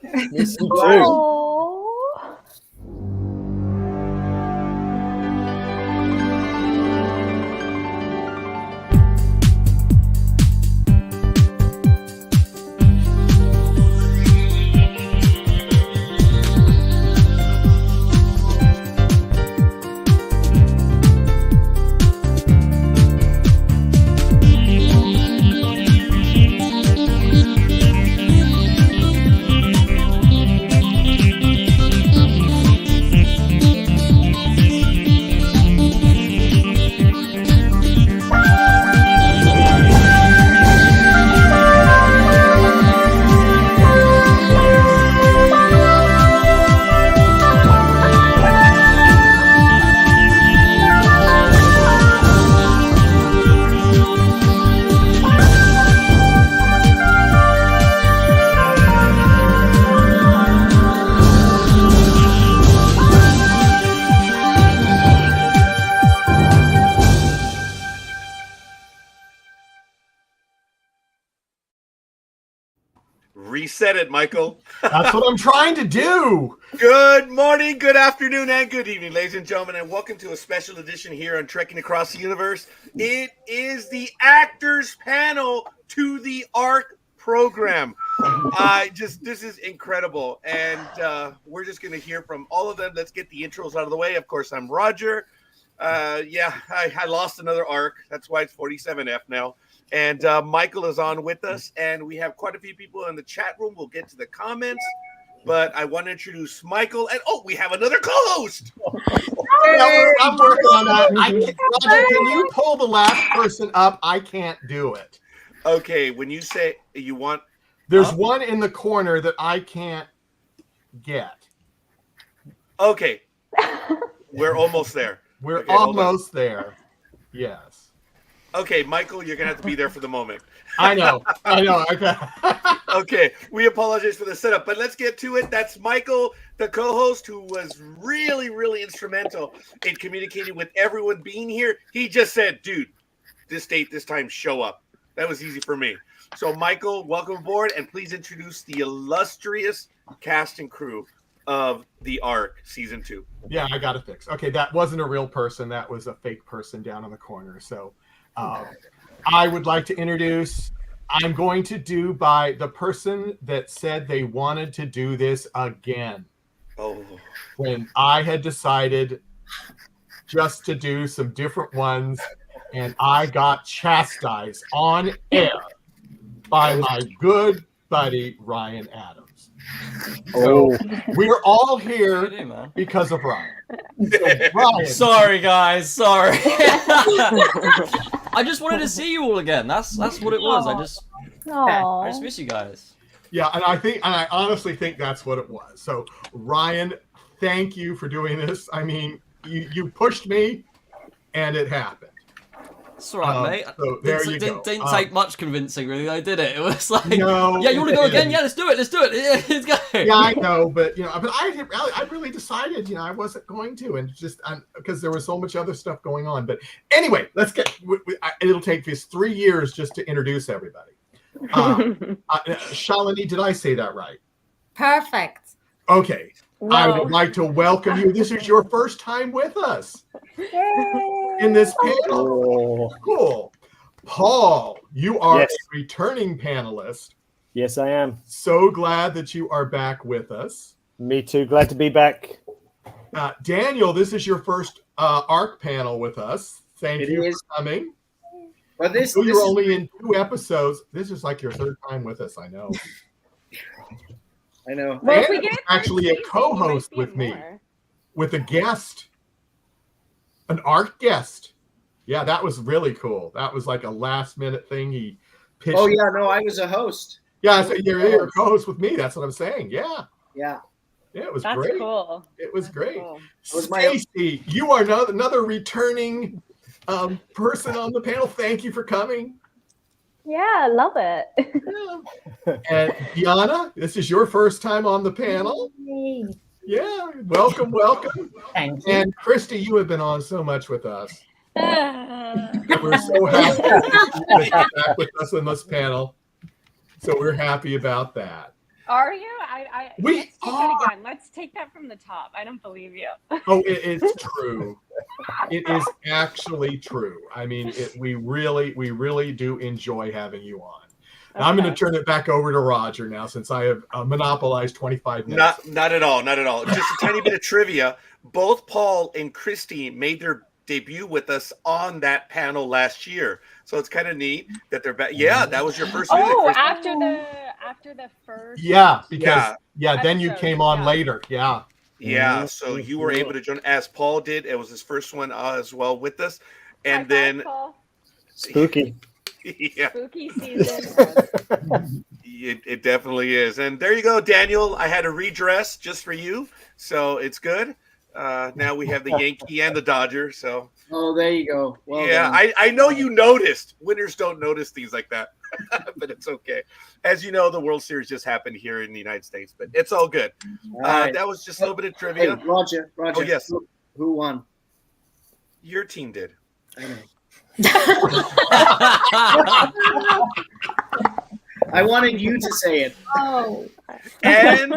Miss you too. Oh. Reset it, Michael. That's what I'm trying to do. Good morning, good afternoon, and good evening, ladies and gentlemen, and welcome to a special edition here on Trekking Across the Universe. It is the actors panel to the ARC program. This is incredible, and we're just going to hear from all of them. Let's get the intros out of the way. Of course, I'm Roger. I lost another ARC. That's why it's 47F now. And Michael is on with us, and we have quite a few people in the chat room. We'll get to the comments, but I want to introduce Michael. And we have another co-host. I'm working on that. Roger, can you pull the last person up? I can't do it. Okay, when you say you want, there's one in the corner that I can't get. Okay, we're almost there. We're almost there. Yes. Okay, Michael, you're going to have to be there for the moment. I know. Okay. Okay, we apologize for the setup, but let's get to it. That's Michael, the co-host, who was really, really instrumental in communicating with everyone being here. He just said, dude, this date, this time, show up. That was easy for me. So, Michael, welcome aboard, and please introduce the illustrious cast and crew of the ARC Season 2. Yeah, I got it fixed. Okay, that wasn't a real person. That was a fake person down in the corner. So I would like to introduce, I'm going to do by the person that said they wanted to do this again. Oh. When I had decided just to do some different ones, and I got chastised on air by my good buddy, Ryan Adams. So we're all here because of Ryan. So, Ryan. Sorry, guys. Sorry. I just wanted to see you all again. That's what it was. I just miss you guys. Yeah, and I honestly think that's what it was. So, Ryan, thank you for doing this. I mean, you pushed me, and it happened. It's all right, mate. So there you go. Didn't take much convincing, really. I did it. It was like, no, yeah, you want to go again? Yeah, let's do it. Yeah, let's go. Yeah, I know, but I really decided, I wasn't going to, and just because there was so much other stuff going on. But anyway, let's get. It'll take us 3 years just to introduce everybody. Shalini, did I say that right? Perfect. Okay. No. I would like to welcome you. This is your first time with us in this panel. Cool. Paul, you are a returning panelist. Yes, I am. So glad that you are back with us. Me too. Glad to be back. Daniel, this is your first ARC panel with us. Thank you for coming. But you're only in 2 episodes. This is like your 3rd time with us, I know. I know. Well, and actually a co-host with me, with a guest, an ARC guest. Yeah, that was really cool. That was like a last-minute thing. He pitched. Oh yeah, no, I was a host. Yeah, so you're a co-host with me. That's what I'm saying. Yeah. Yeah. Yeah, it was That's great. Cool. It was great. Cool. Stacy, you are another returning person on the panel. Thank you for coming. Yeah, I love it. And Diana, this is your first time on the panel. Yeah, welcome. Thank you. And Christy, you have been on so much with us. We're so happy that you're back with us on this panel. So we're happy about that. Are you? We let's take are. that again. Let's take that from the top. I don't believe you. Oh, it's true. It is actually true. I mean, we really do enjoy having you on. Now, I'm going to turn it back over to Roger now, since I have monopolized 25 minutes. Not at all. Not at all. Just a tiny bit of trivia. Both Paul and Christy made their debut with us on that panel last year. So it's kind of neat that they're back. Yeah, that was your first visit, Oh, Christy. after the first. Yeah, because then you episode, came on yeah. later. Yeah. Yeah, so you were able to join as Paul did. It was his first one as well with us. And then Paul. Spooky. yeah, Spooky season. it definitely is. And there you go, Daniel. I had a redress just for you. So it's good. Now we have the Yankee and the Dodger. So Oh, there you go. Well yeah, done. I know you noticed. Winners don't notice things like that. But it's okay. As you know, the World Series just happened here in the United States, but it's all good. All right. That was just a little bit of Hey, trivia. Roger. Oh, yes. Who won? Your team did. I know. I wanted you to say it. Oh. And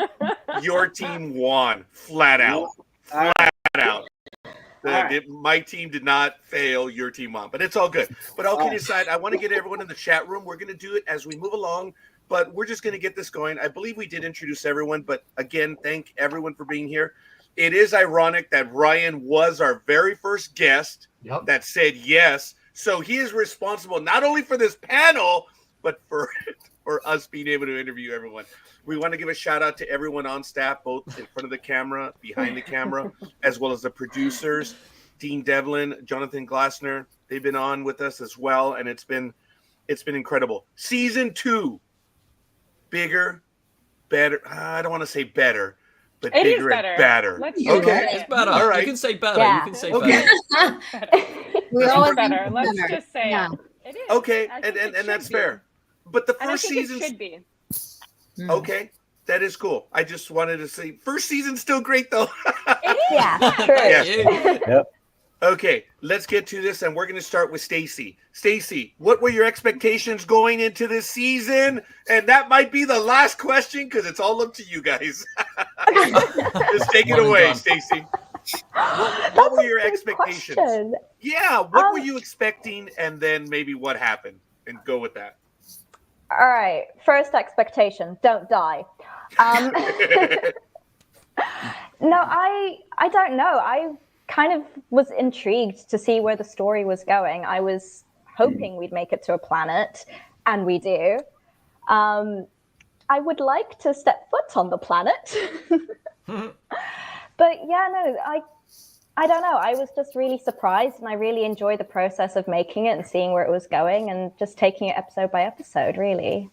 your team won flat out. All Flat out. All right. My team did not fail. Your team won, but it's all good. But all kidding aside, I want to get everyone in the chat room. We're going to do it as we move along, but we're just going to get this going. I believe we did introduce everyone, but again, thank everyone for being here. It is ironic that Ryan was our very first guest that said yes. So he is responsible not only for this panel, but for us being able to interview everyone. We want to give a shout out to everyone on staff, both in front of the camera, behind the camera, as well as the producers, Dean Devlin, Jonathan Glassner. They've been on with us as well, and it's been incredible. Season 2, bigger, better. I don't want to say better, but It is bigger and better. better. Let's hear Okay, It's better. all right. You can say better. Yeah. You can say Okay. better. We're It's always better. Let's better. just say Yeah. it is. Okay, I think it and that's should be. fair. But the And I first think season, it should be. okay, that is cool. I just wanted to say first season's still great though. It is. Yeah, true. Yeah. Okay, let's get to this, and we're going to start with Stacy. Stacy, what were your expectations going into this season? And that might be the last question because it's all up to you guys. Just take it One and away, done. Stacy. What That's were a your good expectations? question. Yeah, what were you expecting, and then maybe what happened, and go with that. All right. First expectation: don't die. No, I don't know. I kind of was intrigued to see where the story was going. I was hoping we'd make it to a planet, and we do. I would like to step foot on the planet. But yeah, no, I don't know. I was just really surprised, and I really enjoyed the process of making it and seeing where it was going and just taking it episode by episode, really.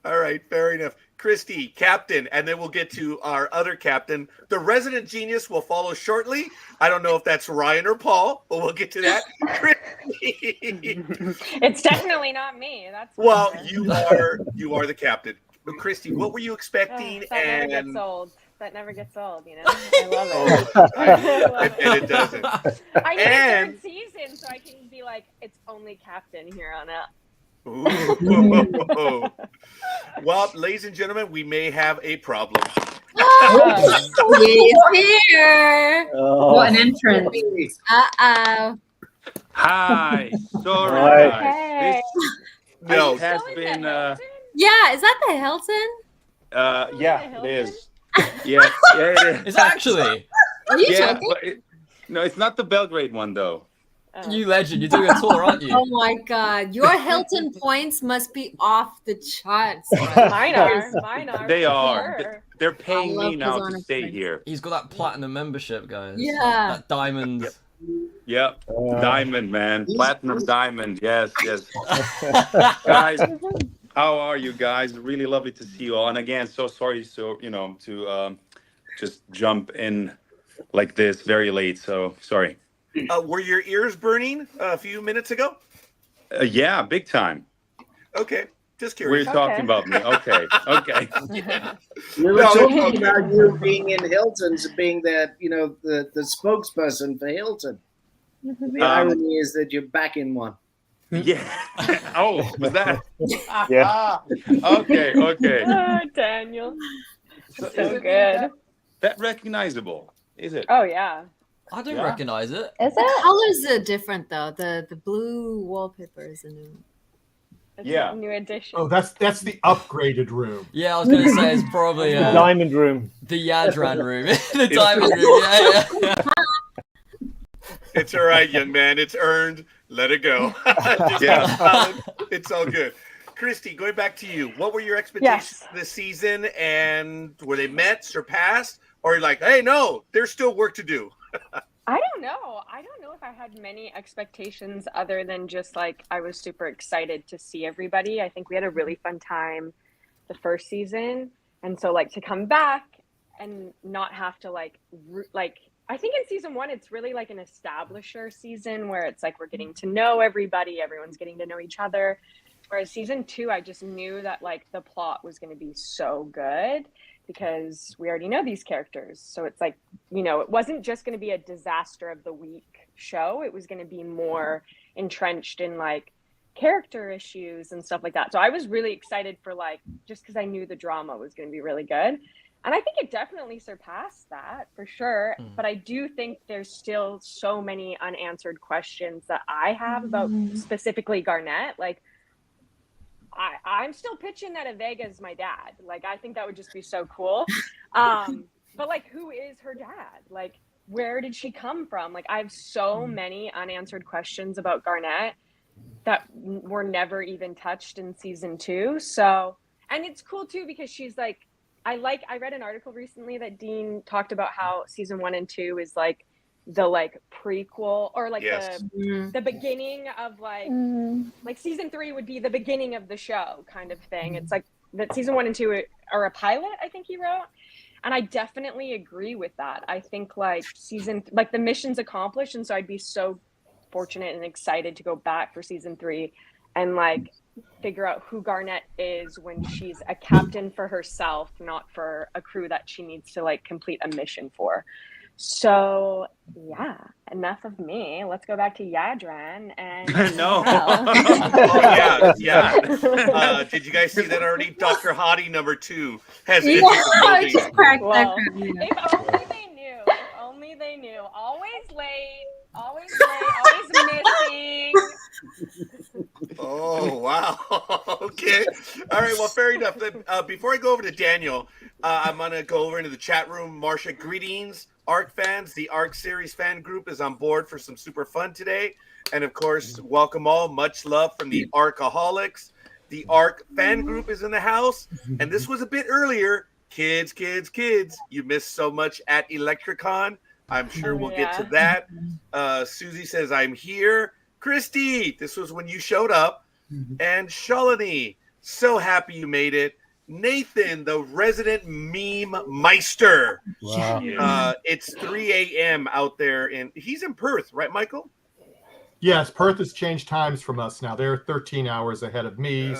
All right, fair enough. Christy, captain, and then we'll get to our other captain. The resident genius will follow shortly. I don't know if that's Ryan or Paul, but we'll get to that. Christy. It's definitely not me. That's for Well, sure. you are the captain. But Christy, what were you expecting? That never And gets old. That never gets old, you know? I love it. I love it. and it doesn't. I need And- a third season so I can be like, it's only captain here on out. Ooh. Well, ladies and gentlemen, we may have a problem. He's here. Oh, What an entrance. Uh-oh. Hi. Sorry, Hi. guys. Hey. No, This has So is been, that Hilton? Yeah, is that the Hilton? yeah, it is. Yeah, it is. Is that actually? Are you Yeah, joking? but no, it's not the Belgrade one though. Oh. You legend. You're doing a tour, aren't you? Oh my God. Your Hilton points must be off the charts. Mine are. Mine are. They for are. sure. They're paying love me now those to stay honest here. He's got that platinum membership, guys. Yeah. That diamond. Yep, Uh, diamond, man, platinum diamond. Yes, yes. Guys, how are you guys? Really lovely to see you all. And again, so sorry, to just jump in like this very late. So sorry. were your ears burning a few minutes ago? Yeah, big time. Okay, just We're curious. talking about me. Okay, okay. We were No, talking okay. about you being in Hilton's, being the spokesperson for Hilton. The irony is that you're back in one. Yeah. Oh, was that? Yeah. Okay. Oh, Daniel. So So is it good. that recognizable? Is it? Oh, yeah. I don't Yeah. recognize it. Is The it? colors are different though. The blue wallpaper is a new. It's Yeah. a new addition. Oh, that's the upgraded room. Yeah, I was gonna say it's probably Diamond room. the Yadran room, the diamond room. Yeah. It's all right, young man. It's earned. Let it go. Just Yeah. keep smiling. It's all good. Christy, going back to you, what were your expectations Yes. this season, and were they met, surpassed, or you're like, hey, no, there's still work to do? I don't know. I don't know if I had many expectations other than just like I was super excited to see everybody. I think we had a really fun time the first season. And so like to come back and not have to like I think in season 1 it's really like an establisher season where it's like we're getting to know everybody, everyone's getting to know each other. Whereas season 2 I just knew that like the plot was going to be so good because we already know these characters. So it's like, you know, it wasn't just going to be a disaster of the week show. It was going to be more entrenched in like character issues and stuff like that. So I was really excited for like, just because I knew the drama was going to be really good. And I think it definitely surpassed that for sure. But I do think there's still so many unanswered questions that I have about specifically Garnett. Like, I'm still pitching that Avega's my dad. Like, I think that would just be so cool. But like, who is her dad? Like, where did she come from? Like, I have so many unanswered questions about Garnett that were never even touched in season 2. So, and it's cool too, because she's like, I read an article recently that Dean talked about how season 1 and 2 is like the like prequel or like the beginning of like season 3 would be the beginning of the show kind of thing. It's like that season 1 and 2 are a pilot, I think he wrote. And I definitely agree with that. I think like the mission's accomplished. And so I'd be so fortunate and excited to go back for season 3 and like figure out who Garnett is when she's a captain for herself, not for a crew that she needs to like complete a mission for. So yeah, enough of me. Let's go back to Yadran and No. Oh, yeah. Did you guys see that already? Dr. Hottie number 2 has entered the I building. just cracked Well, that crap, yeah. if only they knew. If only they knew. Always late, always missing. Oh, wow. Okay. All right. Well, fair enough. Then, before I go over to Daniel, I'm going to go over into the chat room. Marcia, greetings. ARC fans, the ARC series fan group is on board for some super fun today. And of course, welcome all. Much love from the ARCaholics. The ARC fan group is in the house. And this was a bit earlier. Kids, you missed so much at Electricon. I'm sure we'll get to that. Susie says, I'm here. Christy, this was when you showed up. And Shalini, so happy you made it. Nathan, the resident meme meister. Wow. It's 3 a.m. out there. He's in Perth, right, Michael? Yes, Perth has changed times from us now. They're 13 hours ahead of me.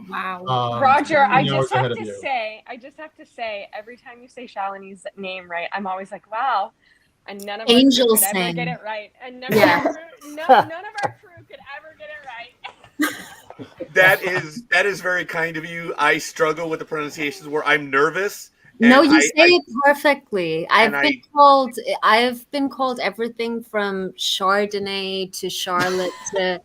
Wow. Roger, I 13 just hours ahead have of to you. say, every time you say Shalini's name right, I'm always like, wow. And none of Angel our crew could ever sang. get it right. And none, Yeah. none of our crew could ever get it right. That is very kind of you. I struggle with the pronunciations where I'm nervous. No, and you I- say it perfectly. I've and been called everything from Chardonnay to Charlotte to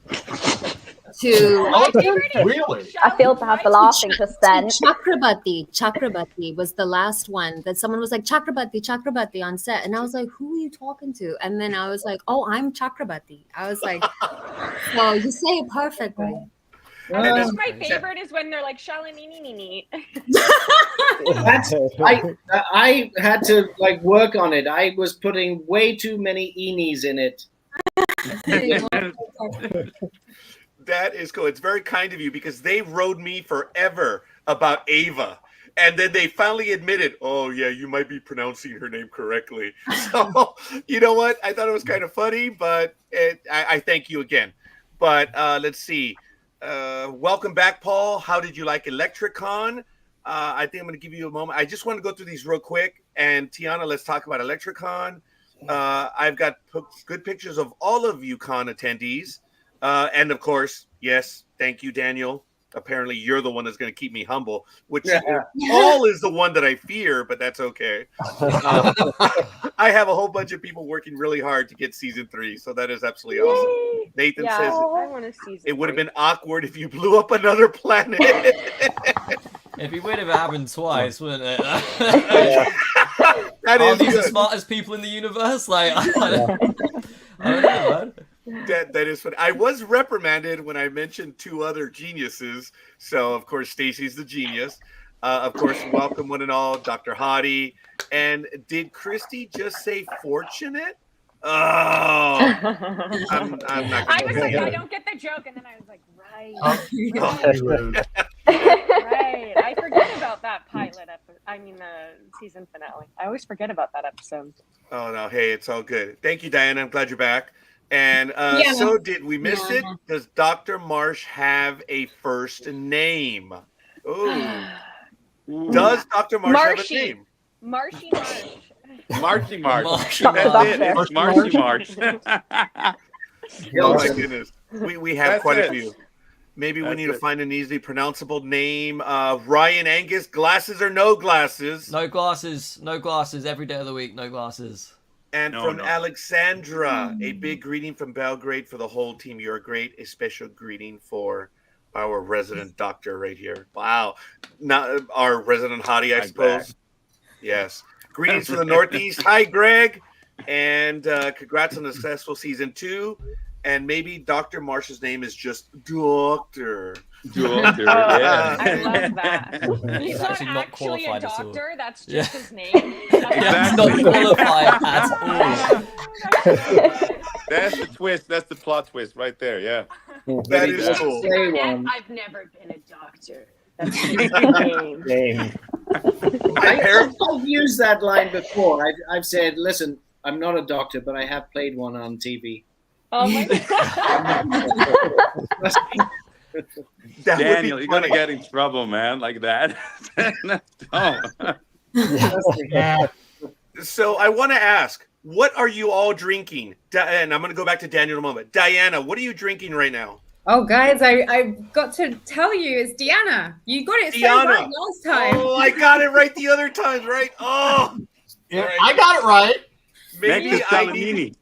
My favorite is Really? I feel bad for laughing just then. Chakrabarti. Chakrabarti was the last one that someone was like Chakrabarti on set, and I was like, "Who are you talking to?" And then I was like, "Oh, I'm Chakrabarti." I was like, "Oh, you say it perfectly." I think my favorite is when they're like Shalini. I had to like work on it. I was putting way too many eenies in it. That is cool. It's very kind of you because they rode me forever about Ava. And then they finally admitted, oh, yeah, you might be pronouncing her name correctly. So, you know what? I thought it was kind of funny, but I thank you again. But let's see. Welcome back, Paul. How did you like Electricon? I think I'm going to give you a moment. I just want to go through these real quick. And Tiana, let's talk about Electricon. I've got good pictures of all of UConn attendees. And of course, Yes, thank you, Daniel. Apparently, you're the one that's going to keep me humble, which Paul is the one that I fear, but that's okay. I have a whole bunch of people working really hard to get season 3, so that is absolutely awesome. Nathan says I want to see. it would have been awkward if you blew up another planet. It'd be weird if it happened twice, wouldn't it? That Are is these the good. smartest people in the universe? Like, I don't know, man. That is funny. I was reprimanded when I mentioned 2 other geniuses. So, of course, Stacy's the genius. Of course, welcome one and all, Dr. Hottie. And did Christy just say fortunate? Oh, I'm not I was gonna like, go I there. don't get the joke, and then I was like, right, Oh, right. I forget about that pilot episode. I mean, the season finale. I always forget about that episode. Oh, no. Hey, it's all good. Thank you, Diana. I'm glad you're back. And Yeah. so did we miss Yeah. it? Does Dr. Marsh have a first name? Oh, does Dr. Marsh have a Marshy. name? Marshy Marsh. Marshy March. Marshy That's March. it. It's Marshy March. Oh my goodness. We have That's quite a it. few. Maybe we That's need to it. find an easily pronounceable name. Ryan Angus, glasses or no glasses? No glasses, no glasses. Every day of the week, no glasses. And No, from no. Alexandra, a big greeting from Belgrade for the whole team. You're great. A special greeting for our resident doctor right here. Wow. Not our resident hottie, I Hi, suppose. Greg. Yes. Greetings from the Northeast. Hi, Greg. And congrats on the successful season 2. And maybe Dr. Marsh's name is just Doctor. Doctor, I yeah. love that. He's not actually not actually a qualified at all. doctor. That's Yeah. just his name. Yeah, he's not qualified at all. That's the twist. That's the plot twist right there. Yeah. That is Yeah. cool. Say one. I've never been a doctor. That's just his name. Name. I've used that line before. I've said, listen, I'm not a doctor, but I have played one on TV. Oh my god. That would be Daniel, you're gonna funny. get in trouble, man, like that. Don't. yeah. So I want to ask, what are you all drinking? And I'm going to go back to Daniel in a moment. Diana, what are you drinking right now? Oh, guys, I got to tell you, it's Deanna. You got it so Deanna. right last time. Oh, I got it right the other times, right? Oh, Yeah, I got it right. maybe Next is I need. Salamini.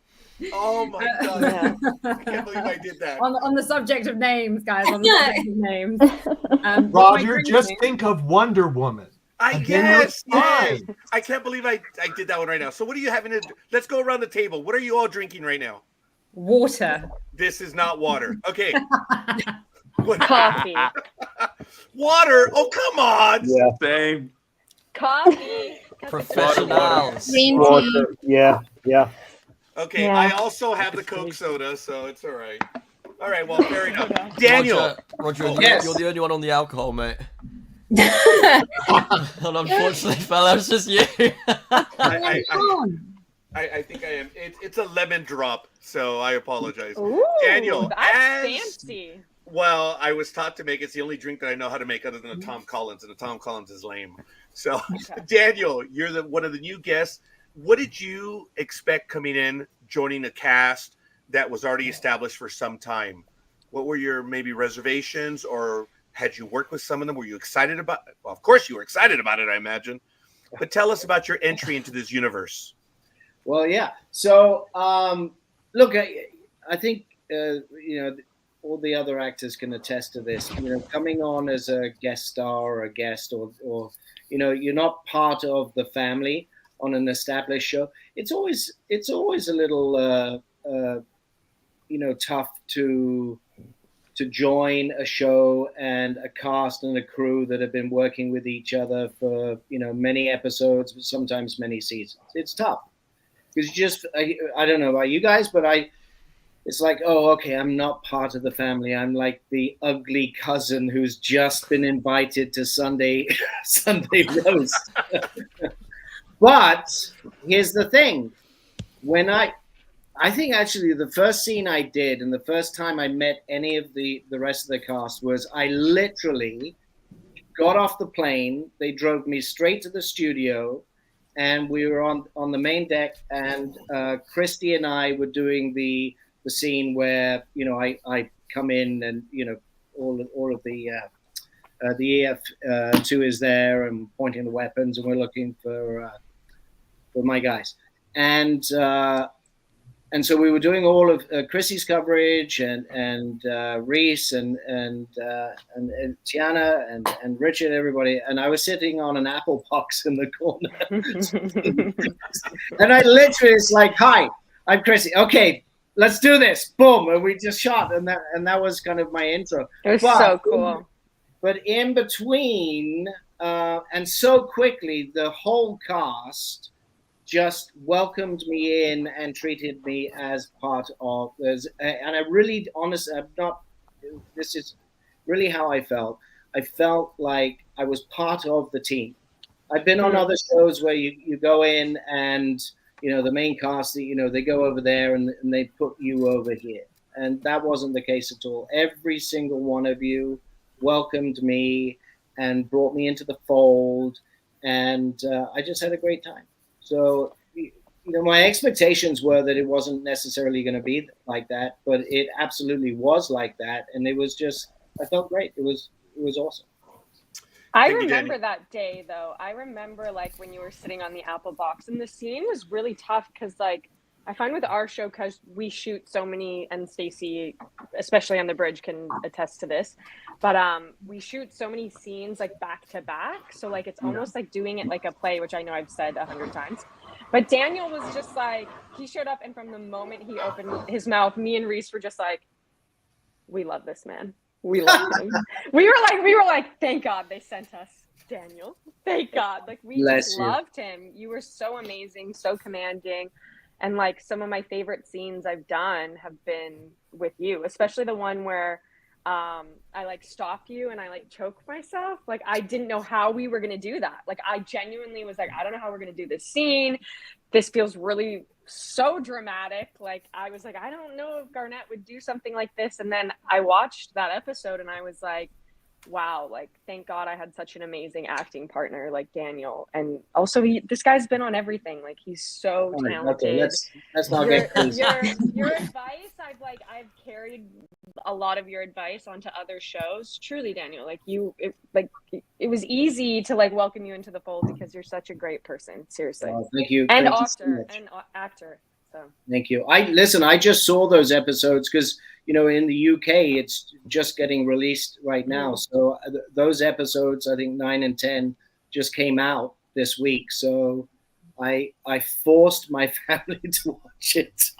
Oh my god! Yeah. I can't believe I did that. On the subject of names, guys, on the subject of names. What am I Roger, drinking? just think of Wonder Woman. And then you're Yes, yes. fine. I can't believe I did that one right now. So what are you having to? Let's go around the table. What are you all drinking right now? Water. This is not water. Okay. What- Coffee. Water? Oh, come on. Yeah. Same. Coffee. Professionals. Green tea. Water. Yeah. Yeah. Okay, Yeah. I also have the Coke soda, so it's all right. All right, well, fair enough. Daniel. Roger, Oh, yes. you're the only one on the alcohol, mate. And unfortunately, fella, it's just you. I think I am. It's a lemon drop, so I apologize. Ooh, Daniel, that's as- fancy. Well, I was taught to make. It's the only drink that I know how to make other than a Tom Collins, and a Tom Collins is lame. So, Okay. Daniel, you're one of the new guests. What did you expect coming in, joining a cast that was already established for some time? What were your maybe reservations, or had you worked with some of them? Were you excited about it? Well, of course you were excited about it, I imagine. But tell us about your entry into this universe. Well, yeah. So, look, I think all the other actors can attest to this. Coming on as a guest star or a guest, or you're not part of the family on an established show. It's always a little tough to join a show and a cast and a crew that have been working with each other for many episodes, but sometimes many seasons. It's tough. Because I don't know about you guys, but it's like, oh, okay, I'm not part of the family. I'm like the ugly cousin who's just been invited to Sunday roast. But here's the thing. When I think actually the first scene I did and the first time I met any of the rest of the cast was I literally got off the plane. They drove me straight to the studio. And we were on the main deck, and Christy and I were doing the scene where I come in, and all of the EF2 is there and pointing the weapons, and we're looking for my guys, and so we were doing all of Chrissy's coverage and Reese and Tiana and Richard, everybody, and I was sitting on an apple box in the corner, and I literally, it's like, "Hi, I'm Chrissy. Okay, let's do this." Boom, and we just shot, and that was kind of my intro. It was so cool. But in between, and so quickly, the whole cast just welcomed me in and treated me as part of this. And I really, honestly, this is really how I felt. I felt like I was part of the team. I've been on other shows where you go in and, the main cast, they go over there and they put you over here. And that wasn't the case at all. Every single one of you welcomed me and brought me into the fold. And I just had a great time. So, my expectations were that it wasn't necessarily going to be like that, but it absolutely was like that. And it was just, I felt great. It was awesome. I remember that day, though. I remember, when you were sitting on the apple box, and the scene was really tough because, I find with our show, because we shoot so many, and Stacey, especially on the bridge, can attest to this, but we shoot so mmany scenes back to back. So it's almost like doing it like a play, which I know I've said 100 times. But Daniel was just he showed up, and from the moment he opened his mouth, me and Reese were just we love this man. We love him. we were like, thank God they sent us Daniel. Thank God. We just loved him. You were so amazing, so commanding. And some of my favorite scenes I've done have been with you, especially the one where I stop you and I choke myself. I didn't know how we were going to do that. I genuinely was I don't know how we're going to do this scene. This feels really so dramatic. I was I don't know if Garnett would do something like this. And then I watched that episode and I was wow, thank God I had such an amazing acting partner like Daniel. And also this guy's been on everything. He's so talented. Okay, let's not get crazy. Your advice, I've carried a lot of your advice onto other shows. Truly, Daniel, it was easy to welcome you into the fold because you're such a great person. Seriously. Thank you. And Thank actor. So thank you. I just saw those episodes because in the UK it's just getting released right now. So those episodes, I think 9 and 10, just came out this week. So I forced my family to watch it.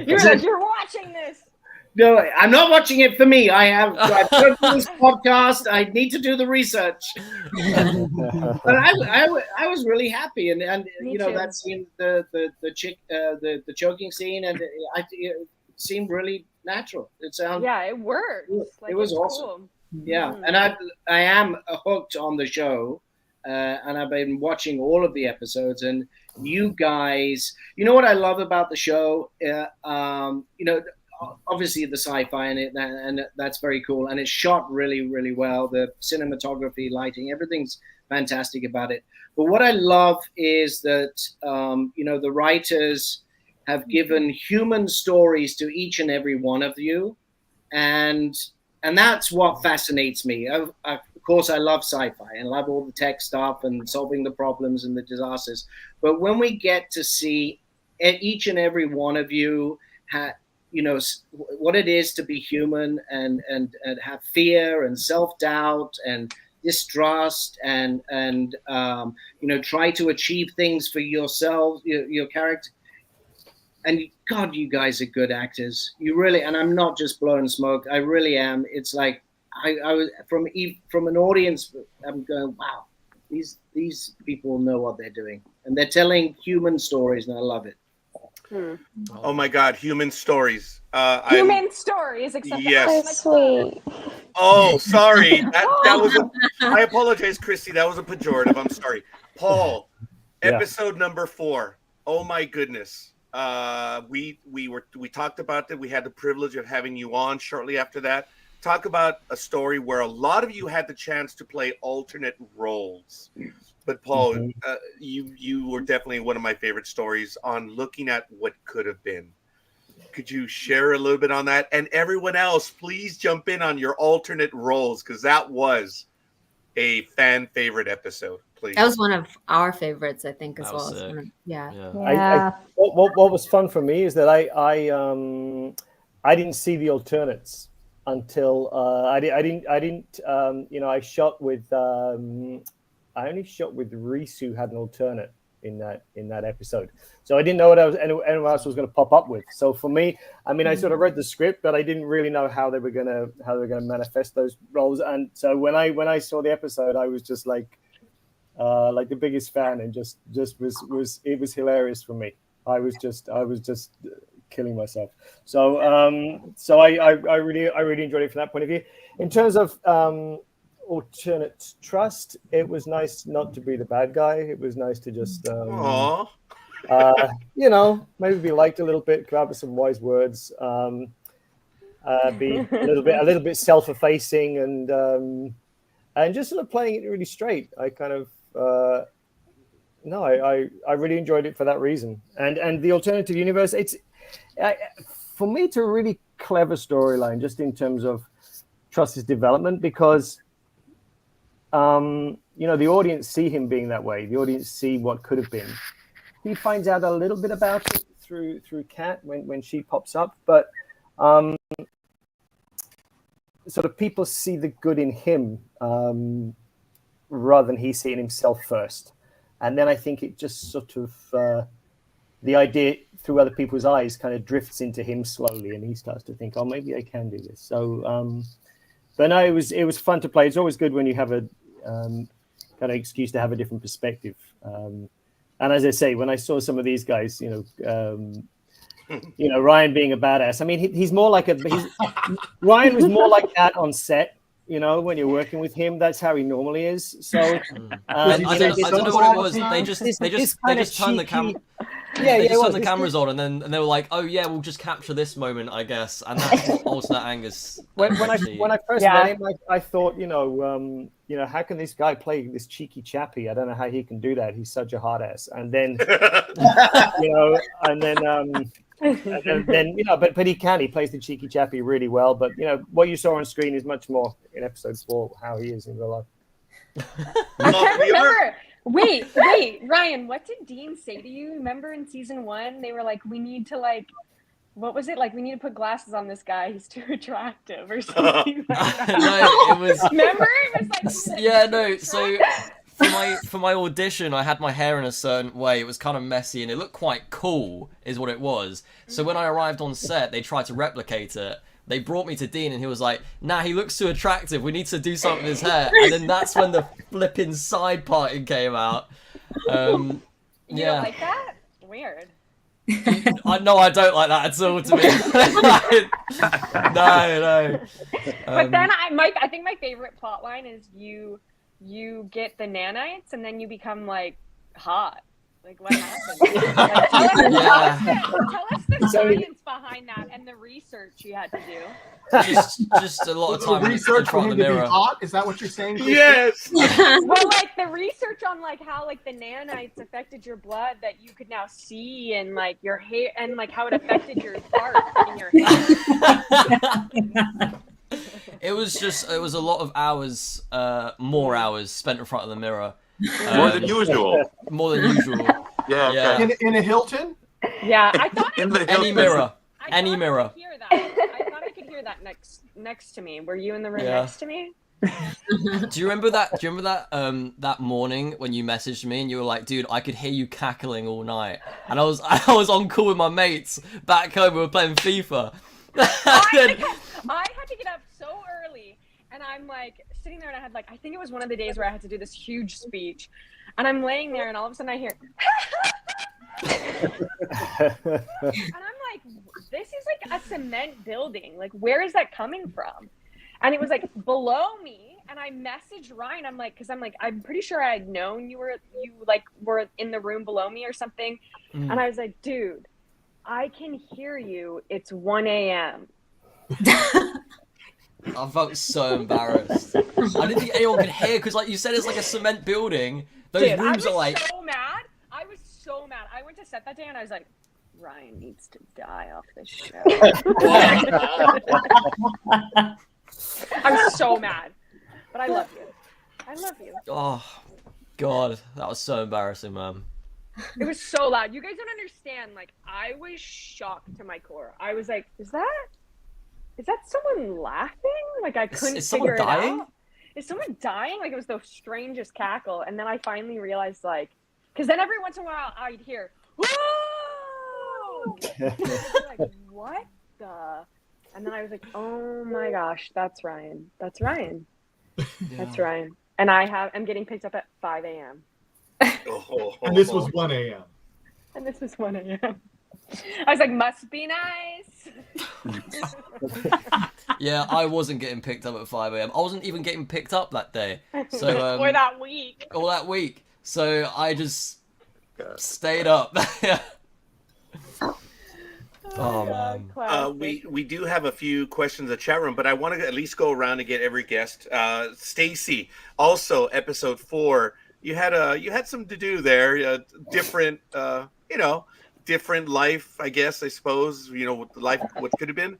You're watching this. No, I'm not watching it for me. I've done this podcast. I need to do the research. But I was really happy, and that scene, the choking scene, and it seemed really natural. It worked. It was awesome. Cool. Yeah, and I am hooked on the show, and I've been watching all of the episodes. And you guys, what I love about the show, obviously the sci-fi and that's very cool, and it's shot really, really well. The cinematography, lighting, everything's fantastic about it. But what I love is that the writers have given human stories to each and every one of you, and that's what fascinates me. Of course, I love sci-fi and love all the tech stuff and solving the problems and the disasters. But when we get to see each and every one of you what it is to be human and have fear and self-doubt and distrust and try to achieve things for yourself, your character. And God, you guys are good actors. You really, and I'm not just blowing smoke. I really am. It's I was from an audience, I'm going, wow, these people know what they're doing, and they're telling human stories, and I love it. Oh my God, human stories. Human stories, except yes. So sweet. Oh, sorry. That was I apologize, Christy. That was a pejorative. I'm sorry. Paul, episode number 4. Oh my goodness. We talked about that. We had the privilege of having you on shortly after that. Talk about a story where a lot of you had the chance to play alternate roles. But Paul, you were definitely one of my favorite stories on looking at what could have been. could you share a little bit on that? And everyone else, please jump in on your alternate roles because that was a fan favorite episode. Please. That was one of our favorites, I think, as That well. was sick. Yeah. Yeah. What was fun for me is that I didn't see the alternates until I didn't I shot with I only shot with Reese, who had an alternate in that episode, so I didn't know what anyone else was going to pop up with. So for me, I mean, I sort of read the script, but I didn't really know how they were gonna manifest those roles. And so when I saw the episode, I was just like the biggest fan, and just was it was hilarious for me. I was just killing myself. So I really enjoyed it from that point of view. In terms of alternate trust, it was nice not to be the bad guy. It was nice to just maybe be liked a little bit, come up with some wise words, be a little bit self-effacing, and just sort of playing it really straight. I kind of I really enjoyed it for that reason. And the alternative universe, it's for me, it's a really clever storyline, just in terms of Trust's development, because the audience see him being that way. The audience see what could have been. He finds out a little bit about it through Kat when she pops up, but sort of people see the good in him rather than he seeing himself first. And then I think it just sort of the idea through other people's eyes kind of drifts into him slowly, and he starts to think, oh, maybe I can do this. So but no, it was fun to play. It's always good when you have a kind of excuse to have a different perspective. And as I say, when I saw some of these guys, Ryan being a badass. I mean, he's more like Ryan was more like that on set. When you're working with him, that's how he normally is. So I don't know what it was. They just turned the camera. They just turned the cameras on, and they were like, "Oh yeah, we'll just capture this moment, I guess." And that's what alternate Angus. When I first met him, I thought, how can this guy play this cheeky chappy? I don't know how he can do that. He's such a hard ass. And then, but he can. He plays the cheeky chappy really well. But what you saw on screen is much more in episode 4 how he is in real life. I can't remember. Wait, Ryan, what did Dean say to you? Remember in season 1, they were like, we need to what was it? Like, we need to put glasses on this guy. He's too attractive or something like that. No, it was... Remember? It was like... Yeah, no, so... For my audition, I had my hair in a certain way. It was kind of messy, and it looked quite cool, is what it was. So when I arrived on set, they tried to replicate it. They brought me to Dean, and he was like, nah, he looks too attractive. We need to do something with his hair. And then that's when the flipping side parting came out. You don't like that? Weird. No, I don't like that at all, to me. No. But then I think my favorite plot line is you get the nanites and then you become hot. What happened? Tell us the science behind that and the research you had to do. Just a lot of time research in for front him of the to be mirror. hot? Is that what you're saying, Christian? Yes. Well, the research on how the nanites affected your blood that you could now see, and your hair, and how it affected your fart in your hair. It was a lot of hours, more hours spent in front of the mirror. More than usual. More than usual. Yeah. Okay. In a Hilton? Yeah, I thought any mirror. Any mirror. I thought I could hear that next to me. Were you in the room next to me? Do you remember that? That morning when you messaged me and you were like, "Dude, I could hear you cackling all night," and I was on call with my mates back home. We were playing FIFA. I had to get up so early, and I'm sitting there, and I had I think it was one of the days where I had to do this huge speech, and I'm laying there, and all of a sudden I hear, and I'm like, this is a cement building. Where is that coming from? And it was below me, and I messaged Ryan. I'm I'm pretty sure I had known you were in the room below me or something. And I was like, dude, I can hear you. It's 1 a.m. I felt so embarrassed. I didn't think anyone could hear because, you said, it's a cement building. Those rooms are so mad. I was so mad. I went to set that day, and I was like, Ryan needs to die off this show. I'm so mad, but I love you. I love you. Oh, God, that was so embarrassing, man. It was so loud. You guys don't understand. Like, I was shocked to my core. I was like, is that someone laughing? Like, I couldn't Is figure someone it dying? out. Is someone dying? Like, it was the strangest cackle. And then I finally realized, like, because then every once in a while I'd hear, whoa! Like, what the? And then I was like, oh my gosh, that's Ryan. That's Ryan. That's Ryan. And I'm getting picked up at 5 a.m. And this was 1 a.m. And this was 1 a.m. I was like, must be nice. Yeah, I wasn't getting picked up at 5 a.m. I wasn't even getting picked up that day. So or that week. All that week. So I just stayed up. Oh man. We do have a few questions in the chat room, but I want to at least go around and get every guest. Stacy, also episode 4. You had some to do there. Different, different life, I guess. I suppose what could have been.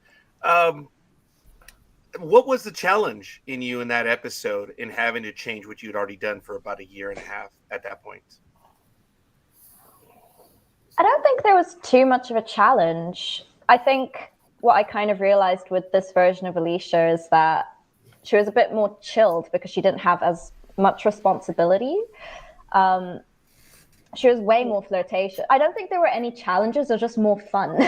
What was the challenge in you in that episode in having to change what you'd already done for about a year and a half at that point? I don't think there was too much of a challenge. I think what I kind of realized with this version of Alicia is that she was a bit more chilled because she didn't have as much responsibility. She was way more flirtatious. I don't think there were any challenges. It was just more fun.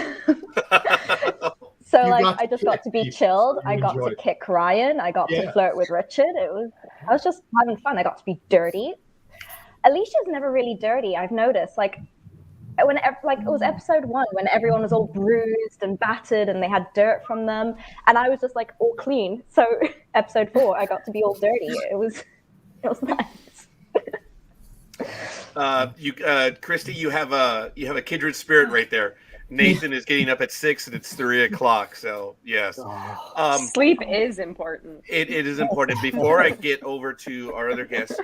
So I just got to be chilled. I got to kick Ryan. I got to flirt with Richard. I was just having fun. I got to be dirty. Alicia's never really dirty. I've noticed. It was episode 1 when everyone was all bruised and battered and they had dirt from them, and I was just like all clean. So episode 4, I got to be all dirty. It was nice. Christy, you have a kindred spirit right there. Nathan is getting up at 6 and it's 3 o'clock. So yes, sleep is important. It is important. Before I get over to our other guests,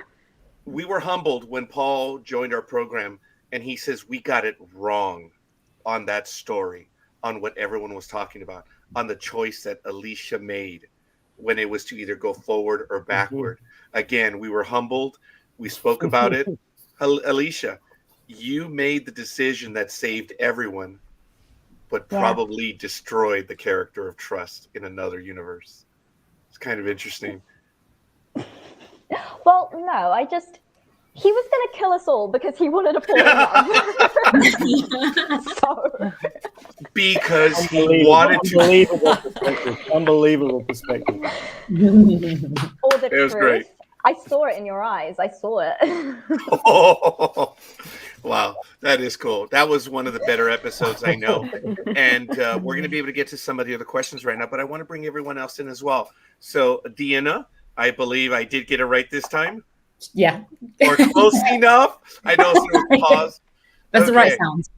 we were humbled when Paul joined our program. And he says, we got it wrong on that story, on what everyone was talking about, on the choice that Alicia made when it was to either go forward or backward. Mm-hmm. Again, we were humbled. We spoke about it. Alicia, you made the decision that saved everyone, but probably destroyed the character of Trust in another universe. It's kind of interesting. Well, no, he was going to kill us all because he wanted to fall in love. Because he wanted to. Unbelievable perspective. Or the truth. Great. I saw it in your eyes. I saw it. Oh, wow, that is cool. That was one of the better episodes, I know. And we're going to be able to get to some of the other questions right now, but I want to bring everyone else in as well. So, Deanna, I believe I did get it right this time. Yeah. Or close enough. I know it's a pause. That's the right sound.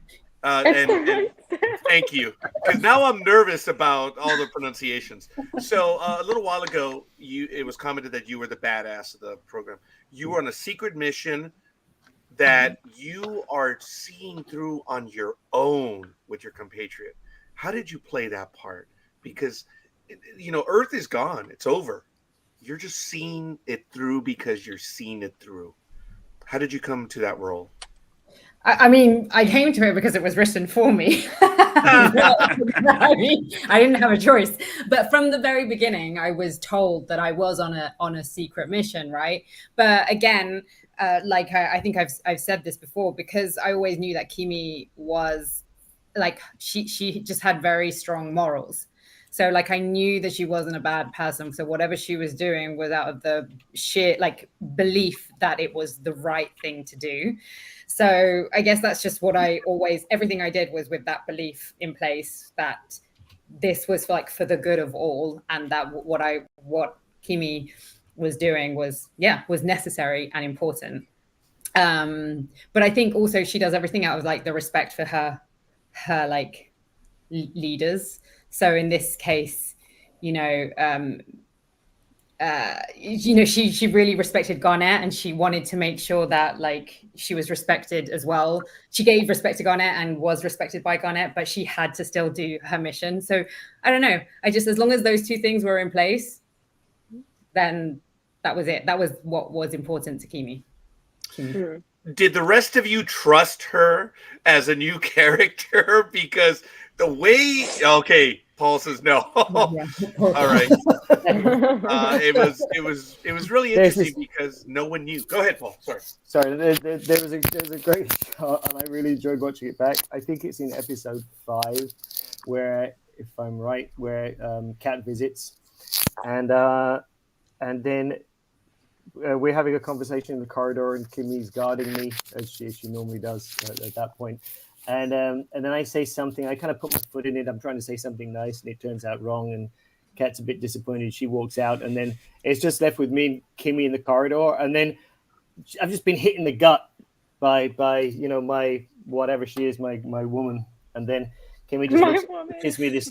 And thank you. Because now I'm nervous about all the pronunciations. So a little while ago, it was commented that you were the badass of the program. You were on a secret mission that you are seeing through on your own with your compatriot. How did you play that part? Because, Earth is gone. It's over. You're just seeing it through because you're seeing it through. How did you come to that role? I mean, I came to it because it was written for me. I didn't have a choice. But from the very beginning, I was told that I was on a secret mission, right? But again, I think I've said this before, because I always knew that Kimi was she just had very strong morals. So I knew that she wasn't a bad person. So whatever she was doing was out of the sheer belief that it was the right thing to do. So I guess that's just what everything I did was with that belief in place, that this was for the good of all, and that what Kimi was doing was necessary and important. But I think also she does everything out of the respect for her leaders. So in this case, she really respected Garnett, and she wanted to make sure that like she was respected as well. She gave respect to Garnett and was respected by Garnett, but she had to still do her mission. So I don't know. As long as those two things were in place, then that was it. That was what was important to Kimi. Did the rest of you trust her as a new character? Because the way, okay, Paul says no. All right. It was really interesting because no one knew. Go ahead, Paul. Sorry. There was a great shot, and I really enjoyed watching it back. I think it's in episode 5, where, if I'm right, where Kat visits, and then we're having a conversation in the corridor, and Kimi's guarding me as she normally does at that point. And then I say something. I kind of put my foot in it. I'm trying to say something nice, and it turns out wrong. And Kat's a bit disappointed. She walks out, and then it's just left with me and Kimi in the corridor. And then I've just been hit in the gut by my whatever she is, my woman. And then Kimi just gives me this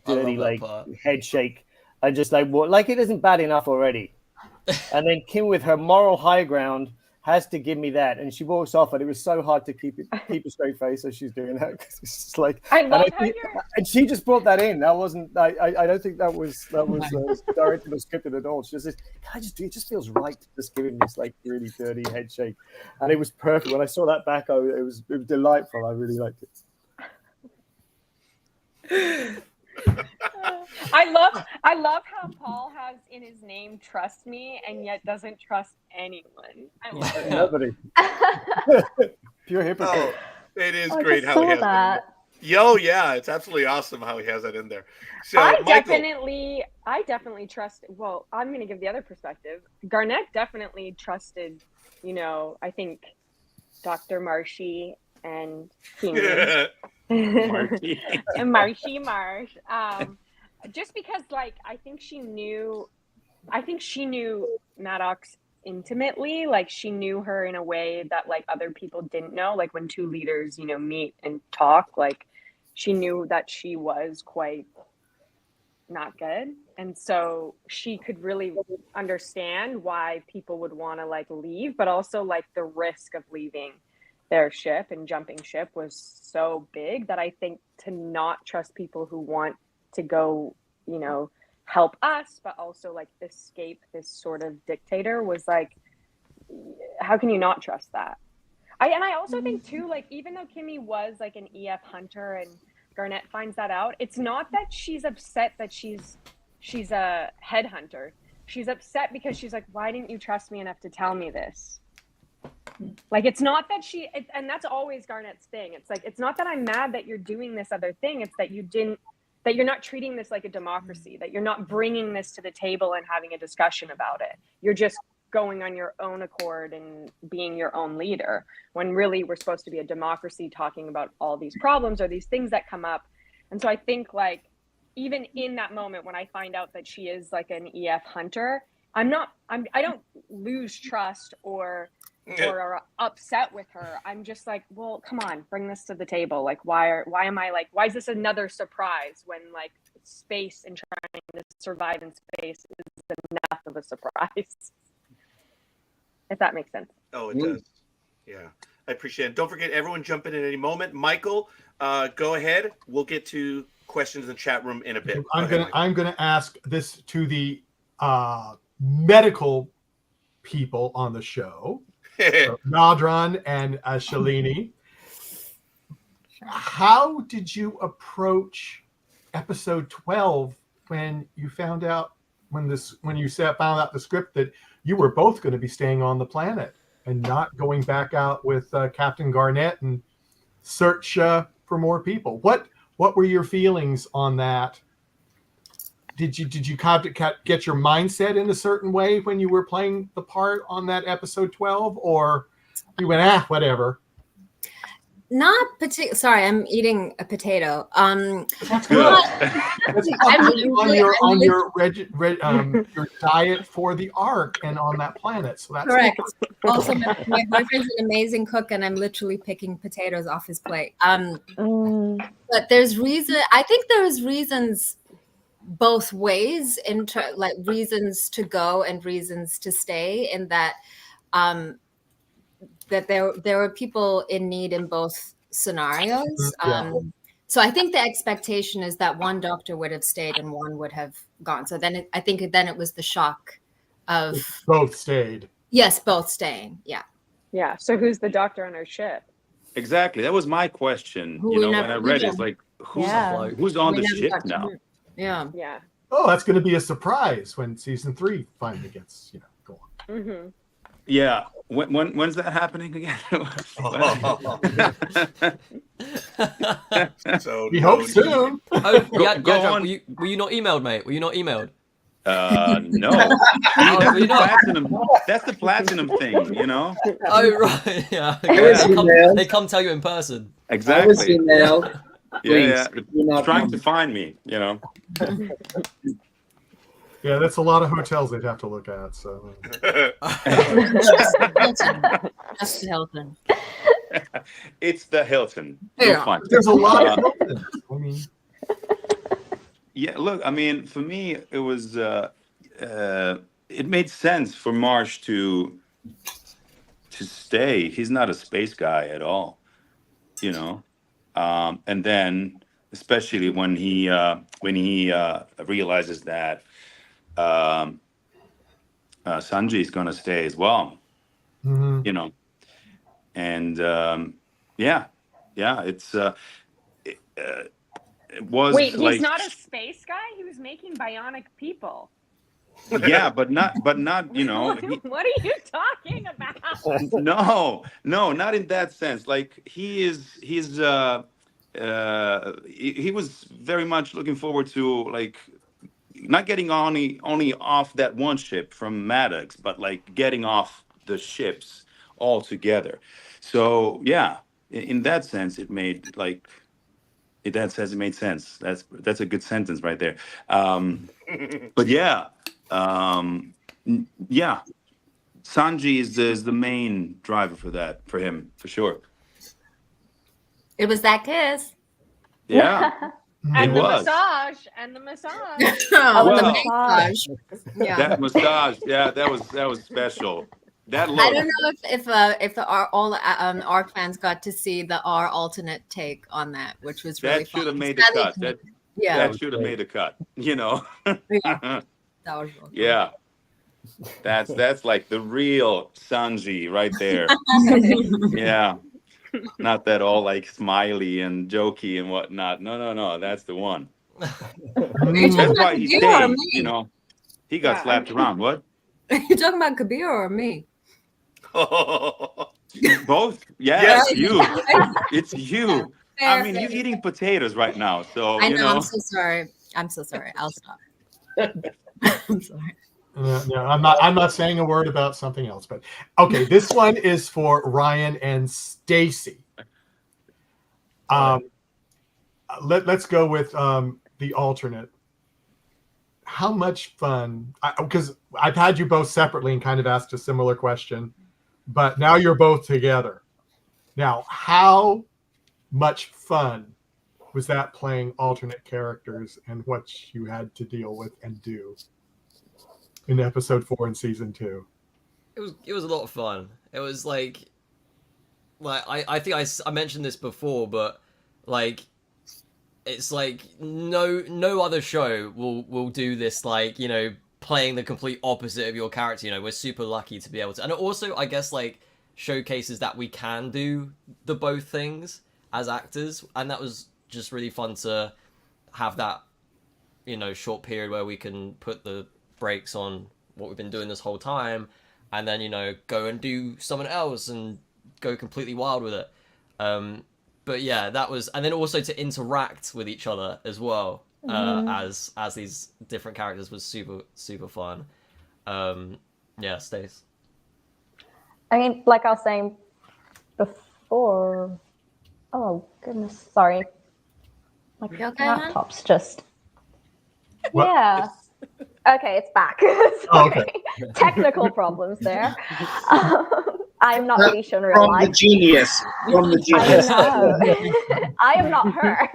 dirty head shake. I just like, what? Like, it isn't bad enough already. And then Kim, with her moral high ground, has to give me that, and she walks off, and it was so hard to keep a straight face as she's doing that, because it's just like, and she just brought that in. That wasn't. I don't think that was directed or scripted at all. She just says, it just feels right to just give him this like really dirty head shake, and it was perfect. When I saw that back, it was delightful. I really liked it. I love how Paul has in his name "trust me" and yet doesn't trust anyone. I love it. Nobody. Pure hypocrite. Oh, it is great how he has that. Yeah, it's absolutely awesome how he has that in there. So I definitely trust. Well, I'm going to give the other perspective. Garnett definitely trusted. I think Dr. Marshy and Kimi. And Marshy Marsh. Just because, like, I think she knew Maddox intimately. Like, she knew her in a way that like other people didn't know. Like, when two leaders, meet and talk, like, she knew that she was quite not good, and so she could really understand why people would want to like leave, but also like the risk of leaving their ship and jumping ship was so big that I think to not trust people who want to go, help us, but also like escape this sort of dictator was like, how can you not trust that? I also think too, like, even though Kimi was like an EF hunter and Garnett finds that out, it's not that she's upset that she's a headhunter. She's upset because she's like, why didn't you trust me enough to tell me this? Like, it's not that and that's always Garnett's thing. It's like, it's not that I'm mad that you're doing this other thing. It's that that you're not treating this like a democracy, that you're not bringing this to the table and having a discussion about it. You're just going on your own accord and being your own leader, when really we're supposed to be a democracy talking about all these problems or these things that come up. And so I think, like, even in that moment when I find out that she is like an EF hunter, I don't lose trust or are upset with her. I'm just like, well, come on, bring this to the table. Like, why is this another surprise when like space and trying to survive in space is enough of a surprise? If that makes sense. Oh, it does. Yeah, I appreciate it. Don't forget, everyone jump in at any moment. Michael, go ahead. We'll get to questions in the chat room in a bit. I'm gonna ask this to the medical people on the show. Nadran and Shalini, how did you approach episode 12 when you found out found out the script that you were both going to be staying on the planet and not going back out with Captain Garnett and search for more people? What were your feelings on that? Did you get your mindset in a certain way when you were playing the part on that episode 12, or you went, whatever? Not particular. Sorry, I'm eating a potato. That's good. on your diet for the Ark and on that planet. So that's correct. Also, my boyfriend's an amazing cook, and I'm literally picking potatoes off his plate. But there's reason. I think there's reasons both ways like reasons to go and reasons to stay, in that that there were people in need in both scenarios. So I think the expectation is that one doctor would have stayed and one would have gone. So then I think it was the shock of both stayed. Yes, both staying. Yeah. Yeah. So who's the doctor on our ship? Exactly. That was my question. Who You know, we when never- I read it, yeah. it's like, who's Yeah. who's on We the never ship got to now? meet. Yeah. Yeah. Oh, that's going to be a surprise when season 3 finally gets, go on. Mm-hmm. Yeah. When's that happening again? So We hope soon. Oh, Go- yeah, go Jack, on. were you not emailed, mate? Were you not emailed? No. Oh, That's were you the not? platinum. That's the platinum thing, you know. Oh, right. Yeah. I was emailed. They come tell you in person. I was Exactly. emailed. Yeah. Please, do not Trying come. to find me, you know. Yeah, that's a lot of hotels they'd have to look at. So Just Hilton. It's the Hilton. Yeah. You'll find it. there's a lot of I mean, Yeah, look, I mean, for me, it was it made sense for Marsh to stay. He's not a space guy at all, you know. And then, especially when he realizes that Sanji is gonna stay as well, mhm. you know. And yeah, it's it was Wait, he's like, not a space guy? He was making bionic people. yeah, but not you know. What are you talking about? No, not in that sense. Like he was very much looking forward to like not getting only off that one ship from Maddox, but like getting off the ships altogether. So yeah, in that sense, it made like that says it made sense. That's a good sentence right there. But yeah, yeah, Sanji is the main driver for him for sure. It was that kiss. Yeah, And it the was. massage. And the massage. Oh, Well, the massage. Yeah. That massage, yeah, that was special. That I look, don't know if the all ARC fans got to see the R alternate take on that, which was really that should have fun. made the Sally- cut. That Yeah, should have made the cut. You know. yeah, that was real Yeah, that's like the real Sanji right there. Yeah, not that all like smiley and jokey and whatnot. No, that's the one. Are you talking That's about why he Kabir or stayed. me? You know, he got Yeah. slapped around. What? Are you talking about Kabir or me? Both? Yeah, Yes. it's you. It's you. I mean, you're eating potatoes right now, so I you know. know. I'm so sorry. I'm so sorry. I'll stop. I'm sorry. No, I'm not saying a word about something else, but okay, this one is for Ryan and Stacy. Let's go with the alternate. How much fun? Because I've had you both separately and kind of asked a similar question, but now you're both together. Now, how much fun was that playing alternate characters and what you had to deal with and do in episode 4 in season 2? It was a lot of fun. It was like I think I mentioned this before, but like it's like no other show will do this, like, you know, playing the complete opposite of your character. You know, we're super lucky to be able to, and it also, I guess, like showcases that we can do the both things as actors, and that was just really fun to have that, you know, short period where we can put the brakes on what we've been doing this whole time, and then, you know, go and do something else and go completely wild with it. But yeah, that was, and then also to interact with each other as well, as these different characters was super fun. Yeah, Stace. I mean, like I was saying before. Oh goodness, sorry. My You okay, hon? laptop's just. What? Yeah. Okay, it's back. Oh, Sorry. Technical problems there. I'm not Leisha in real From the life. genius. From the I genius. know. I am not her.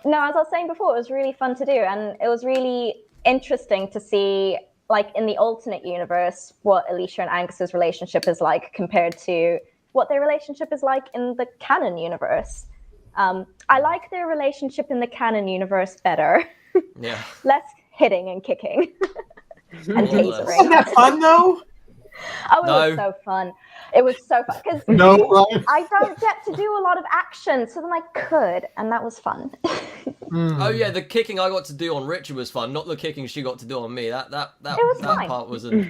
No, as I was saying before, it was really fun to do, and it was really interesting to see, like in the alternate universe, what Alicia and Angus's relationship is like compared to what their relationship is like in the canon universe. I like their relationship in the canon universe better. Yeah. Less hitting and kicking and More or less. tasering. Wasn't that fun though? Oh, it No. was so fun. It was so fun because No, Ryan. I don't get to do a lot of action, so then I could, and that was fun. Oh yeah, the kicking I got to do on Richard was fun. Not the kicking she got to do on me. That was fine. part wasn't.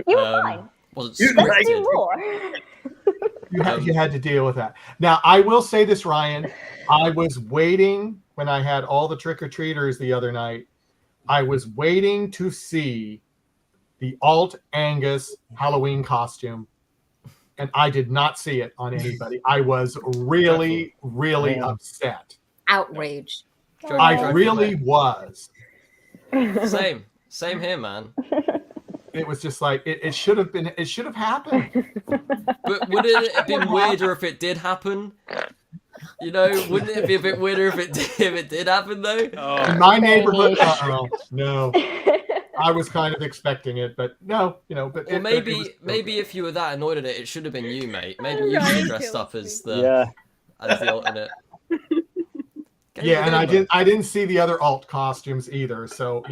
You were fine. Wasn't Let's do scripted. more. You had to deal with that. Now, I will say this, Ryan. I was waiting when I had all the trick-or-treaters the other night. I was waiting to see the Alt Angus Halloween costume, and I did not see it on anybody. I was really, really upset. Outrage. I really was. Same here, man. It was just like it should have been. It should have happened. But would it have been weirder if it did happen? You know, wouldn't it be a bit weirder if it did happen though? In my neighborhood, no. I was kind of expecting it, but no, But Or it was maybe if you were that annoyed at it should have been you, mate. Maybe you should have dressed up as the alternate. Yeah, and I didn't see the other alt costumes either, so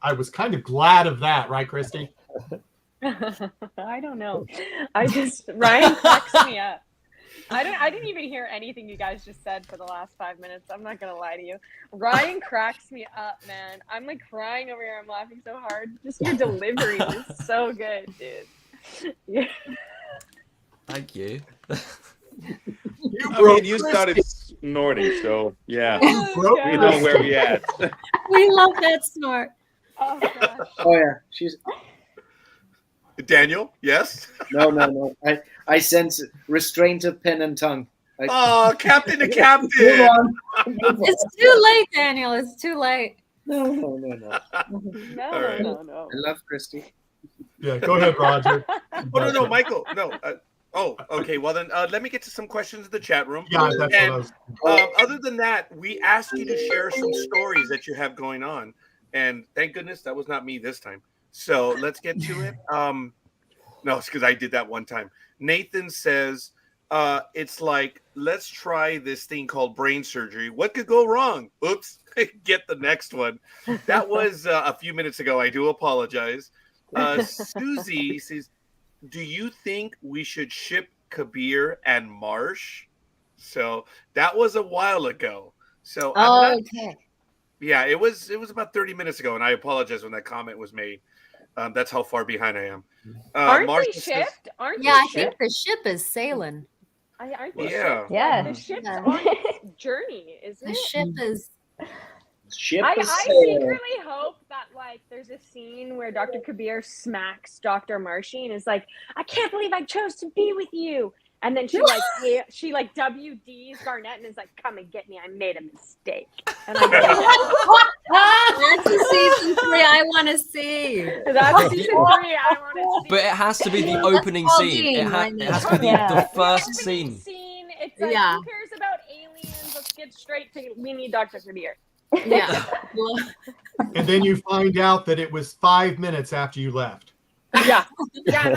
I was kind of glad of that, right, Christy? I don't know. Ryan cracks me up. I didn't even hear anything you guys just said for the last 5 minutes. I'm not gonna lie to you. Ryan cracks me up, man. I'm like crying over here. I'm laughing so hard. Just your delivery was so good, dude. Yeah. Thank you. You started snorting, so yeah. Oh, We know where we at. We love that snort. Oh gosh. Oh yeah, she's Daniel, yes? no. I sense restraint of pen and tongue. Oh, Captain to Move Captain. on. Move on. It's too late, Daniel. It's too late. No. No, right. no. I love Christy. Yeah, go ahead, Roger. Oh no, Michael, no. Okay. Well then, let me get to some questions in the chat room. Yeah, that's what I And was. other than that, we asked you to share some stories that you have going on, and thank goodness that was not me this time. So let's get to it. No, it's because I did that one time. Nathan says, it's like, let's try this thing called brain surgery. What could go wrong? Oops. Get the next one. That was a few minutes ago. I do apologize. Susie says, do you think we should ship Kabir and Marsh? So that was a while ago. So Okay. yeah, it was about 30 minutes ago, and I apologize when that comment was made. That's how far behind I am. Aren't Marcia they says- shipped? Aren't Yeah, they I shipped? think the ship is sailing. Aren't they Yeah. shipped? Yeah. The ship's Yeah. on its journey, isn't The it? ship is. Ship I is secretly hope that like there's a scene where Dr. Kabir smacks Dr. Marshy and is like, I can't believe I chose to be with you. And then she like WDs Garnett and is like, come and get me. I made a mistake. And I'm like, That's a season 3 I want to see. that's season 3 I want to see. But it has to be the opening Paul scene. Dean, It has to be Yeah. the first Opening scene. It's like, Yeah. who cares about aliens? Let's get straight to we need Dr. Kabir. Yeah. Well, And then you find out that it was 5 minutes after you left. Yeah. Yeah.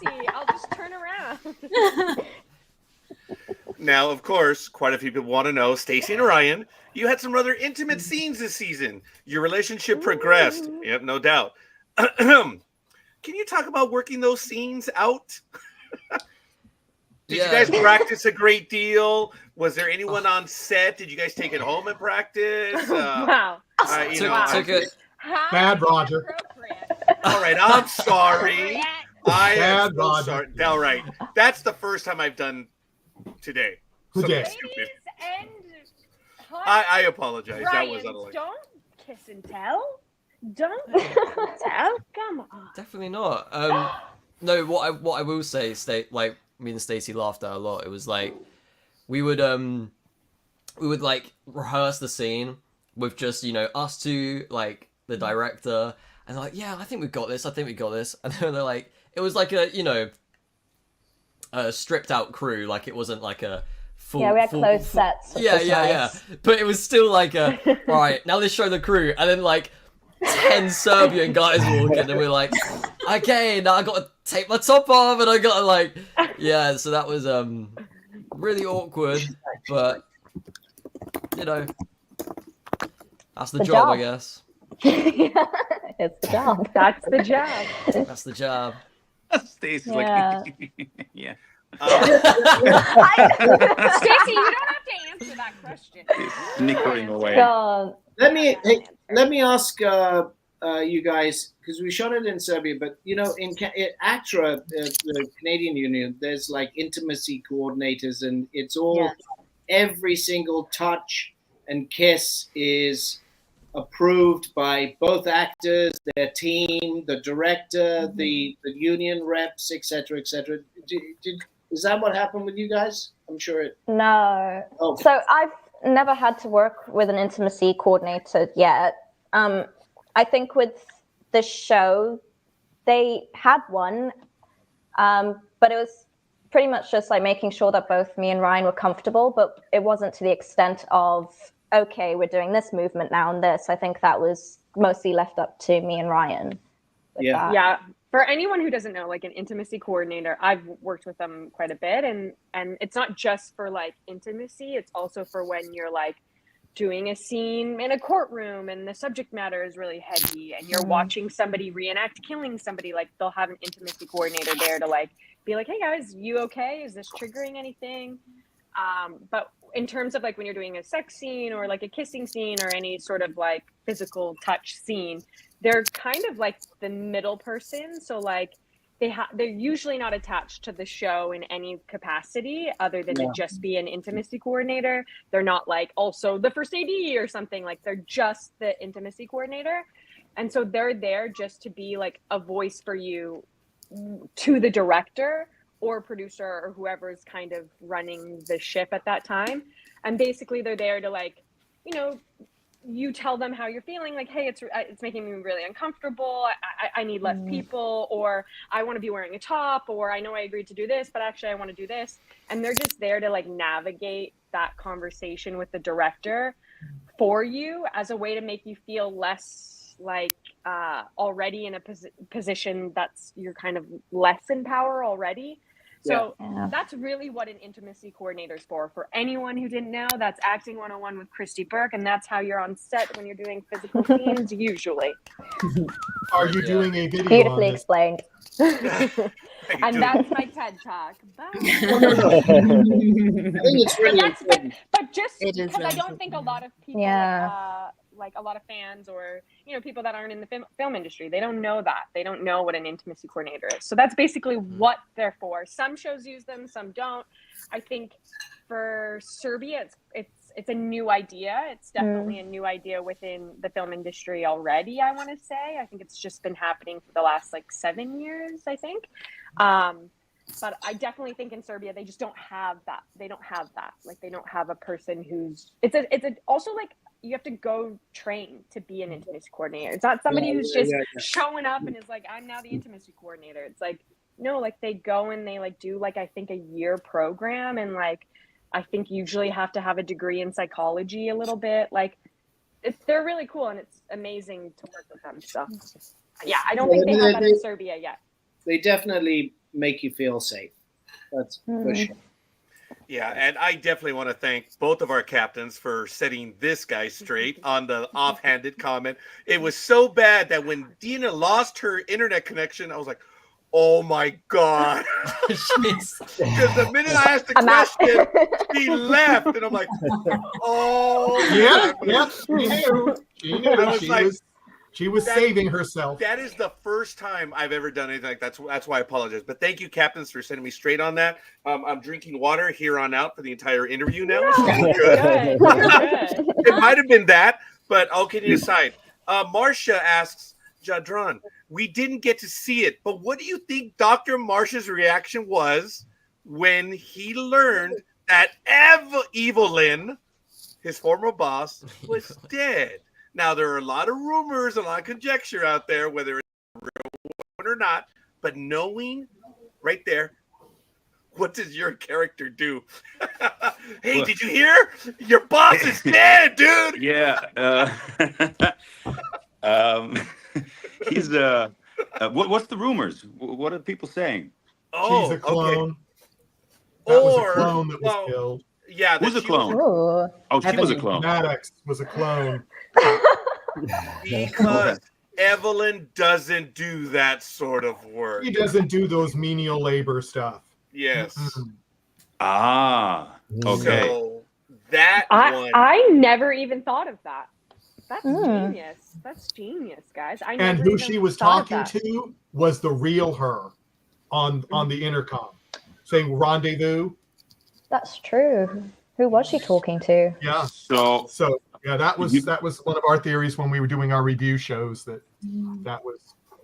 Easy. I'll just turn around. Now, of course, quite a few people want to know, Stacey and Ryan, you had some rather intimate scenes this season. Your relationship progressed. Yep, no doubt. Can you talk about working those scenes out? Did you guys practice a great deal? Was there anyone on set? Did you guys take it home and practice? Wow. Took it. How Bad Roger. inappropriate. All right, I'm sorry. I am Bad so Roger. sorry. All right, that's the first time I've done today. Something Today. stupid. Ladies and hot I apologize. That was Ryans, out of line. don't kiss and tell. Don't kiss and tell. Come on. Definitely not. No, what I will say, like me and Stacey laughed at a lot. It was like we would like rehearse the scene with just us two, like the director, and like, yeah, I think we got this. And then they're like, it was like a stripped out crew. Like it wasn't like a full. Yeah, we had full- closed full- sets. which Yeah, was yeah, nice. yeah. But it was still like a right now. Let's show the crew, and then like 10 Serbian guys walk in, and we're like, okay, now I got to take my top off, and I got to like, yeah. So that was really awkward, but you know, that's the The job, I job. guess. It's the job. That's the job. That's the job. Stacy's Yeah. like, yeah. Stacey, you don't have to answer that question. Snickering away. God. Let me ask you guys, because we shot it in Serbia, but in ACTRA, the Canadian Union, there's like intimacy coordinators, and it's all Yes. every single touch and kiss is approved by both actors, their team, the director, the union reps, etc., etc. Is that what happened with you guys? I'm sure it. No. Oh. So I've never had to work with an intimacy coordinator yet. I think with the show, they had one, but it was pretty much just like making sure that both me and Ryan were comfortable, but it wasn't to the extent of, okay, we're doing this movement now and this. I think that was mostly left up to me and Ryan. with Yeah. that. Yeah. For anyone who doesn't know, like an intimacy coordinator, I've worked with them quite a bit, and it's not just for like intimacy, it's also for when you're like doing a scene in a courtroom and the subject matter is really heavy and you're watching somebody reenact killing somebody. Like they'll have an intimacy coordinator there to like be like, hey guys, you okay? Is this triggering anything? But in terms of like when you're doing a sex scene or like a kissing scene or any sort of like physical touch scene, they're kind of like the middle person. So like they're usually not attached to the show in any capacity other than to just be an intimacy coordinator. They're not like also the first AD or something. Like they're just the intimacy coordinator. And so they're there just to be like a voice for you to the director or producer or whoever is kind of running the ship at that time. And basically they're there to like, you know, you tell them how you're feeling, like, hey, it's making me really uncomfortable. I need less people, or I want to be wearing a top, or I know I agreed to do this, but actually I want to do this. And they're just there to like navigate that conversation with the director for you as a way to make you feel less like already in a position that's you're kind of less in power already. So that's really what an intimacy coordinator is for. For anyone who didn't know, that's Acting 101 with Christy Burke, and that's how you're on set when you're doing physical scenes, usually. Are you doing a video Beautifully on this? explained. And that's my TED Talk. Bye. I think it's really important. But just It is because I really don't think a lot of people, like a lot of fans or, you know, people that aren't in the film industry, they don't know that. They don't know what an intimacy coordinator is. So that's basically what they're for. Some shows use them, some don't. I think for Serbia, it's a new idea. It's definitely a new idea within the film industry already, I want to say. I think it's just been happening for the last like 7 years, I think. But I definitely think in Serbia, they just don't have that. They don't have that. Like they don't have a person who's, it's also like, you have to go train to be an intimacy coordinator. It's not somebody who's just showing up and is like, I'm now the intimacy coordinator. It's like, no, like they go and they like do like, I think a year program. And like, I think usually have to have a degree in psychology a little bit. Like they're really cool and it's amazing to work with them. So yeah, I don't think they have that in Serbia yet. They definitely make you feel safe. That's for sure. Yeah, and I definitely want to thank both of our captains for setting this guy straight on the offhanded comment. It was so bad that when Dina lost her internet connection, I was like, oh my God. Because the minute I asked the question, she left. And I'm like, oh. Yeah. She knew. She was saving herself. That is the first time I've ever done anything like that. That's why I apologize. But thank you, captains, for sending me straight on that. I'm drinking water here on out for the entire interview now. Good. It might have been that, but all kidding aside. Marcia asks, Jadran, we didn't get to see it, but what do you think Dr. Marcia's reaction was when he learned that Evelyn, his former boss, was dead? Now, there are a lot of rumors, a lot of conjecture out there, whether it's a real one or not, but knowing right there, what does your character do? Hey, did you hear? Your boss is dead, dude. Yeah. He's what's the rumors? What are people saying? Oh, She's a clone. okay. That was Or- a clone that was well, killed. Yeah, Who's that a she clone? Ooh. Oh, she was a Ebony. clone. Maddox was a clone. Because Evelyn doesn't do that sort of work. He doesn't do those menial labor stuff. Yes. Mm-mm. Ah, okay. So that one. I never even thought of that. That's Mm. genius. That's genius, guys. I And never who even she was thought of talking that. to was the real her on the intercom, saying rendezvous. That's true. Who was she talking to? Yeah. So So yeah, that was one of our theories when we were doing our review shows that was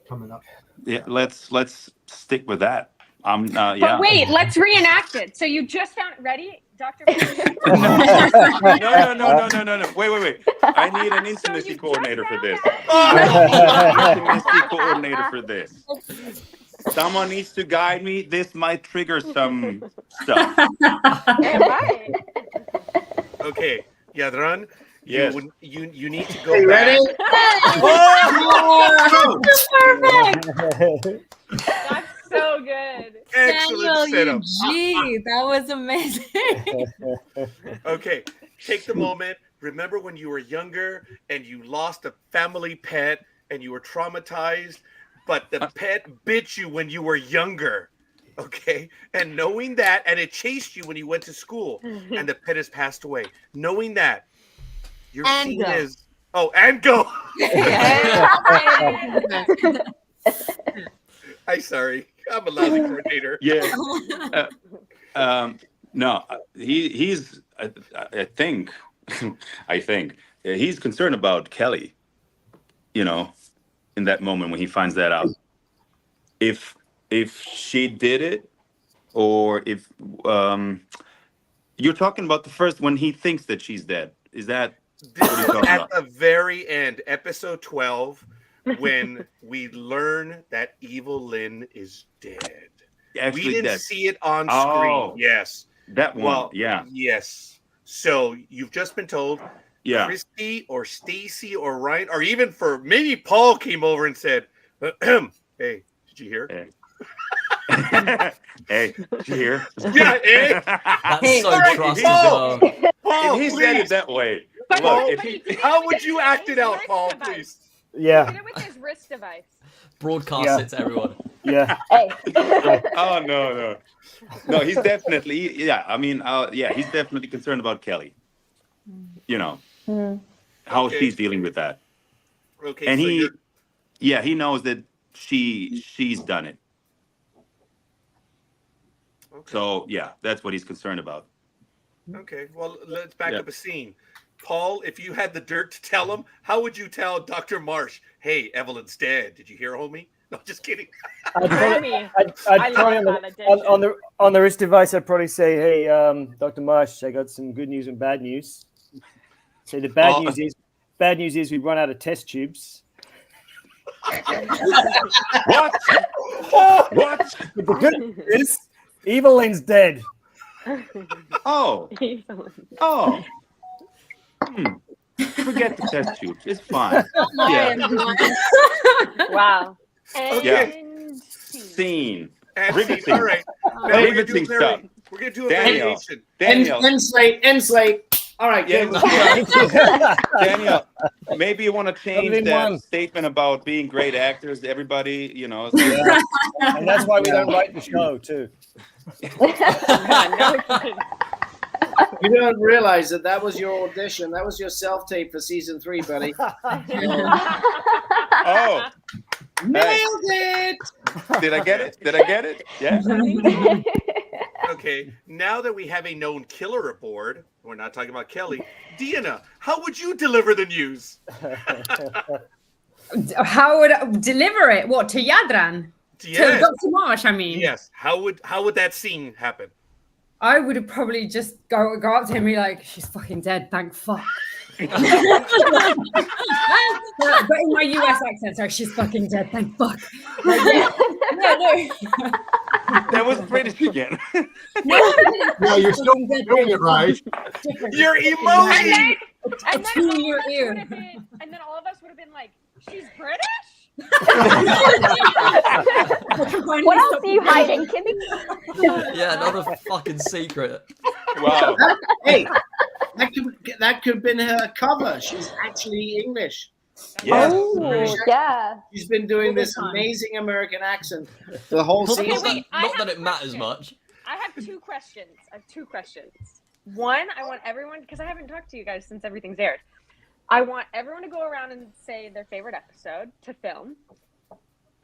coming up. yeah, let's stick with that. But Yeah. wait, let's reenact it. So you just found ready, Dr. No. Wait. I need an intimacy you coordinator for this. just I need an intimacy coordinator for this. Someone needs to guide me. This might trigger some stuff. Right. Okay, Yadran. Yes. You need to go Hey, back. ready? That's so good. Excellent setup. Gee, that was amazing. Okay, take the moment. Remember when you were younger and you lost a family pet and you were traumatized, but the pet bit you when you were younger. Okay, and knowing that, and it chased you when you went to school, and the pet has passed away. Knowing that, your And scene go. is and go. I'm sorry, I'm a lousy coordinator. Yeah. No, he's. I think. I think he's concerned about Kelly. You know, in that moment when he finds that out, if she did it, or if you're talking about the first when he thinks that she's dead. Is that This what are you is talking at about? the very end, episode 12, when we learn that Evil Lynn is dead. Actually, We didn't dead. see it on Oh. screen. Yes. That one? Well, Yeah. Yes. So you've just been told Yeah. Christy or Stacy or Ryan, or even for maybe Paul came over and said, hey, did you hear? Hey. Hey, did you hear? Yeah, eh? That's so Alright, trusty. Paul. Paul, If he said please. it that way. But Look, Paul, if he, how would you act it out, Wrist Paul, device. please? Did Yeah, it with his wrist device. Broadcast Yeah. it to everyone. yeah. Hey. oh no, he's definitely he's definitely concerned about Kelly. You know how Okay. she's dealing with that, Okay, and so he knows that she's done it. okay. So yeah, that's what he's concerned about. Okay, well, let's back Yeah. up a scene. Paul, if you had the dirt to tell him, how would you tell Dr. Marsh, hey, Evelyn's dead? Did you hear, homie? No, just kidding. I'd probably, Homie. I'd I probably love on, that the, on addition. the on the wrist device, I'd probably say, hey, Dr. Marsh, I got some good news and bad news. So the bad news is we've run out of test tubes. What? What? But the good news is Evelyn's dead. Oh. Forget the test tubes. It's fine. Yeah. Wow. Yeah. And Scene. And Riveting. all right. Now we're gonna do Riveting a stuff. We're going to do a Daniel. variation. Daniel. End slate. All right, Yeah. good. Daniel, maybe you want to change Only that one. statement about being great actors. Everybody, you know. Yeah. And that's why we don't write the show, too. no kidding. You don't realize that was your audition. That was your self-tape for season 3, buddy. Oh, Nailed it! did I get it? Yeah. Okay, now that we have a known killer aboard, we're not talking about Kelly. Deanna, how would you deliver the news? How would I deliver it? What, to Yadran? To Yes. Dr. Marsh, I mean. Yes. How would that scene happen? I would have probably just go up to him and be like, she's fucking dead, thank fuck. But in my US accent, sorry, she's fucking dead, thank fuck. Like, yeah, no. That was British again. Yeah, you're still doing it right. Your emoji. And then Tune your ear. and then all of us would have been like, she's British? What else are you hiding, Kimmy? Yeah, another fucking secret. Wow. Hey, that could have been her cover. She's actually English. Yeah. Oh, yeah. She's been doing this amazing American accent the whole Not, season. wait, I not have that it a matters question. much. I have 2 questions. One, I want everyone, because I haven't talked to you guys since everything's aired. I want everyone to go around and say their favorite episode to film.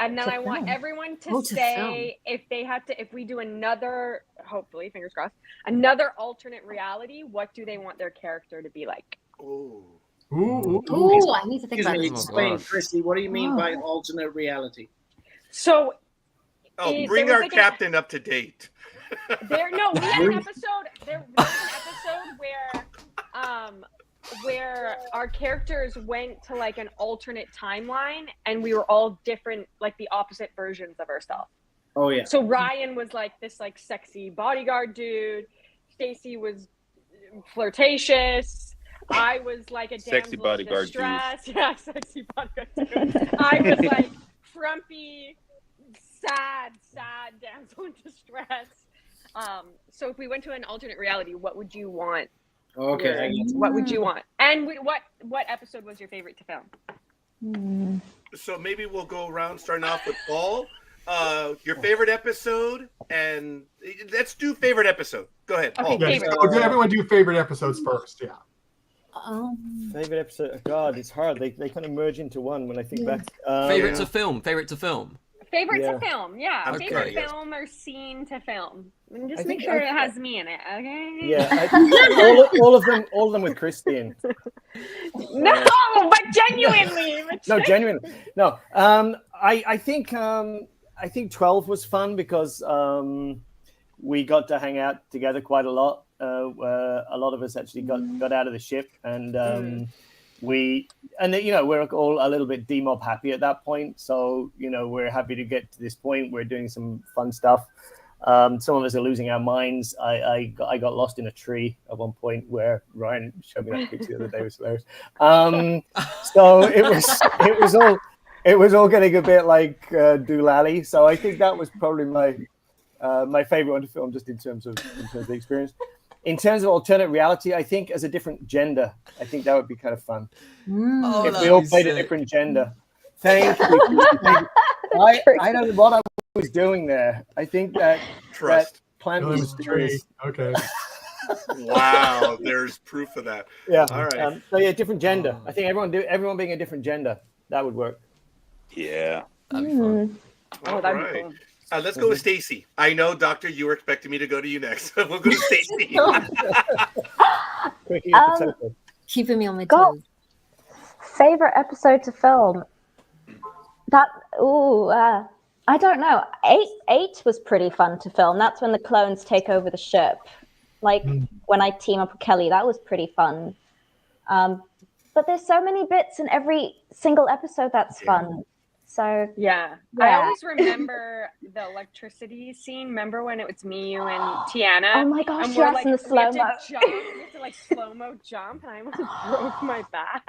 And then I want everyone to say if we do another, hopefully, fingers crossed, another alternate reality, what do they want their character to be like? Ooh. Ooh, I need to think Excuse about me, this. explain, Christy, what do you mean by alternate reality? So, Bring there our was like captain up to date. we had an episode. There was an episode where our characters went to like an alternate timeline, and we were all different, like the opposite versions of ourselves. Oh yeah. So Ryan was like this like sexy bodyguard dude. Stacy was flirtatious. I was like a Sexy damsel bodyguard in distress. Yeah, sexy bodyguard dude. I was like frumpy, sad damsel in distress. So if we went to an alternate reality, what would you want? Okay. What would you want? And what episode was your favorite to film? So maybe we'll go around starting off with Paul. Your favorite episode, and let's do favorite episode. Go ahead, Paul. Okay, Yeah, favorite. so everyone do favorite episodes first. Yeah. Favorite episode? God, it's hard. They kind of merge into one when I think back. Favorite to film. Favorite to film. Favorite Yeah. to film, yeah. Okay. Favorite Yes. film or scene to film. And just I make think sure I- it has me in it, okay? Yeah, all of them with Christian. No, but genuinely. No, genuinely. No, I think 12 was fun because we got to hang out together quite a lot. A lot of us actually got out of the ship, and we're all a little bit demob happy at that point. So we're happy to get to this point. We're doing some fun stuff. Some of us are losing our minds. I got lost in a tree at one point where Ryan showed me that picture the other day. It was hilarious. So it was all getting a bit like Doolally. So I think that was probably my favorite one to film, just in terms of the experience. In terms of alternate reality, I think as a different gender, I think that would be kind of fun. Oh, If that'd we all be played a sick. different gender. Thank you. I don't know what I was doing there. I think that Trust. plant It was was a tree. Okay. Wow, there's proof of that. Yeah. All right. So yeah, different gender. I think everyone being a different gender, that would work. Yeah. That'd be fun. Oh, that'd All be right. cool. Let's go with Stacy. I know, Doctor, you were expecting me to go to you next. We'll go to Stacy. Quickie Um, potato. Keeping me on my Go. toes. Favorite episode to film? I don't know. Eight was pretty fun to film. That's when the clones take over the ship. Like when I team up with Kelly, that was pretty fun. But there's so many bits in every single episode that's fun. So Yeah. I always remember the electricity scene. Remember when it was me, you, and Tiana? oh my gosh, And we're yes, like, in the we had slow-mo. to jump. We had to like slow-mo jump, and I almost broke my back.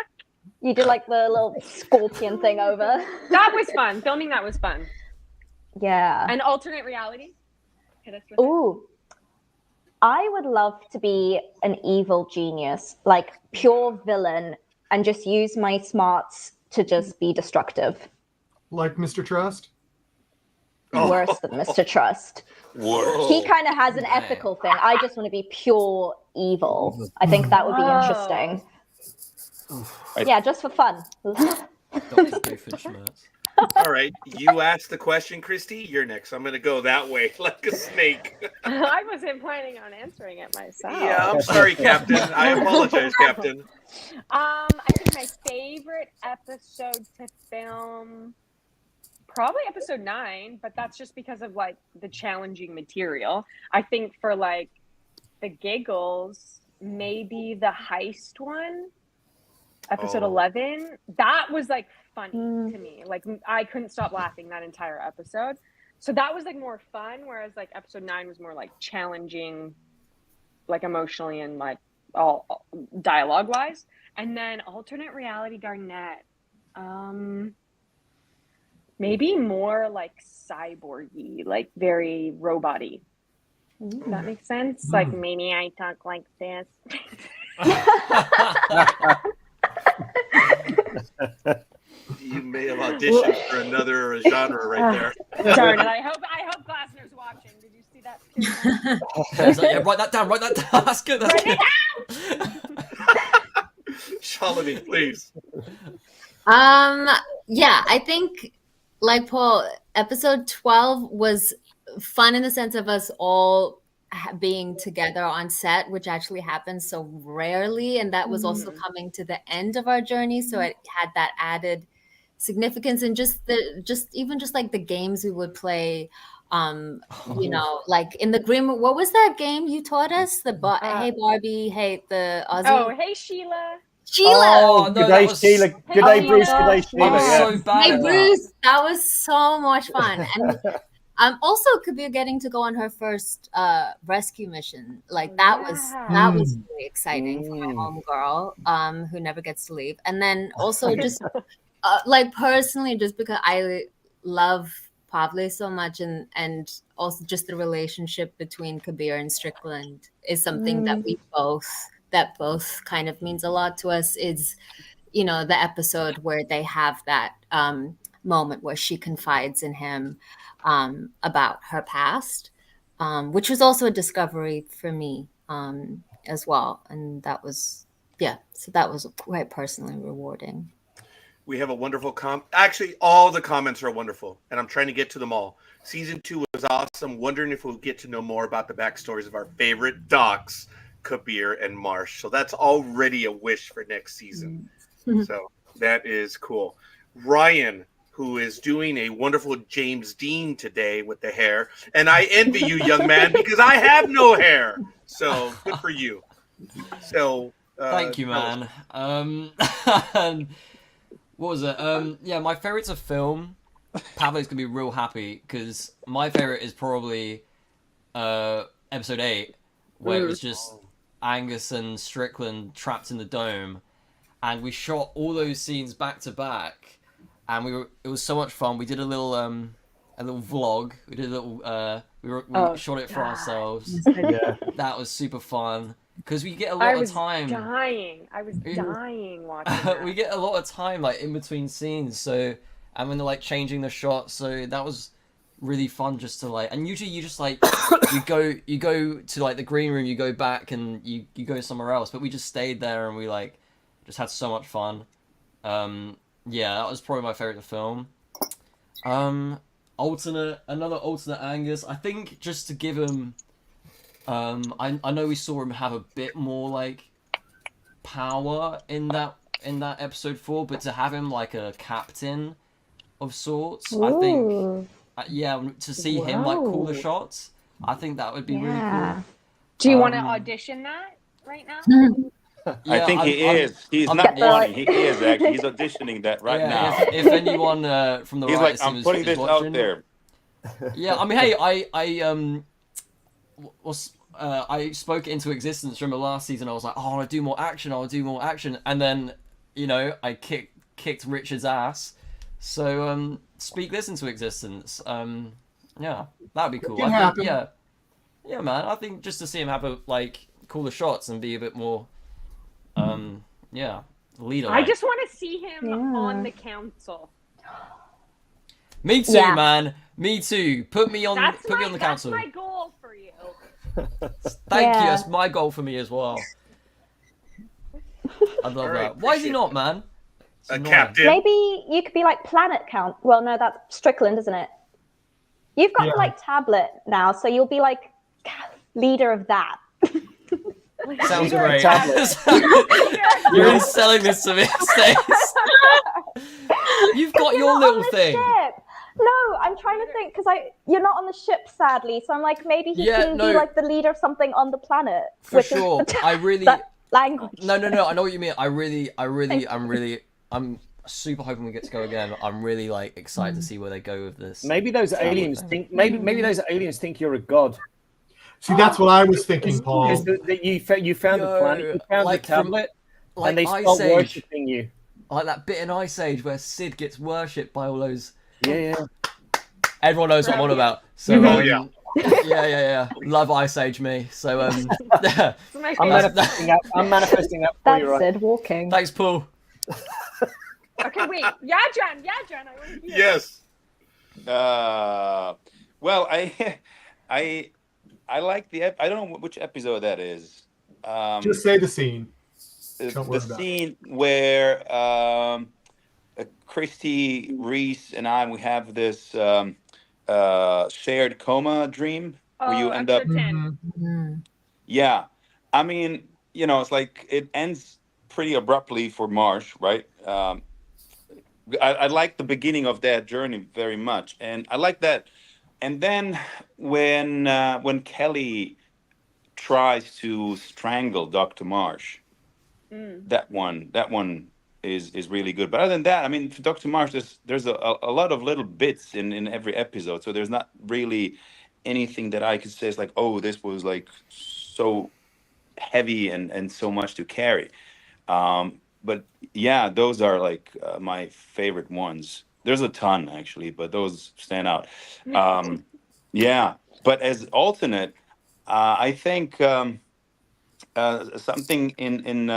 You did like the little scorpion thing over. That was fun. Filming that was fun. Yeah. An alternate reality. Hit us with it. Ooh. I would love to be an evil genius, like pure villain, and just use my smarts to just be destructive. Like Mr. Trust? Worse than Mr. Trust. Whoa. He kind of has an ethical thing. I just want to be pure evil. I think that would be Whoa. interesting. I- Yeah, just for fun. Dr. Doofenshmirtz. All right. You asked the question, Christy. You're next. I'm going to go that way like a snake. I wasn't planning on answering it myself. Yeah, I'm sorry, Captain. I apologize, Captain. I think my favorite episode to film, probably episode 9, but that's just because of like the challenging material. I think for like the giggles, maybe the heist one, episode Oh. 11. That was like funny to me. Like I couldn't stop laughing that entire episode. So that was like more fun, whereas like episode 9 was more like challenging, like emotionally and like all dialogue wise. And then alternate reality Garnett, maybe more like cyborgy, like very robot-y. Does that make sense? Like maybe I talk like this. You may have auditioned for another genre right there. Darn it! I hope Glassner's watching. Did you see that? Yeah, write that down. Write that down. That's good. That's good. Shalini, please. Yeah, I think like Paul, episode 12 was fun in the sense of us all being together on set, which actually happens so rarely, and that was also coming to the end of our journey, so it had that added significance. And just like the games we would play, you know, like in the Grim, what was that game you taught us? Hey Barbie, hey the Aussie. Oh, hey Sheila. Oh, no, good that day, was- Sheila. Good day, Bruce. Good day, Sheila. was Yeah. so bad Hey at that. Bruce, that was so much fun. And also Kabir getting to go on her first rescue mission. Like that was really exciting for my homegirl, who never gets to leave. And then also just like personally, just because I love Pavle so much, and also just the relationship between Kabir and Strickland is something that both kind of means a lot to us. Is, you know, the episode where they have that moment where she confides in him about her past, which was also a discovery for me as well. And that was, so that was quite personally rewarding. We have a wonderful actually, all the comments are wonderful, and I'm trying to get to them all. Season 2 was awesome. Wondering if we'll get to know more about the backstories of our favorite docs, Kabir and Marsh. So that's already a wish for next season. So that is cool. Ryan, who is doing a wonderful James Dean today with the hair. And I envy you, young man, because I have no hair. So good for you. So Thank you, man. And what was it? Yeah, my favorite's a film. Pavlo's gonna be real happy because my favorite is probably episode 8, where it was just Angus and Strickland trapped in the dome, and we shot all those scenes back to back, and it was so much fun. We did a little vlog. We did a little we shot it for ourselves. Yeah. That was super fun because we get a lot of time. I was dying watching that. We get a lot of time like in between scenes, so and when they're like changing the shot, so that was really fun just to like. And usually you just like you go to like the green room, you go back and you go somewhere else, but we just stayed there and we like just had so much fun. Yeah, that was probably my favorite film. Another alternate Angus. I think just to give him, I know we saw him have a bit more like power in that episode 4, but to have him like a captain of sorts, I think, to see him like call the shots, I think that would be really cool. Do you want to audition that right now? I think he is. He's not wanting. He is actually. He's auditioning that right now. If anyone from the He's writers like, I'm team putting is this watching, out there. Yeah, I mean, hey, I spoke it into existence. Remember last season? I was like, oh, I want to do more action. I want to do more action, and then I kicked Richard's ass. So speak this into existence. Yeah, that'd be cool. I think, yeah, man. I think just to see him have a cooler shots and be a bit more, leader. I just want to see him on the council. Me too, man. Me too. Put me on the council. That's my goal for you. Thank you. That's my goal for me as well. I love that. Why is he not, man? A captain. Maybe you could be like Planet Count. Well, no, that's Strickland, isn't it? You've got like Tablet now, so you'll be like leader of that. Sounds great. You're really selling this to me, Stace. You've got your little thing. No, I'm trying to think because you're not on the ship, sadly. So I'm like, maybe he can be like the leader of something on the planet. For sure. I really that language. No. I know what you mean. I'm super hoping we get to go again. I'm really like excited to see where they go with this. Maybe those travel aliens thing. think. Maybe those aliens think you're a god. See, that's what I was thinking, Paul. Is that you found the planet, you found like the tablet, like and they Ice start Age. worshipping you. Like that bit in Ice Age where Sid gets worshipped by all those. Yeah. Everyone knows what I'm on about. So Oh, yeah. yeah. Love Ice Age me. So yeah. It's my I'm favorite. manifesting that for That's you, right? Sid walking. Thanks, Paul. Okay, wait. Yeah, John. I want to hear. Yes. Well, I like I don't know which episode that is. Just say the scene. Don't worry The about it. scene where Christy, Reese, and we have this shared coma dream where you end up. episode 10. Mm. Yeah, I mean, it's like it ends pretty abruptly for Marsh, right? I like the beginning of that journey very much, and I like that. And then when Kelly tries to strangle Dr. Marsh, that one is really good. But other than that, I mean, for Dr. Marsh, there's a lot of little bits in every episode, so there's not really anything that I could say is like, oh, this was like so heavy and so much to carry. But yeah, those are like my favorite ones. There's a ton actually, but those stand out. Yeah, but as alternate, I think something in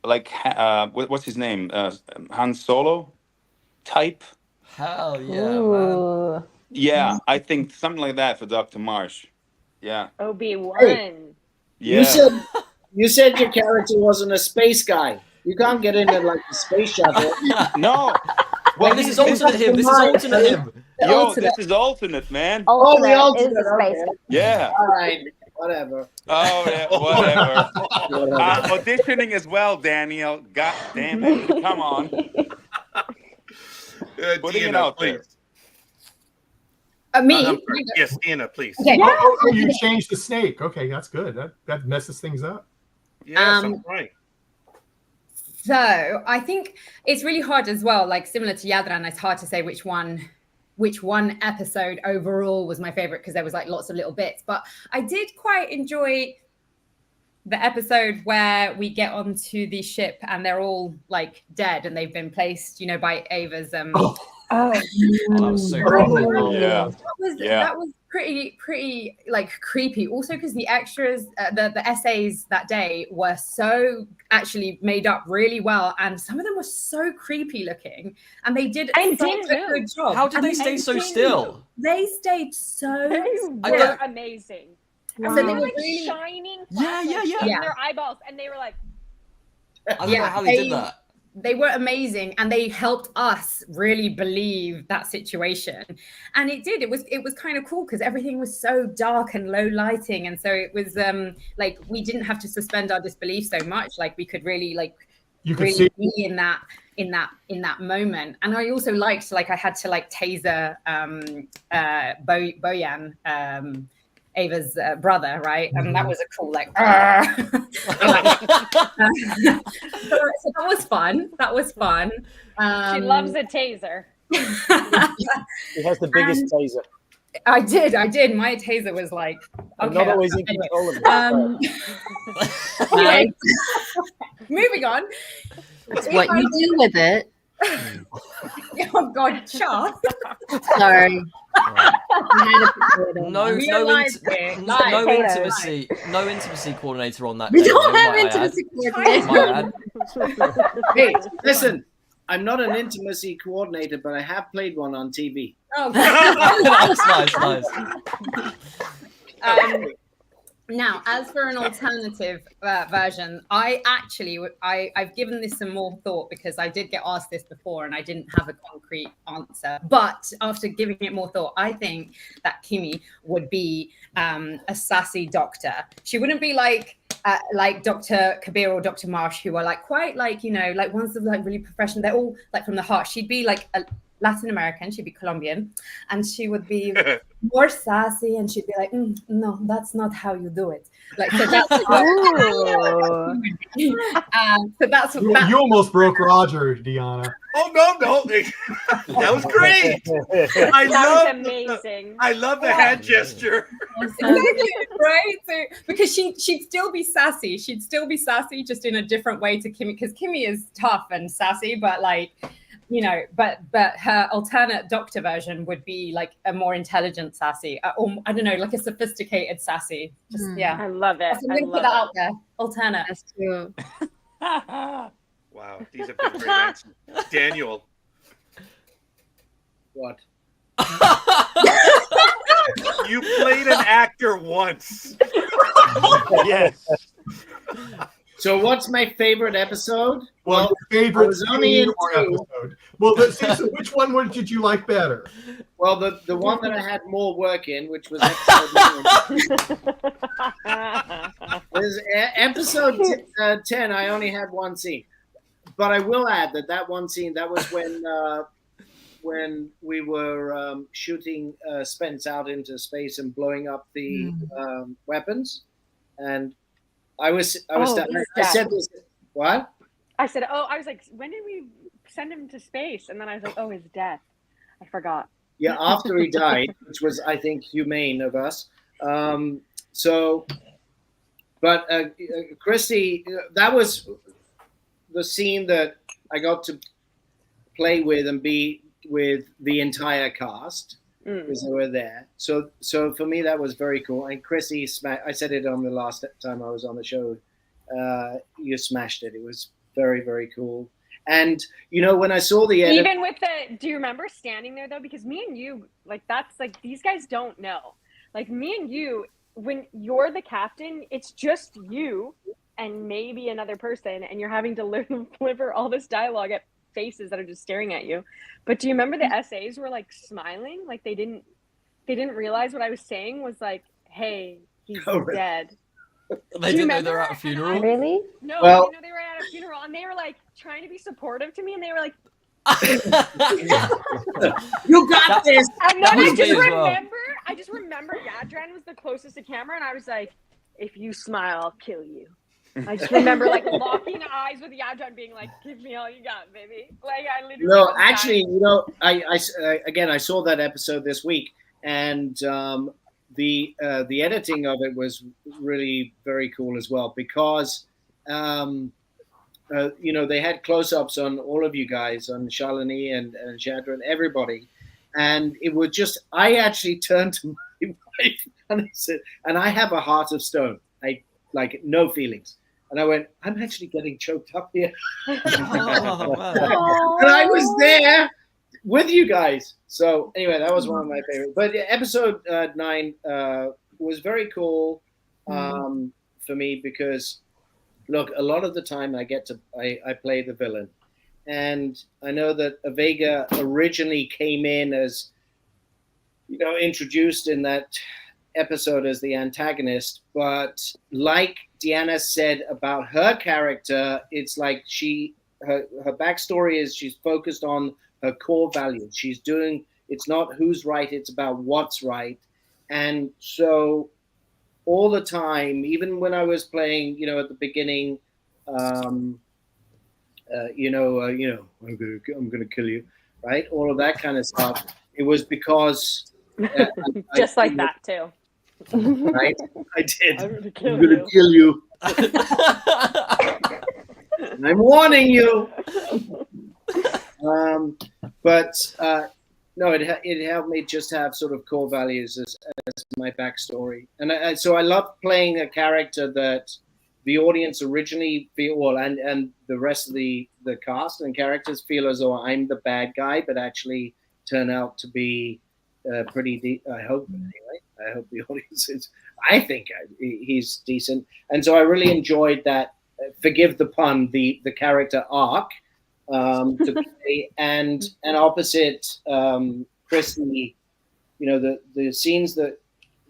like what's his name, Han Solo type. Hell yeah, man. Ooh. Yeah, I think something like that for Dr. Marsh. Yeah, Obi-Wan. yeah. You said your character wasn't a space guy. You can't get into like the space shuttle. No. Well, this is alternate him. This is alternate him. The Yo, alternate. this is alternate, man. Oh, the Alternate is alternate. the space. Okay. Yeah. All right. Whatever. Oh, yeah, whatever. Auditioning as well, Daniel. God damn it. Come on. Putting it Deanna, out there. please. Me? I'm sorry. Yes, Deanna, please. Okay. Oh, you changed the snake. Okay, that's good. That messes things up. Yes, I'm right. So I think it's really hard as well, like similar to Yadran, it's hard to say which one episode overall was my favorite because there was like lots of little bits. But I did quite enjoy the episode where we get onto the ship and they're all like dead and they've been placed, by Ava's Oh, That was so cool. Yeah. that was pretty like creepy. Also, because the extras, the essays that day were so actually made up really well, and some of them were so creepy looking, and they did And such didn't a good job. How did they And stay so didn't still? They stayed so. They I were don't- amazing. Wow. So So they they were were like really- shining Yeah, yeah, flashlights yeah. in Yeah. their eyeballs, and they were like, I don't know how they did that. They were amazing, and they helped us really believe that situation. And it did. It was kind of cool because everything was so dark and low lighting, and so it was like we didn't have to suspend our disbelief so much. Like we could really You could really see. be in that moment. And I also liked I had to taser Boyan, Ava's brother, right? And that was a cool so that was fun. That was fun. she loves a taser. He has the biggest taser. I did. My taser was like, I'm okay. not always in anyway. control of it. Anyway, moving on. It's what you do with it. Oh God, Char. Sorry. No We are live here. Live. no Potatoes. intimacy coordinator on that. We day, don't though, have might I add. intimacy Might coordinator. I add. Hey, listen. I'm not an intimacy coordinator, but I have played one on TV. Oh, nice. Now, as for an alternative version, I've given this some more thought because I did get asked this before and I didn't have a concrete answer. But after giving it more thought, I think that Kimi would be a sassy doctor. She wouldn't be like Dr. Kabir or Dr. Marsh, who are quite ones of really professional. They're all from the heart. She'd be Latin American, she'd be Colombian, and she would be more sassy, and she'd be like, no, that's not how you do it. Like, so that's so that's what You almost broke Roger, Deanna. Oh no, that was great. I That love was amazing. I love the hand gesture. exactly, right? So because she'd still be sassy, just in a different way to Kimmy, because Kimmy is tough and sassy, but like, you know, but her alternate doctor version would be like a more intelligent sassy, or I don't know, like a sophisticated sassy. Just I love it. So I'm gonna put that out there. Alternate. That's true. Wow, these have been great answers. Daniel. What? You played an actor once. Yes. So what's my favorite episode? Well, your I favorite was only scene in or 2. episode. Well, let's see, so which one did you like better? Well, the one that I had more work in, which was episode 9. Was episode 10. I only had one scene, but I will add that one scene, that was when we were shooting Spence out into space and blowing up the weapons, and I said this. What? I said, I was like, when did we send him to space? And then I was like, oh, his death. I forgot. Yeah, after he died, which was, I think, humane of us. But Christy, that was the scene that I got to play with and be with the entire cast because they were there. So for me, that was very cool. And Christy, I said it on the last time I was on the show. You smashed it. It was very, very cool. And you know, when I saw the edit, even with do you remember standing there though? Because me and you, like, that's like, these guys don't know. Like, me and you, when you're the captain, it's just you and maybe another person, and you're having to deliver all this dialogue at faces that are just staring at you. But do you remember the SAs were like smiling, like they didn't realize what I was saying was like, hey, he's dead. They didn't know they were at a funeral. Really? No, Well- they know they were at a funeral, and they were like trying to be supportive to me, and they were like, you got this. and That then was me as well. I just remember Yadran was the closest to camera, and I was like, if you smile, I'll kill you. I just remember like locking eyes with Yadran, being like, give me all you got, baby. Like, I literally. No, was actually, dying. you know, I saw that episode this week, and the editing of it was really very cool as well, because you know, they had close-ups on all of you guys, on Shalini and Jadran, everybody, and it was just, I actually turned to my wife and I said, and I have a heart of stone, I like no feelings, and I went, I'm actually getting choked up here. Oh, man. And I was there with you guys. So anyway, that was one of my favorites. But episode 9 was very cool for me, because look, a lot of the time I play the villain, and I know that Vega originally came in as, you know, introduced in that episode as the antagonist, but like Deanna said about her character, it's like her backstory is she's focused on her core values. She's doing, it's not who's right, it's about what's right. And so all the time, even when I was playing, you know, at the beginning, I'm gonna kill you, right? All of that kind of stuff. It was because Just like that too. right? I did. I'm I'm gonna gonna kill you. I'm warning you. No, it helped me just have sort of core values as my backstory, and so I love playing a character that the audience originally feel, and the rest of the cast and characters feel as though I'm the bad guy, but actually turn out to be pretty. I hope anyway. I hope the audience is. I think he's decent, and so I really enjoyed that. Forgive the pun. The character arc. To play, and opposite Christy, you know, the scenes that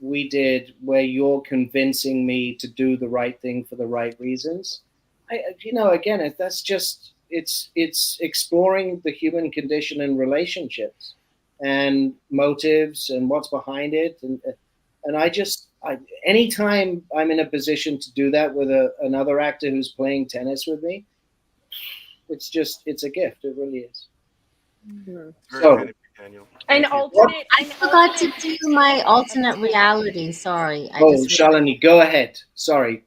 we did where you're convincing me to do the right thing for the right reasons. You know, again, that's just it's exploring the human condition and relationships and motives and what's behind it, and anytime I'm in a position to do that with another actor who's playing tennis with me, it's a gift. It really is. Very So, kind of you, Daniel. An Thank you. alternate. I forgot to do my alternate reality. Sorry. Shalini, go ahead. Sorry.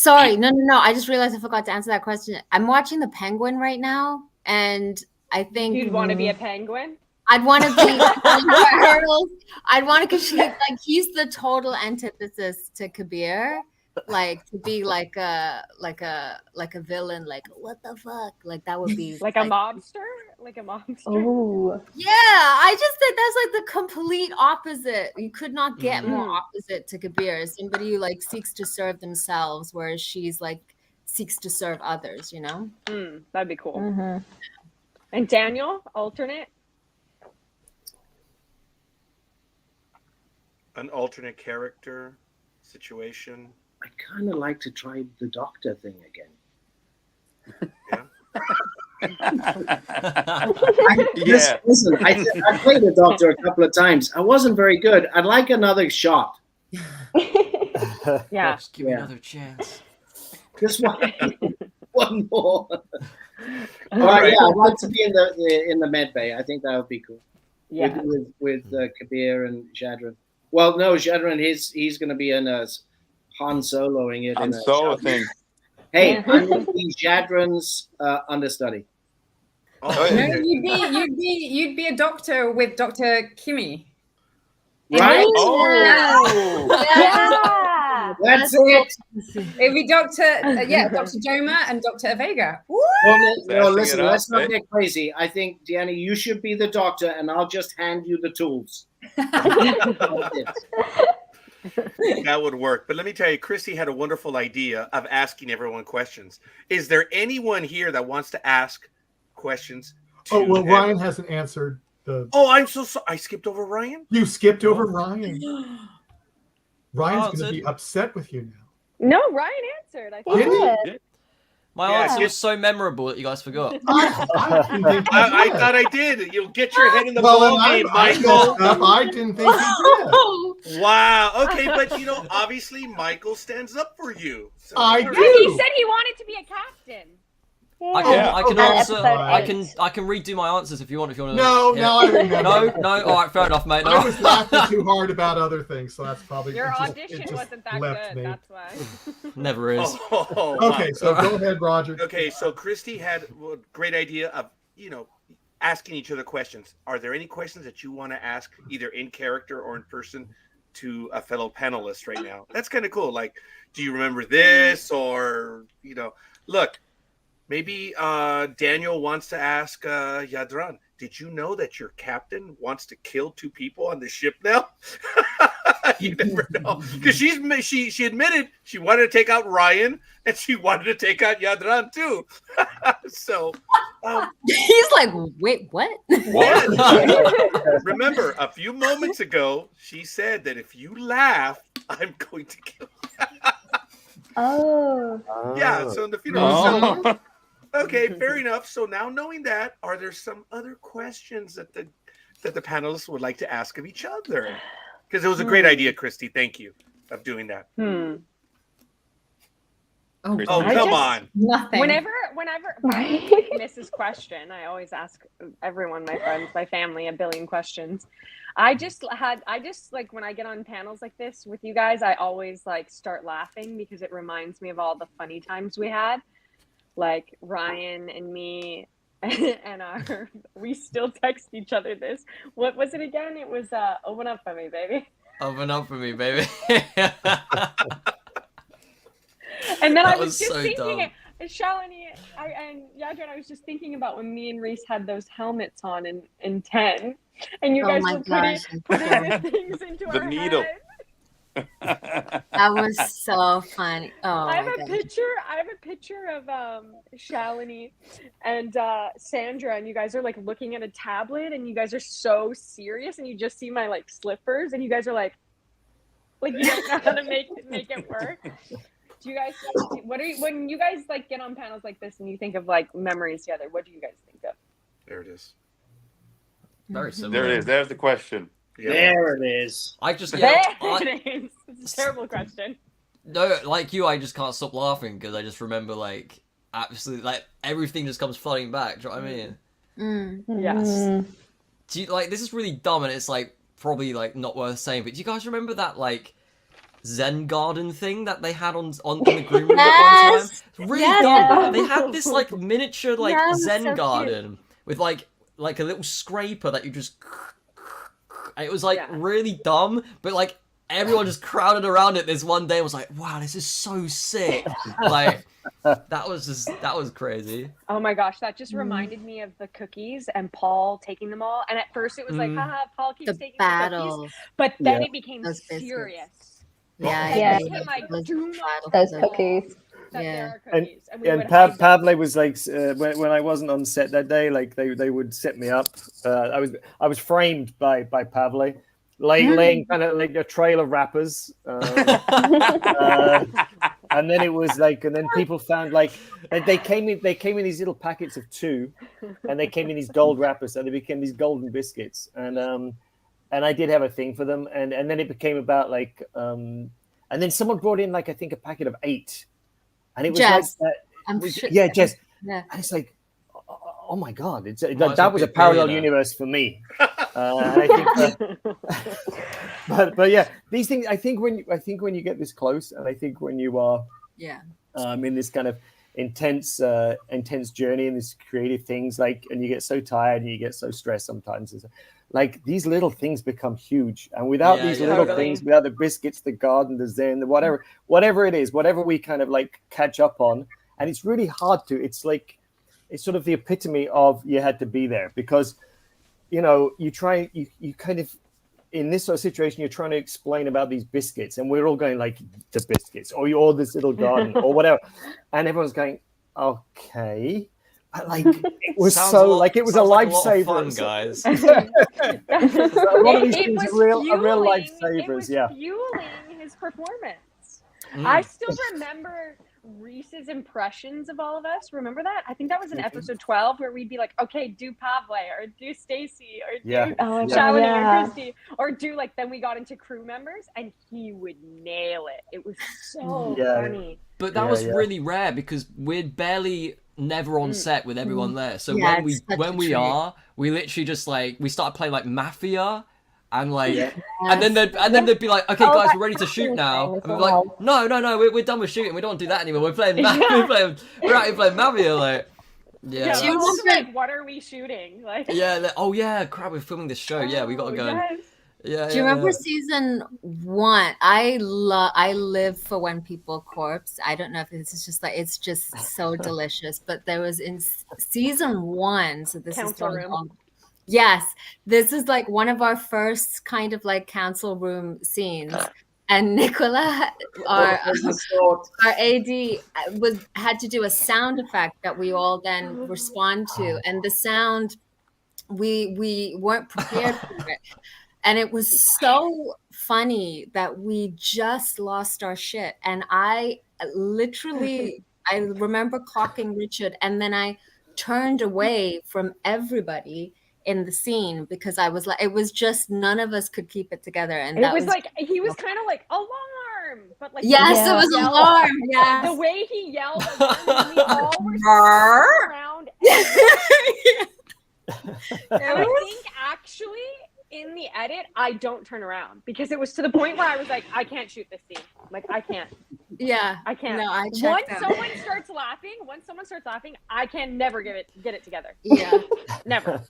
No. I just realized I forgot to answer that question. I'm watching The Penguin right now, and I think You'd want to be a penguin? I'd want to be Harold. I'd want to, because he's the total antithesis to Kabir. Like to be like a villain, like what the fuck, like that would be like a mobster, Oh yeah, I just think that's like the complete opposite. You could not get more opposite to Kabir, somebody who like seeks to serve themselves, whereas she's like seeks to serve others, you know. That'd be cool. And Daniel, alternate. An alternate character situation. I kind of like to try the doctor thing again. Listen, I played the doctor a couple of times. I wasn't very good. I'd like another shot. Yeah. Just give me another chance. Just one more. Right. Yeah, I'd like to be in the med bay. I think that would be cool. Yeah. With Kabir and Jadran. Well, no, Jadran, he's going to be in a Han Soloing it. Han Solo thing. Hey, I'm going to be Jadran's understudy. Oh, No, you'd be a doctor with Dr. Kimmy. Right? Oh, yeah. That's it. It'd be Dr. Dr. Joma and Dr. Vega. Woo! No, listen, let's not get crazy. I think, Deanna, you should be the doctor, and I'll just hand you the tools. That would work. But let me tell you, Chrissy had a wonderful idea of asking everyone questions. Is there anyone here that wants to ask questions? Oh, well, Ryan hasn't answered the. Oh, I'm so sorry. I skipped over Ryan. You skipped over Ryan. Ryan's going to be upset with you now. No, Ryan answered. I Did he? My answer was so memorable that you guys forgot. I thought I did. You'll get your head in the Well, ball then game, Michael. I didn't think you did. Wow. Okay, but obviously Michael stands up for you. So, I all do. right. He said he wanted to be a captain. I can answer. Episode 8. I can redo my answers if you want. No, I remember. No. All right, fair enough, mate. No. I was laughing too hard about other things, so that's probably Your it just audition wasn't that left good. me. That's why. Never is. Oh, Okay, wow. so go ahead, Roger. Okay, so Christy had a great idea of, asking each other questions. Are there any questions that you want to ask either in character or in person to a fellow panelist right now? That's kind of cool. Like, do you remember this? Or, look, maybe Daniel wants to ask Jadran, did you know that your captain wants to kill 2 people on the ship now? You never know. Because she admitted she wanted to take out Ryan and she wanted to take out Jadran too. So He's like, wait, what? remember, a few moments ago, she said that if you laugh, I'm going to kill you. Oh. Yeah, so in the funeral. So, okay, fair enough. So now knowing that, are there some other questions that the panelists would like to ask of each other? Because it was a great idea, Christy. Thank you of doing that. Oh, Come on. Nothing. Whenever I miss his question, I always ask everyone, my friends, my family, a billion questions. I just like when I get on panels like this with you guys, I always like start laughing because it reminds me of all the funny times we had. Like Ryan and me and we still text each other this. What was it again? It was open up for me, baby. Open up for me, baby. And then That I was just so thinking, dumb. Shalini and Yadran, I was just thinking about when me and Reese had those helmets on in 10, and you guys were putting the things into The our needle. head. That was so funny. Oh, I have my a God. picture of Shalini and Sandra, and you guys are like looking at a tablet, and you guys are so serious, and you just see my like slippers, and you guys are like you don't know how to make it work. Do you guys? What are you when you guys like get on panels like this and you think of like memories together? What do you guys think of? There it is. Very similar. There it is. There's the question. Yeah. There it is. I just There it is. It's a terrible question. no, like you, I just can't stop laughing because I just remember like absolutely like everything just comes flooding back. Do you know what I mean? Yes. Do you like this is really dumb and it's like probably like not worth saying, but do you guys remember that like Zen garden thing that they had on the green room at one time? It's really dumb. They had this like miniature like Zen so garden with like a little scraper that you just and it was like really dumb, but like everyone just crowded around it this one day and was like, wow, this is so sick. Like that was crazy. Oh my gosh, that just reminded me of the cookies and Paul taking them all. And at first it was like, haha, Paul keeps taking the cookies. But then it became serious. Yeah. It became like, do not Those cookies. that there are And, cookies. And we and would hide them. Pavle was like when I wasn't on set that day, like they would set me up. I was framed by Pavle, laying kind of like a trail of wrappers, and then it was like, and then people found like they came in these little packets of 2, and they came in these gold wrappers, so they became these golden biscuits, and I did have a thing for them, and then it became about like and then someone brought in like I think a packet of 8. And it was Jess. like I'm sure. Jess. Yeah. And it's like, oh my god, Might that was a be parallel billionaire. universe for me. And I think, but yeah, these things. I think when you get this close, and I think when you are in this kind of intense journey and this creative things, like, and you get so tired and you get so stressed sometimes. Like these little things become huge, and without these little things, without the biscuits, the garden, the Zen, the whatever it is, whatever we kind of like catch up on, and it's really hard to. It's like it's sort of the epitome of you had to be there because, you know, you kind of in this sort of situation, you're trying to explain about these biscuits, and we're all going like the biscuits, or this little garden, or whatever, and everyone's going, okay. But like it was Sounds so a lot- like it was a sounds like a lot of lifever, fun, guys. a lot of these It things was are real fueling- lifesavers. It was Yeah. fueling his performance. I still remember Reese's impressions of all of us. Remember that? I think that was in episode 12 where we'd be like, okay, do Pavle or do Stacy or do Oh, Shalini yeah. or Christy or do like, then we got into crew members and he would nail it. It was so funny. But that was really rare because we're barely never on set with everyone there. So Yeah, when it's such a we treat. are, we literally just like we started playing like Mafia. And like, and then they'd be like, "Okay, guys, we're ready to shoot now." And we're like, "No, we're done with shooting. We don't want to do that anymore. We're playing, we're out here playing Mafia." Like, Yeah, Do you it was remember- like, what are we shooting? Like, oh yeah, crap, we're filming this show. Yeah, we gotta go. yes. Do you remember season 1? I live for When People Corpse. I don't know if this is just like it's just so delicious. But there was in season 1, so this Council is room. Yes, this is like one of our first kind of like council room scenes. And Nicola, our AD, had to do a sound effect that we all then respond to, and the sound we weren't prepared for it, and it was so funny that we just lost our shit. And I literally, I remember clocking Richard, and then I turned away from everybody in the scene because I was like, it was just none of us could keep it together, and It that was like he was kind of like alarm, but like yes, the it was yell- alarm. Yeah, The way he yelled, alarm, and we all were standing around. And I think actually in the edit, I don't turn around because it was to the point where I was like, I can't shoot this scene. Like I can't. yeah. I can't. No, I Once checked out. someone starts laughing, I can never get it together. Yeah, Never.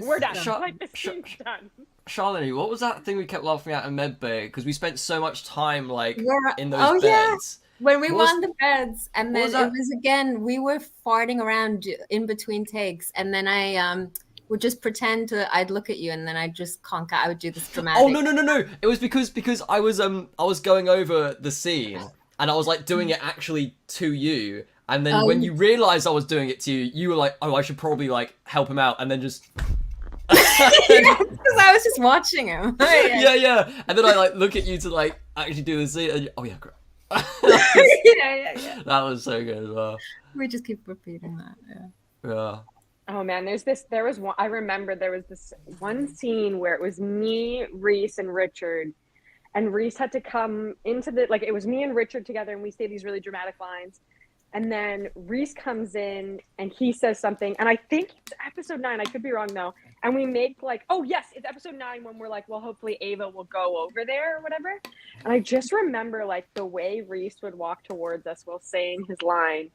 We're done. Shut- Like the shut- scene's done. Charlene, what was that thing we kept laughing at in Medbay? Because we spent so much time like We're- in those oh, yeah. beds. When we What were was- on the beds, and what then was it that? was again, we were farting around in between takes, and then I would just pretend to, I'd look at you, and then I'd just conk out. I would do this dramatic. Oh no! It was because I was going over the scene and I was like doing it actually to you, and then when you realised I was doing it to you, you were like, "Oh, I should probably like help him out," and then just because I was just watching him. yeah, and then I like look at you to like actually do the scene, and oh yeah, great. That was so good as well. We just keep repeating that. Yeah. Yeah. Oh man, there was one, I remember there was this one scene where it was me, Reese, and Richard. And Reese had to come into it was me and Richard together, and we say these really dramatic lines. And then Reese comes in and he says something, and I think it's episode 9, I could be wrong though. And we make oh yes, it's episode 9 when we're like, well, hopefully Ava will go over there or whatever. And I just remember the way Reese would walk towards us while saying his line.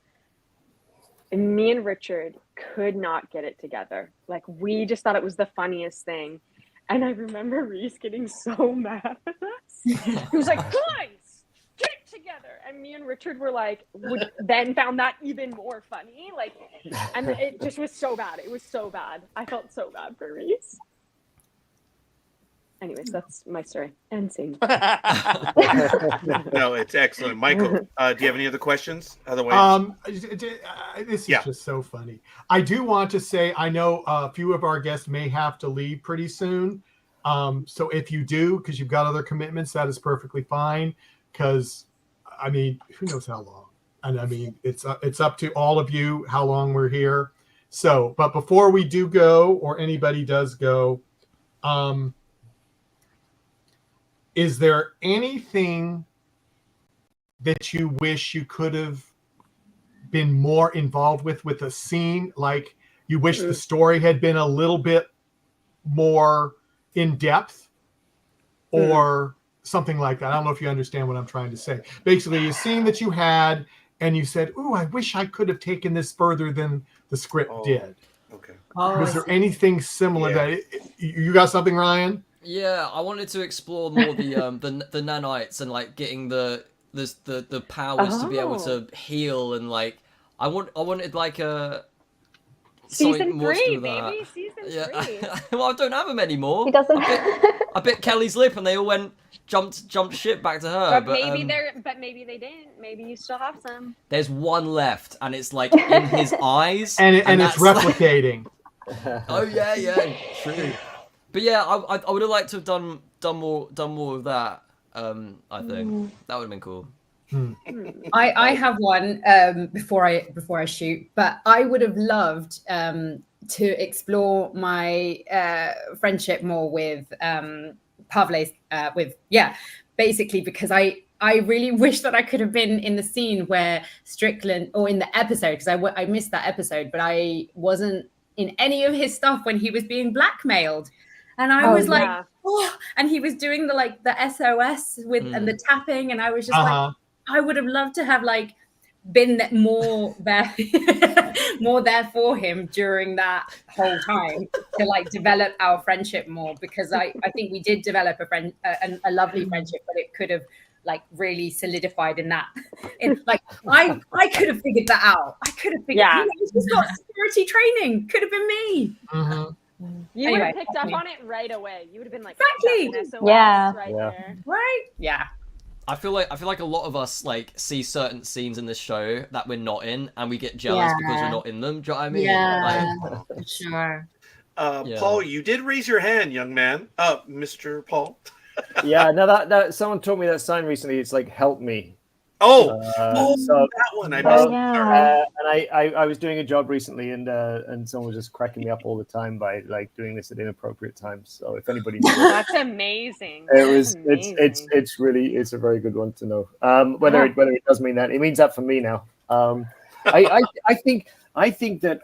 And me and Richard could not get it together. We just thought it was the funniest thing. And I remember Reese getting so mad at us. He was like, guys, get it together. And me and Richard were then found that even more funny. And it just was so bad. It was so bad. I felt so bad for Reese. Anyways, that's my story. End scene. No, it's excellent. Michael, do you have any other questions? Otherwise, this is just so funny. I do want to say, I know a few of our guests may have to leave pretty soon. So if you do, because you've got other commitments, that is perfectly fine. Because, I mean, who knows how long? And I mean, it's up to all of you how long we're here. So, but before we do go, or anybody does go, is there anything that you wish you could have been more involved with a scene? Like you wish the story had been a little bit more in depth or something like that? I don't know if you understand what I'm trying to say. Basically, a scene that you had and you said, "Ooh, I wish I could have taken this further than the script did." Okay. Was there anything similar that you got something, Ryan? Yeah, I wanted to explore more the nanites and getting the powers to be able to heal and I wanted a season 3, baby. Season 3. Well, I don't have them anymore. He doesn't. I bit Kelly's lip and they all jumped ship back to her. But maybe they didn't. Maybe you still have some. There's one left, and it's in his eyes, and it's replicating. Oh yeah, true. But yeah, I would have liked to have done more of that. I think that would have been cool. I have one before I shoot, but I would have loved to explore my friendship more with Pavle. Basically because I really wish that I could have been in the scene where Strickland, or in the episode, because I missed that episode, but I wasn't in any of his stuff when he was being blackmailed. And I was and he was doing the SOS with and the tapping, and I was just I would have loved to have been more there for him during that whole time to develop our friendship more, because I think we did develop a lovely friendship, but it could have really solidified in that. I could have figured that out. I could have figured. Yeah. He's got security training. Could have been me. Mm-hmm. You would have picked up on it right away. You would have been exactly. SOS there. Right? Yeah. I feel like a lot of us see certain scenes in this show that we're not in, and we get jealous because we're not in them. Do you know what I mean? Yeah, sure. Paul, you did raise your hand, young man. Mr. Paul. Yeah, no, that someone taught me that sign recently. It's help me. So that one I missed. And I was doing a job recently, and someone was just cracking me up all the time by doing this at inappropriate times. So if anybody knows, that's amazing. It's a very good one to know. Whether it does mean that, it means that for me now. I think that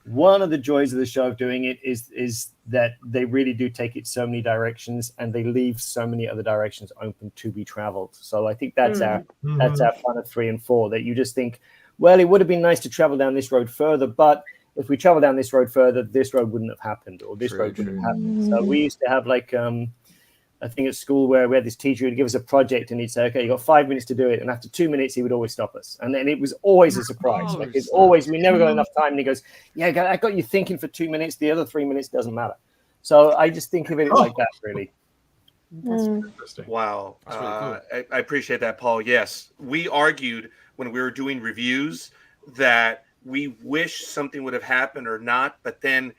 one of the joys of the show of doing it is that they really do take it so many directions, and they leave so many other directions open to be traveled. So I think that's our fun of 3 and 4, that you just think, well, it would have been nice to travel down this road further, but if we travel down this road further, this road wouldn't have happened, or this road wouldn't have happened. So we used to have a thing at school where we had this teacher who'd give us a project, and he'd say, okay, you got 5 minutes to do it. And after 2 minutes, he would always stop us. And then it was always a surprise. It's always, we never got enough time. And he goes, yeah, I got you thinking for 2 minutes. The other 3 minutes doesn't matter. So I just think of it like that, really. That's interesting. Wow. That's really cool. I appreciate that, Paul. Yes. We argued when we were doing reviews that we wish something would have happened or not. But then,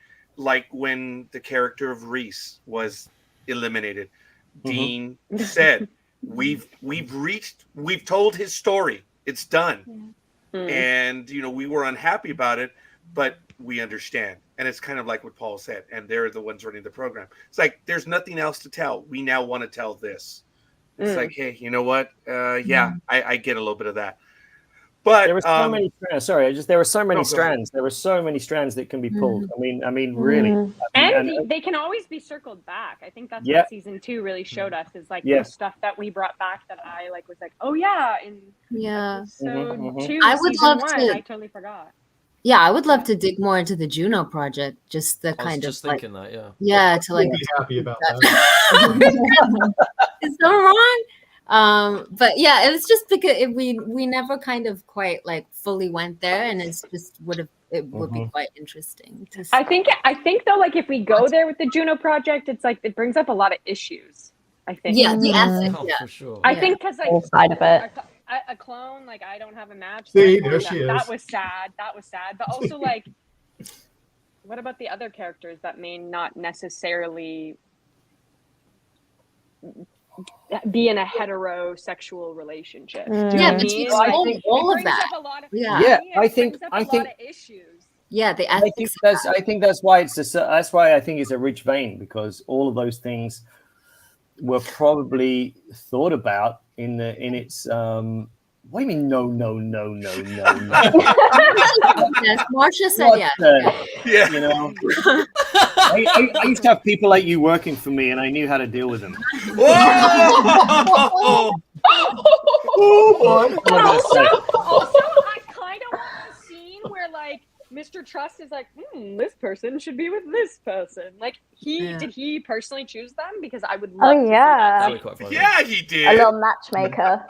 when the character of Reese was eliminated, Dean said, we've told his story. It's done. And we were unhappy about it, but we understand. And it's kind of like what Paul said, and they're the ones running the program. It's like there's nothing else to tell. We now want to tell this. It's like, hey, you know what? I get a little bit of that. But there were so many strands. Sorry, there were so many go strands. There were so many strands that can be pulled. I mean, really. And they can always be circled back. I think that's what season 2 really showed us, is like the stuff that we brought back that I like was like, oh yeah, in episode 2, I would season love 1, to. I totally forgot. Yeah, I would love to dig more into the Juno project. Just the I was kind just of like, thinking that, to like. I'd be happy about that. Is that wrong? But yeah, it was just because we never kind of quite like fully went there, and it's just would be quite interesting to see. I think though, like if we go there with the Juno project, it's like it brings up a lot of issues. I think. Yeah, the ethics. Oh, Yeah. for sure. I think because like Whole side of it. a clone, like I don't have a match. See, therefore there she is. That was sad. But also like, what about the other characters that may not necessarily be in a heterosexual relationship? Do you know what I mean? But Like, all it of brings that. up a lot of, Yeah, I it think- brings up I a think- lot of issues. Yeah, the I think ethics. that's why that's why I think it's a rich vein, because all of those things were probably thought about in its. What do you mean? No. Yes, Marcia said yes. Yeah. You know, I used to have people like you working for me, and I knew how to deal with them. Whoa! What am I gonna say? Also, I kind of want a scene where like Mr. Trust is like, this person should be with this person. Like did he personally choose them? Because I would love to see that. That'd be quite funny. Yeah, he did. A little matchmaker.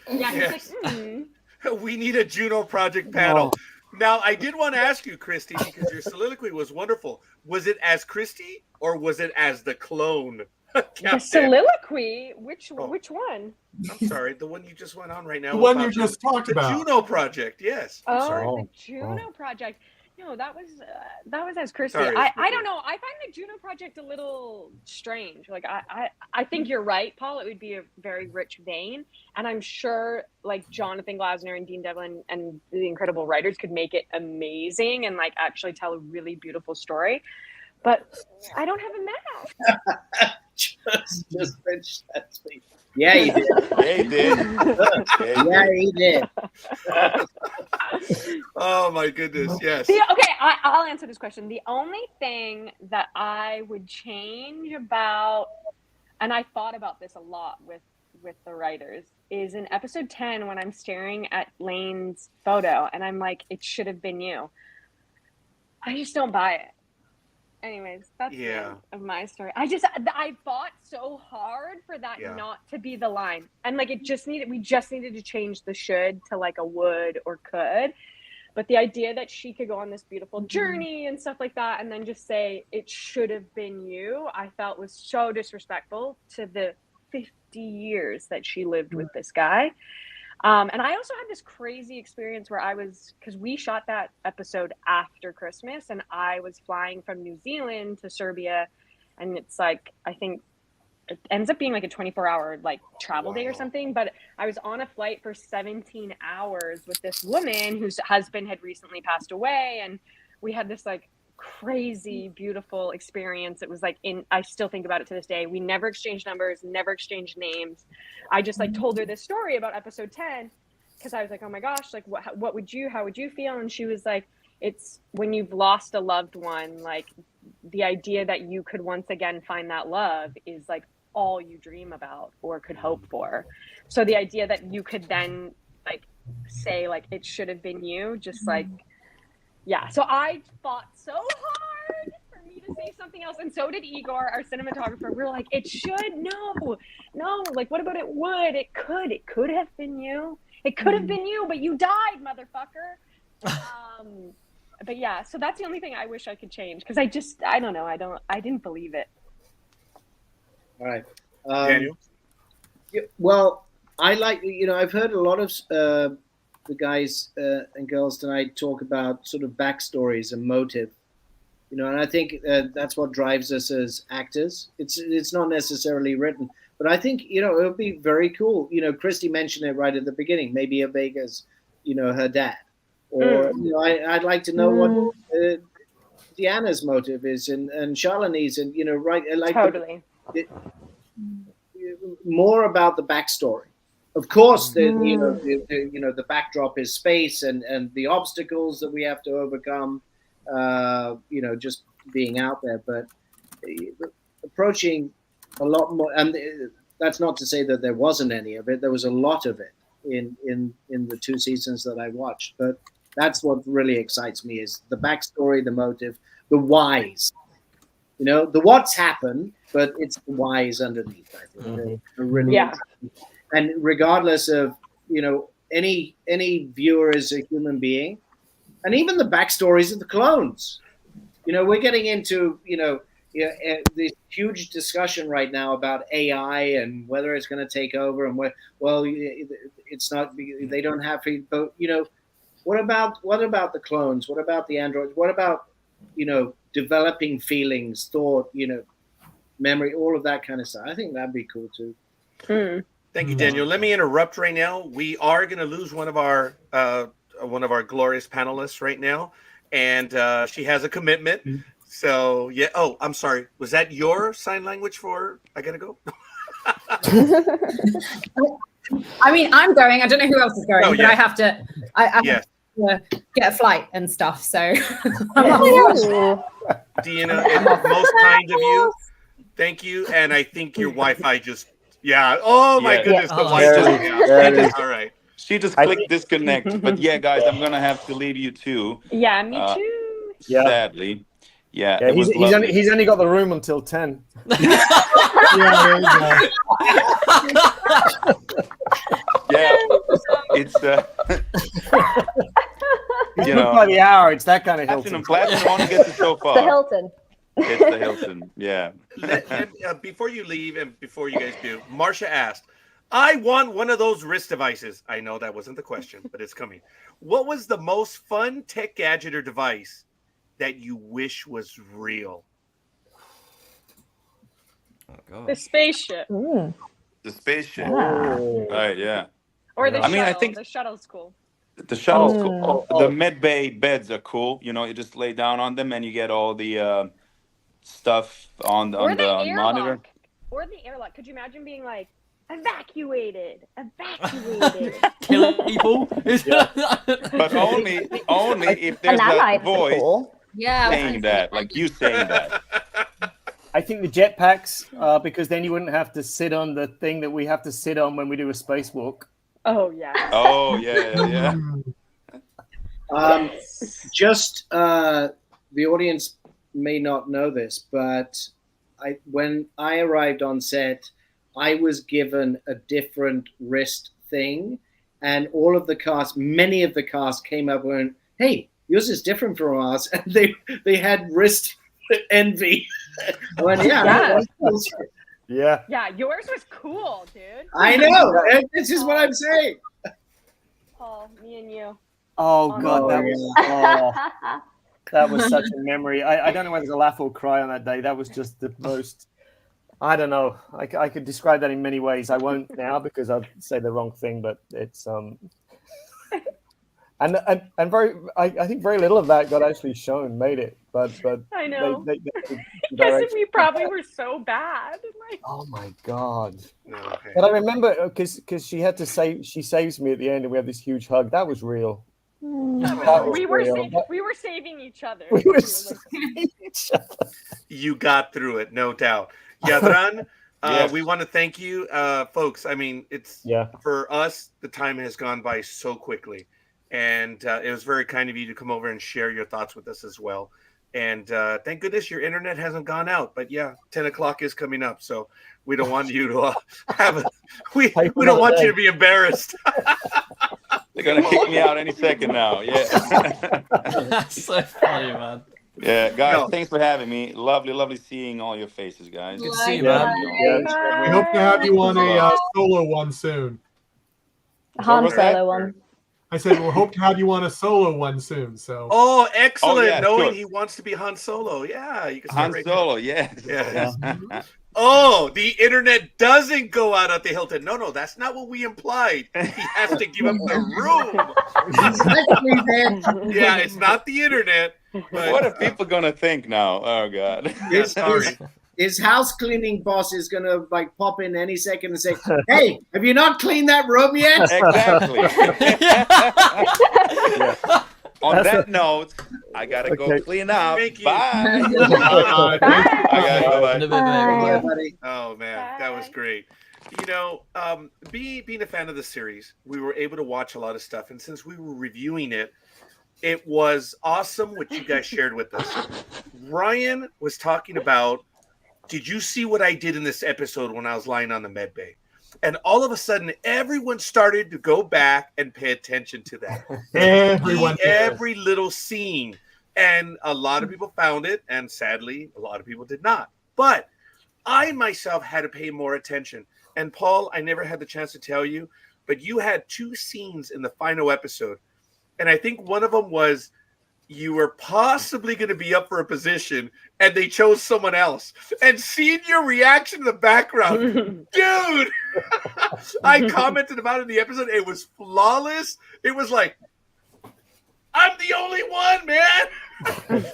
Yeah, he's Yes. like, We need a Juno Project panel. Now, I did want to ask you, Christy, because your soliloquy was wonderful. Was it as Christy or was it as the clone? the Captain? soliloquy? Which one? I'm sorry, the one you just went on right now. The one you about just talked the about. Juno Project, yes. Oh, sorry. the Juno Project. No, that was as Christy. Sorry, I don't know. I find the Juno Project a little strange. Like I think you're right, Paul. It would be a very rich vein, and I'm sure like Jonathan Glasner and Dean Devlin and the incredible writers could make it amazing and like actually tell a really beautiful story. But I don't have a match. just finished that speech. Yeah, you did. Yeah, he did. Yeah, he did. Oh my goodness, yes. I'll answer this question. The only thing that I would change about, and I thought about this a lot with the writers, is in episode 10 when I'm staring at Lane's photo and I'm like, it should have been you. I just don't buy it. Anyways, that's the end of my story. I fought so hard for that not to be the line. And like we just needed to change the should to like a would or could. But the idea that she could go on this beautiful journey and stuff like that and then just say it should have been you, I felt was so disrespectful to the 50 years that she lived with this guy. And I also had this crazy experience where because we shot that episode after Christmas and I was flying from New Zealand to Serbia, and it's like, I think it ends up being like a 24-hour like travel day or something, but I was on a flight for 17 hours with this woman whose husband had recently passed away, and we had this like crazy beautiful experience. It was like I still think about it to this day. We never exchanged numbers, never exchanged names. I just like told her this story about episode 10 because I was like, oh my gosh, like how would you feel? And she was like, it's when you've lost a loved one, like the idea that you could once again find that love is like all you dream about or could hope for. So the idea that you could then like say like it should have been you, just like so I fought so hard for me to say something else, and so did Igor, our cinematographer. We were like, it should, no, like what about it would, it could have been you, it could have been you, but you died, motherfucker. But yeah, so that's the only thing I wish I could change, because I don't know, I didn't believe it. All right. Daniel? Well, I like, I've heard a lot of the guys and girls tonight talk about sort of backstories and motive. And I think that's what drives us as actors. It's not necessarily written, but I think it would be very cool. Christy mentioned it right at the beginning. Maybe Vega's, her dad, or I'd like to know what Deanna's motive is, and Shalini's, and right, like Totally. More about the backstory. Of course, the backdrop is space and the obstacles that we have to overcome. Just being out there, but approaching a lot more. And that's not to say that there wasn't any of it. There was a lot of it in the 2 seasons that I watched. But that's what really excites me is the backstory, the motive, the whys. The what's happened, but it's the whys underneath. I think they're really exciting. And regardless of any viewer is a human being, and even the backstories of the clones. We're getting into this huge discussion right now about AI and whether it's going to take over, and it's not. They don't have to. But what about the clones? What about the androids? What about developing feelings, thought, memory, all of that kind of stuff? I think that'd be cool too. Thank you, Daniel. Let me interrupt right now. We are going to lose one of our glorious panelists right now, and she has a commitment. So yeah. Oh, I'm sorry. Was that your sign language for I gotta go? I mean, I'm going. I don't know who else is going, but I have to. I have to get a flight and stuff. So, Deanna, it's most kind of you. Thank you. And I think your Wi-Fi just. Yeah. Oh my goodness, the Wi-Fi. All right. She just clicked disconnect. But yeah, guys, I'm gonna have to leave you too. Yeah, me too. Sadly. Yeah, he's only got the room until 10. Yeah, it's by the hour. It's that kind of Hilton. Platinum only gets it so far. The Hilton. It's the Hilton. Yeah. Before you leave and before you guys do, Marsha asked, "I want one of those wrist devices." I know that wasn't the question, but it's coming. What was the most fun tech gadget or device that you wish was real? Oh, God. The spaceship. The spaceship. Right, yeah. Or the shuttle. I mean, I think the shuttle's cool. The shuttle's cool. The med-bay beds are cool. You just lay down on them and you get all the stuff on the monitor. Or the airlock. Could you imagine being like, evacuated. Killing people? But only if there's a voice saying that, like you saying that. I think the jetpacks, because then you wouldn't have to sit on the thing that we have to sit on when we do a spacewalk. Oh, yeah. Oh, yeah. The audience may not know this, but when I arrived on set, I was given a different wrist thing, and all of the cast, many of the cast came up and went, "Hey, yours is different from ours," and they had wrist envy. I went, yeah. Yeah, yours was cool, dude. I know. This is what I'm saying. Paul, me and you. Oh God, that was such a memory. I don't know whether to laugh or cry on that day. That was just the most. I don't know. I could describe that in many ways. I won't now because I'd say the wrong thing. But it's and very. I think very little of that got actually shown, made it. But I know. Because we probably were so bad. Like, oh my God. Okay. But I remember because she had to say she saves me at the end, and we have this huge hug. That was real. We were saving each other. We were saving each other. You got through it, no doubt. Yadran, Yes. we want to thank you, folks. I mean, it's for us. The time has gone by so quickly, and it was very kind of you to come over and share your thoughts with us as well. And thank goodness your internet hasn't gone out. But yeah, 10 o'clock is coming up, so we don't want you to have a. We don't want you to be embarrassed. They're gonna kick me out any second now. Yeah. That's so funny, man. Yeah, guys, thanks for having me. Lovely seeing all your faces, guys. Good to see you, man. We hope to have you on a solo one soon. Han Solo one. I said we'll hope to have you on a solo one soon. So. Oh, excellent! yeah, Knowing sure. he wants to be Han Solo, yeah, you can start Han right Solo, yes. there. Yeah. Oh, the internet doesn't go out at the Hilton. No, that's not what we implied. He has to give up the room. Yeah, it's not the internet. But, What are people gonna think now? Oh God. Yeah, sorry. His house cleaning boss is gonna like pop in any second and say, "Hey, have you not cleaned that room yet?" Exactly. Yeah. On That's that note, I gotta go Okay. clean up. Thank you. Bye. Bye. Bye. In a bit, Yeah, mate. buddy. Oh man, that was Bye. great. You know, being a fan of the series, we were able to watch a lot of stuff, and since we were reviewing it, it was awesome what you guys shared with us. Ryan was talking about, did you see what I did in this episode when I was lying on the med bay? And all of a sudden, everyone started to go back and pay attention to that. Everyone. Every little scene. And a lot of people found it, and sadly, a lot of people did not. But I myself had to pay more attention. And Paul, I never had the chance to tell you, but you had 2 scenes in the final episode. And I think one of them was you were possibly going to be up for a position, and they chose someone else. And seeing your reaction in the background, dude, I commented about it in the episode. It was flawless. It was like, I'm the only one, man.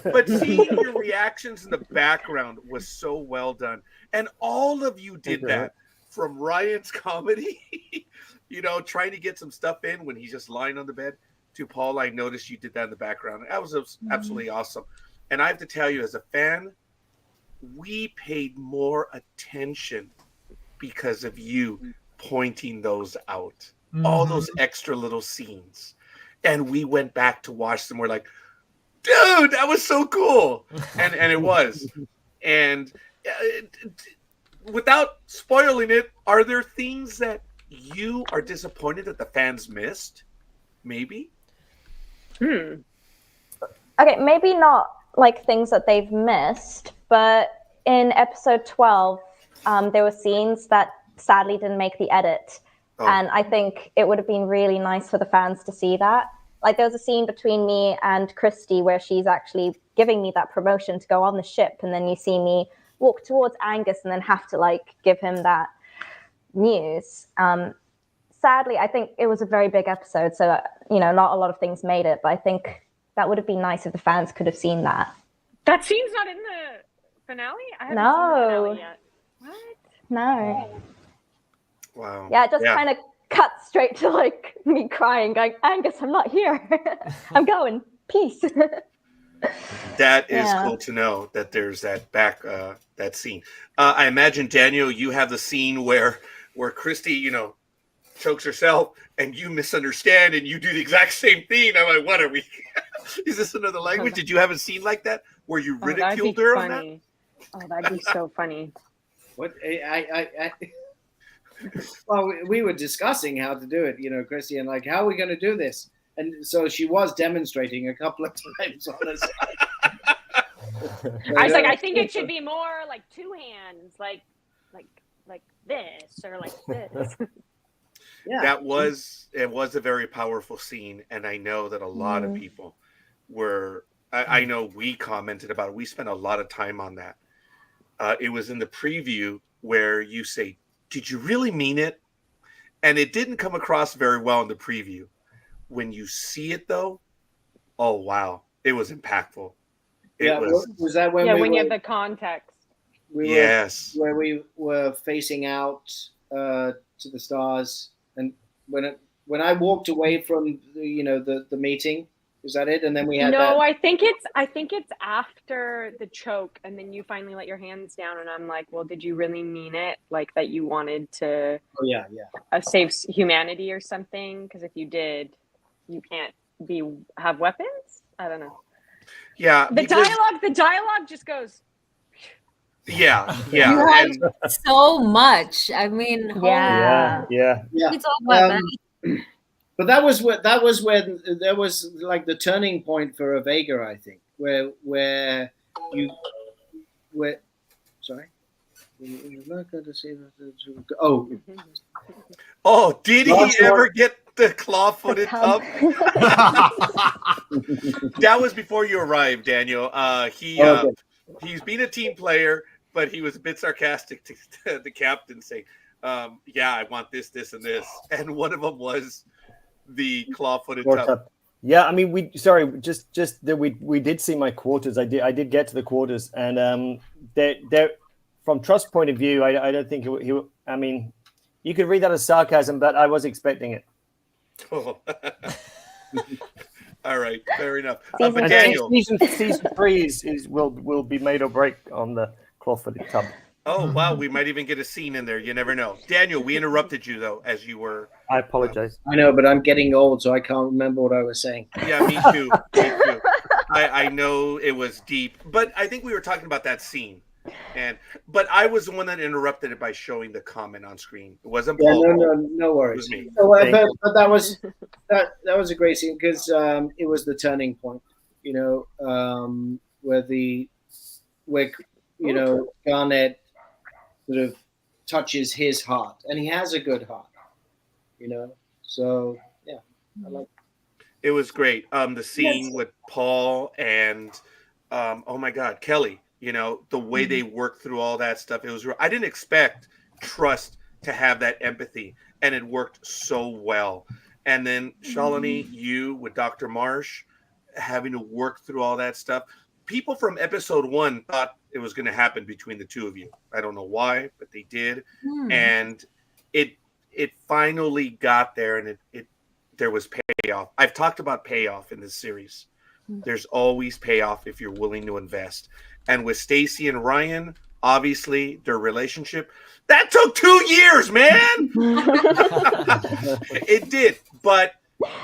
But seeing your reactions in the background was so well done. And all of you did that, from Ryan's comedy, you know, trying to get some stuff in when he's just lying on the bed, to Paul, I noticed you did that in the background. That was absolutely awesome. And I have to tell you, as a fan, we paid more attention because of you pointing those out. All those extra little scenes. And we went back to watch them. We're like, dude, that was so cool. And it was. And without spoiling it, are there things that you are disappointed that the fans missed? Maybe? Okay, maybe not like things that they've missed, but in episode 12, there were scenes that sadly didn't make the edit. Oh. And I think it would have been really nice for the fans to see that. Like, there was a scene between me and Christy where she's actually giving me that promotion to go on the ship, and then you see me walk towards Angus and then have to like give him that news. Sadly, I think it was a very big episode, so you know, not a lot of things made it, but I think that would have been nice if the fans could have seen that. That scene's not in the finale? I haven't No. seen the finale yet. What? No. Wow. Yeah, it just kind of cut straight to like me crying, going, Angus, I'm not here. I'm going. Peace. That is Yeah. cool to know that there's that that scene. I imagine, Daniel, you have the scene where Christy, you know, chokes herself and you misunderstand and you do the exact same thing. I'm like, what are we? Is this another language? Did you have a scene like that where you Oh, that'd ridiculed be her on that? funny. Oh, that'd be so funny. What I well, we were discussing how to do it, you know, Christy, and like, how are we going to do this? And so she was demonstrating a couple of times on us. I was like, I think it should be more like 2 hands, like this or like this. Yeah. It was a very powerful scene, and I know that a lot of people were. I know we commented about it. We spent a lot of time on that. It was in the preview where you say, "Did you really mean it?" And it didn't come across very well in the preview. When you see it, though, oh wow, it was impactful. It was that when when you have the context. we were, yes. where we were facing out to the stars, and when I walked away from the meeting, was that it? And then we had No, I think it's after the choke, and then you finally let your hands down, and I'm like, well, did you really mean it? Like that you wanted to save humanity or something? Because if you did, you can't have weapons. I don't know. Yeah. The dialogue just goes. Yeah. You Yeah. had so much. I mean, Yeah. it's all about that. But that was when there was like the turning point for a Vega, I think, where sorry. You're not going to see that. Oh, did he ever get? The claw-footed tub. That was before you arrived, Daniel. He's been a team player, but he was a bit sarcastic to the captain, saying, "Yeah, I want this, this, and this." And one of them was the claw-footed tub. Yeah, I mean, we did see my quarters. I did get to the quarters, and there, from Trust's point of view, I don't think he. I mean, you could read that as sarcasm, but I was expecting it. Oh. All right, fair enough. But Daniel, season 3 will be made or break on the claw-footed tub. Oh wow, we might even get a scene in there. You never know. Daniel, we interrupted you though as you were. I apologize. I know, but I'm getting old, so I can't remember what I was saying. Yeah, me too. Me too. I know it was deep, but I think we were talking about that scene, but I was the one that interrupted it by showing the comment on screen. It wasn't Paul. No worries. It was me. So, but that was a great scene because it was the turning point. You know, where Garnet sort of touches his heart, and he has a good heart, you know. So yeah, I like it. Was great. The scene with Paul and oh my God, Kelly. You know, the way they worked through all that stuff. It was. I didn't expect Trust to have that empathy, and it worked so well. And then Shalini, you with Dr. Marsh, having to work through all that stuff. People from episode 1 thought it was going to happen between the two of you. I don't know why, but they did. And it finally got there, and there was payoff. I've talked about payoff in this series. There's always payoff if you're willing to invest. And with Stacy and Ryan, obviously their relationship, that took 2 years, man. It did, but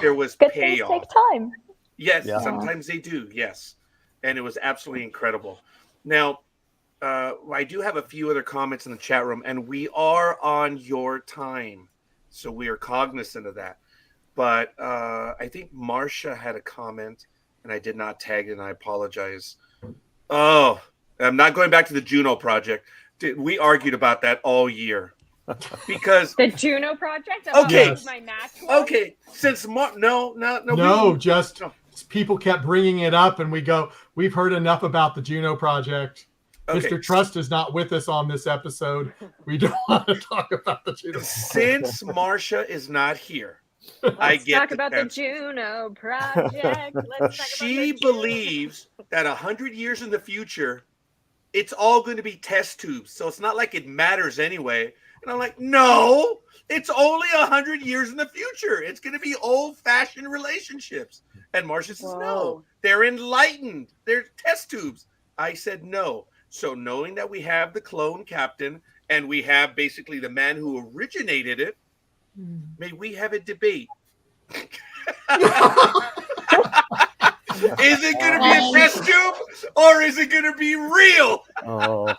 there was Good payoff. things take time. Yes, Yeah. sometimes they do. Yes. And it was absolutely incredible. Now, I do have a few other comments in the chat room, and we are on your time. So we are cognizant of that. But I think Marcia had a comment, and I did not tag it, and I apologize. Oh, I'm not going back to the Juno project. We argued about that all year. Because the Juno project? About my match was? Okay, since people kept bringing it up, and we've heard enough about the Juno project. Okay. Mr. Trust is not with us on this episode. We don't want to talk about the Juno project. Since Marcia is not here, Let's talk about the Juno project. She believes that 100 years in the future, it's all going to be test tubes. So it's not like it matters anyway. And I'm like, no, it's only 100 years in the future. It's going to be old-fashioned relationships. And Marcia says, no, they're enlightened. They're test tubes. I said, no. So knowing that we have the clone captain and we have basically the man who originated it, may we have a debate. Is it going to be a test tube or is it going to be real? Oh.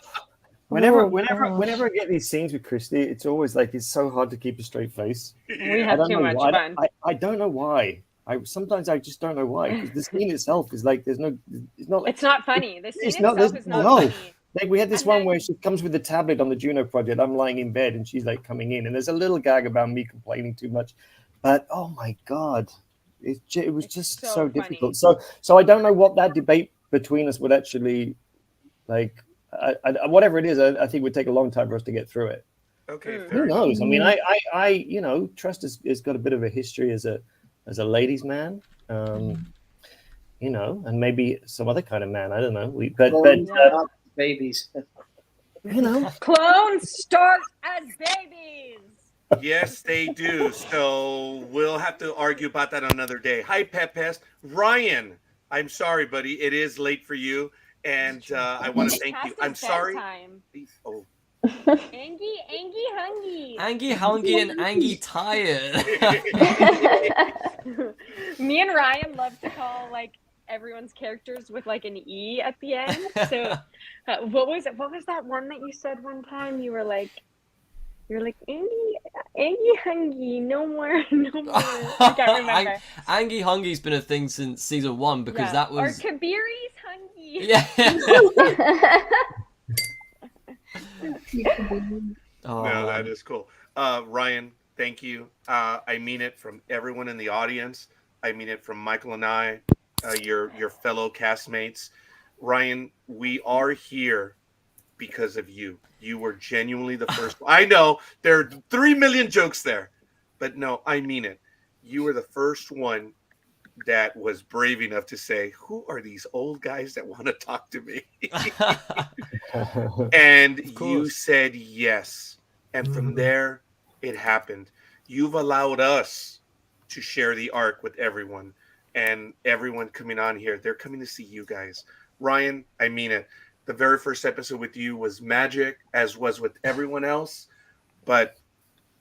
Whenever I get these scenes with Christy, it's always like it's so hard to keep a straight face. We have too much fun. I don't know why. Sometimes I just don't know why. Because the scene itself is like it's not funny. The scene itself is not funny. Like we had this one where she comes with the tablet on the Juno project. I'm lying in bed and she's like coming in, and there's a little gag about me complaining too much, but oh my God, it was just so difficult. So I don't know what that debate between us would actually like. Whatever it is, I think it would take a long time for us to get through it. Okay, who knows? I mean, I you know, Trust has got a bit of a history as a ladies' man, you know, and maybe some other kind of man. I don't know. But babies, you know, clones start as babies. Yes, they do. So we'll have to argue about that another day. Hi, Pet Pest. Ryan, I'm sorry, buddy. It is late for you. And I want to thank you. I'm sorry. Oh. Angie hungry. Angie hungry and Angie tired. Me and Ryan love to call like everyone's characters with like an E at the end. So what was that one that you said one time? You were like Angie hungry, no more. I can't remember. Angie hungry's been a thing since season 1 because that was. Or Kabiri's hungry. Yeah. No, that is cool. Ryan, thank you. I mean it from everyone in the audience. I mean it from Michael and I, your fellow castmates. Ryan, we are here because of you. You were genuinely the first. I know there are 3 million jokes there, but no, I mean it. You were the first one that was brave enough to say, "Who are these old guys that want to talk to me?" And you said yes. And from there, it happened. You've allowed us to share the arc with everyone, and everyone coming on here, they're coming to see you guys. Ryan, I mean it. The very first episode with you was magic, as was with everyone else. But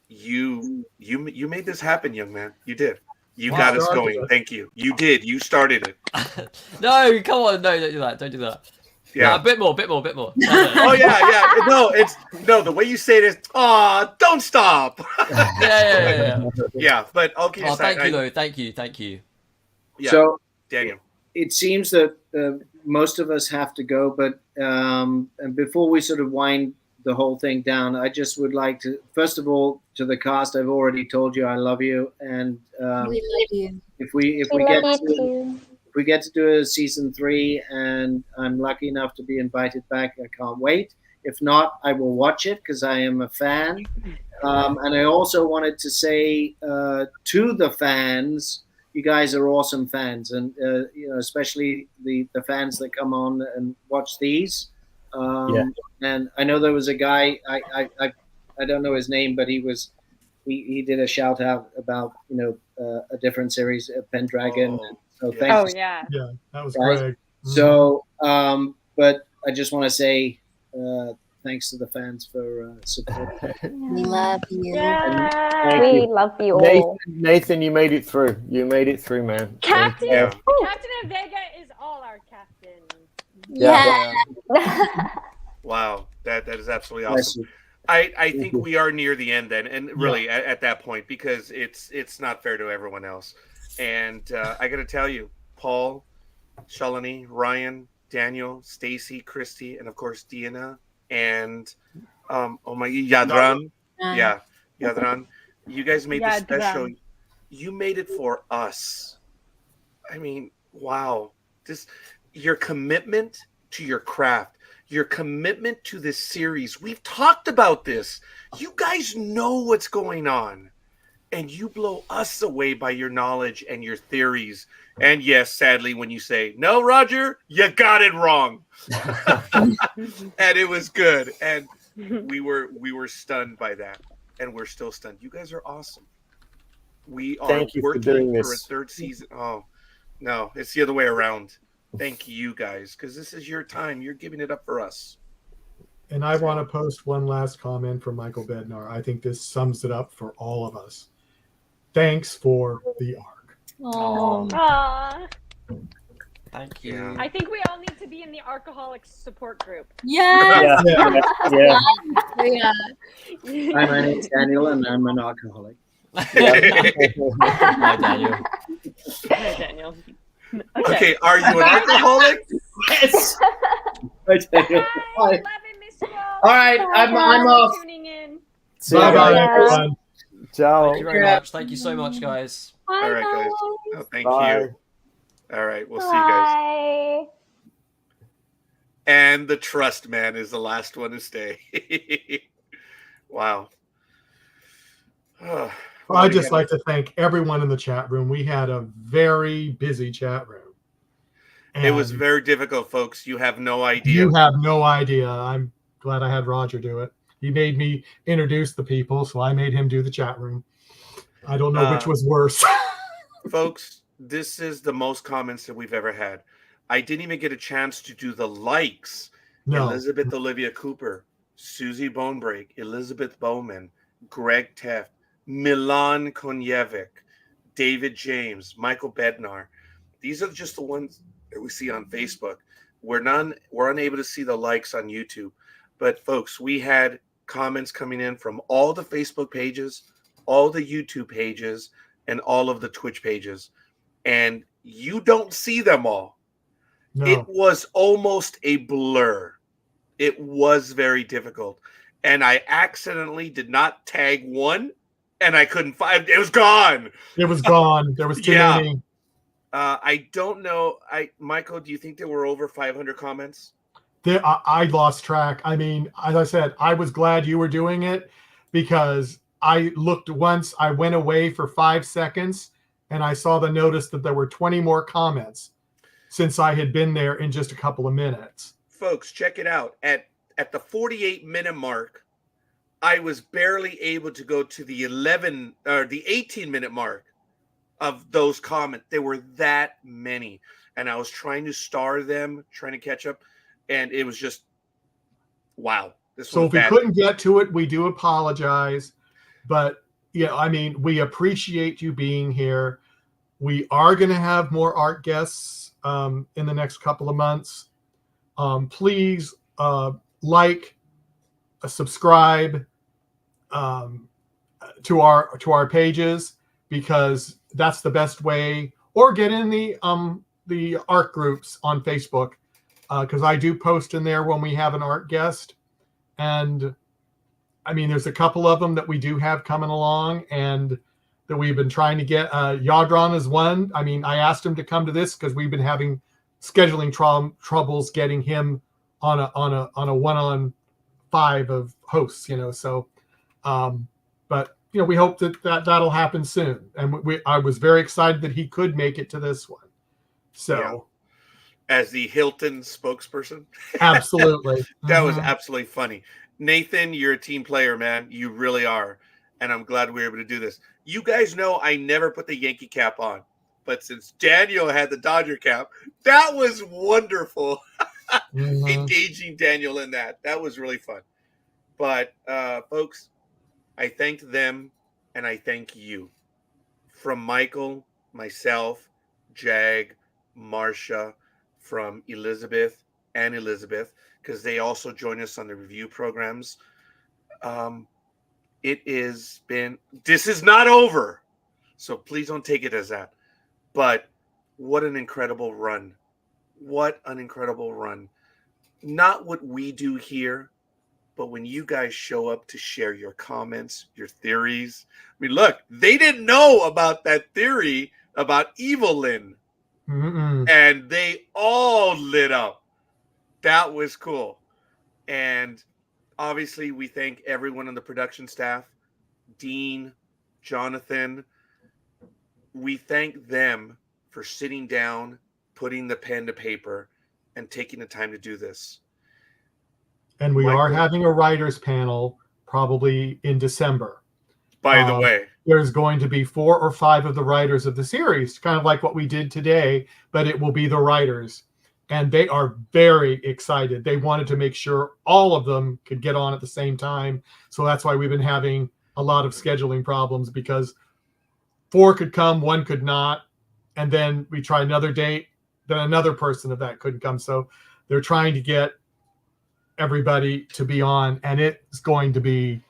you made this happen, young man. You did. You got us going. Thank you. You did. You started it. No, come on. No, don't do that. Don't do that. Yeah. No, a bit more. Oh yeah. No, the way you say it is, don't stop. Yeah. Yeah, but okay. Oh, thank you, though. Thank you. Yeah. So, Daniel, it seems that most of us have to go, but and before we sort of wind the whole thing down, I just would like to, first of all, to the cast, I've already told you I love you, and We love you. if we get to do a season 3, and I'm lucky enough to be invited back, I can't wait. If not, I will watch it because I am a fan. And I also wanted to say to the fans, you guys are awesome fans, and especially the fans that come on and watch these. And I know there was a guy, I don't know his name, but he did a shout out about a different series, Pendragon. So thanks. Yeah, that was guys. Greg. So, but I just want to say thanks to the fans for support. We love you. Yeah, we love you all. Nathan, you made it through. You made it through, man. Captain of Vega is all our captain. Yeah. wow, that is absolutely awesome. I think we are near the end then, and really at that point, because it's not fair to everyone else. And I got to tell you, Paul, Shalini, Ryan, Daniel, Stacy, Christy, and of course Diana, and Yadran. Yadran. You guys made this special. You made it for us. I mean, wow. Your commitment to your craft, your commitment to this series. We've talked about this. You guys know what's going on. And you blow us away by your knowledge and your theories. And yes, sadly, when you say, no, Roger, you got it wrong. And it was good. And we were stunned by that. And we're still stunned. You guys are awesome. We are working for a third season. Oh, no, it's the other way around. Thank you guys, because this is your time. You're giving it up for us. And I want to post one last comment from Michael Bednar. I think this sums it up for all of us. Thanks for the arc. Aww. Thank you. Yeah. I think we all need to be in the Alcoholics support group. Yes. Yeah. Hi, my name's Daniel, and I'm an alcoholic. Hi, Daniel. Hi, Daniel. Okay, are you an alcoholic? Yes. Hi, Daniel. Bye. Love and miss you all. All right, I'm off. Tuning in. Bye-bye, everyone. Ciao. Thank you very much. Thank you so much, guys. All right, guys. Oh, thank Bye. you. All right, we'll see you guys. Bye. And the trust man is the last one to stay. Wow. I'd just like to thank everyone in the chat room. We had a very busy chat room. It was very difficult, folks. You have no idea. You have no idea. I'm glad I had Roger do it. He made me introduce the people, so I made him do the chat room. I don't know which was worse. Folks, this is the most comments that we've ever had. I didn't even get a chance to do the likes. No. Elizabeth Olivia Cooper, Susie Bonebreak, Elizabeth Bowman, Greg Teft, Milan Konjevic, David James, Michael Bednar. These are just the ones that we see on Facebook. We're unable to see the likes on YouTube. But folks, we had comments coming in from all the Facebook pages, all the YouTube pages, and all of the Twitch pages. And you don't see them all. No. It was almost a blur. It was very difficult. And I accidentally did not tag one and I couldn't find it. Was gone. It was gone. There was too Yeah. many. I don't know. Michael, do you think there were over 500 comments? I lost track. I mean, as I said, I was glad you were doing it because I looked once, I went away for 5 seconds, and I saw the notice that there were 20 more comments since I had been there in just a couple of minutes. Folks, check it out. At the 48-minute mark, I was barely able to go to the 18-minute mark of those comments. There were that many, and I was trying to star them, trying to catch up, and it was just wow. So if we couldn't get to it, we do apologize. But yeah, I mean, we appreciate you being here. We are going to have more art guests in the next couple of months. Please like, subscribe to our pages, because that's the best way. Or get in the art groups on Facebook, because I do post in there when we have an art guest. And I mean, there's a couple of them that we do have coming along and that we've been trying to get. Yadron is one. I mean, I asked him to come to this because we've been having scheduling troubles getting him on a 1-on-5 of hosts, So, but we hope that'll happen soon. And I was very excited that he could make it to this one. So. Yeah. As the Hilton spokesperson. Absolutely. That was absolutely funny. Nathan, you're a team player, man. You really are. And I'm glad we were able to do this. You guys know I never put the Yankee cap on. But since Daniel had the Dodger cap, that was wonderful. Engaging Daniel in that. That was really fun. But, folks, I thank them and I thank you. From Michael, myself, Jag, Marsha, from Elizabeth, because they also join us on the review programs. This is not over, so please don't take it as that. But what an incredible run. What an incredible run. Not what we do here, but when you guys show up to share your comments, your theories. I mean, look, they didn't know about that theory about Evelyn. And they all lit up. That was cool. And obviously we thank everyone on the production staff, Dean, Jonathan. We thank them for sitting down, putting the pen to paper, and taking the time to do this. And we are having a writers panel probably in December. By the way, there's going to be 4 or 5 of the writers of the series, kind of like what we did today, but it will be the writers. And they are very excited. They wanted to make sure all of them could get on at the same time. So that's why we've been having a lot of scheduling problems, because 4 could come, 1 could not. And then we try another date, then another person of that couldn't come. So they're trying to get everybody to be on, and it's going to be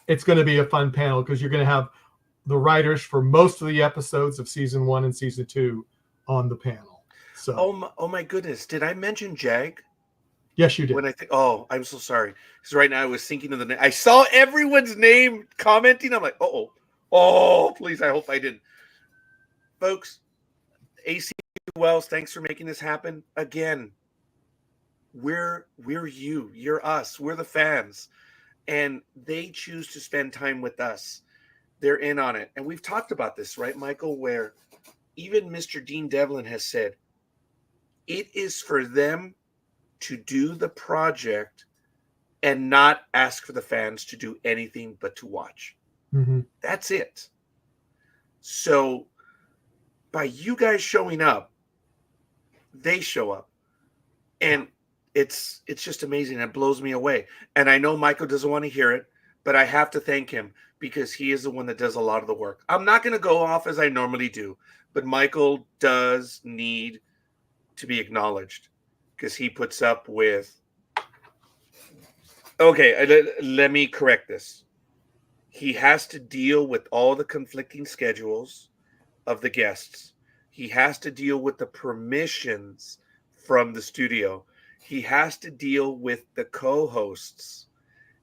a fun panel, because you're going to have the writers for most of the episodes of season 1 and season 2 on the panel. So, oh my goodness, did I mention Jag? Yes, you did. I'm so sorry, because right now I was thinking of the name. I saw everyone's name commenting. I'm like, oh, please, I hope I didn't. Folks, AC Wells, thanks for making this happen again. We're you, you're us, we're the fans. And they choose to spend time with us. They're in on it. And we've talked about this, right, Michael, where even Mr. Dean Devlin has said it is for them to do the project and not ask for the fans to do anything but to watch. That's it. So by you guys showing up, they show up. And it's just amazing. It blows me away. And I know Michael doesn't want to hear it, but I have to thank him, because he is the one that does a lot of the work. I'm not going to go off as I normally do, but Michael does need to be acknowledged, because he puts up with... Okay, let me correct this. He has to deal with all the conflicting schedules of the guests. He has to deal with the permissions from the studio. He has to deal with the co-hosts.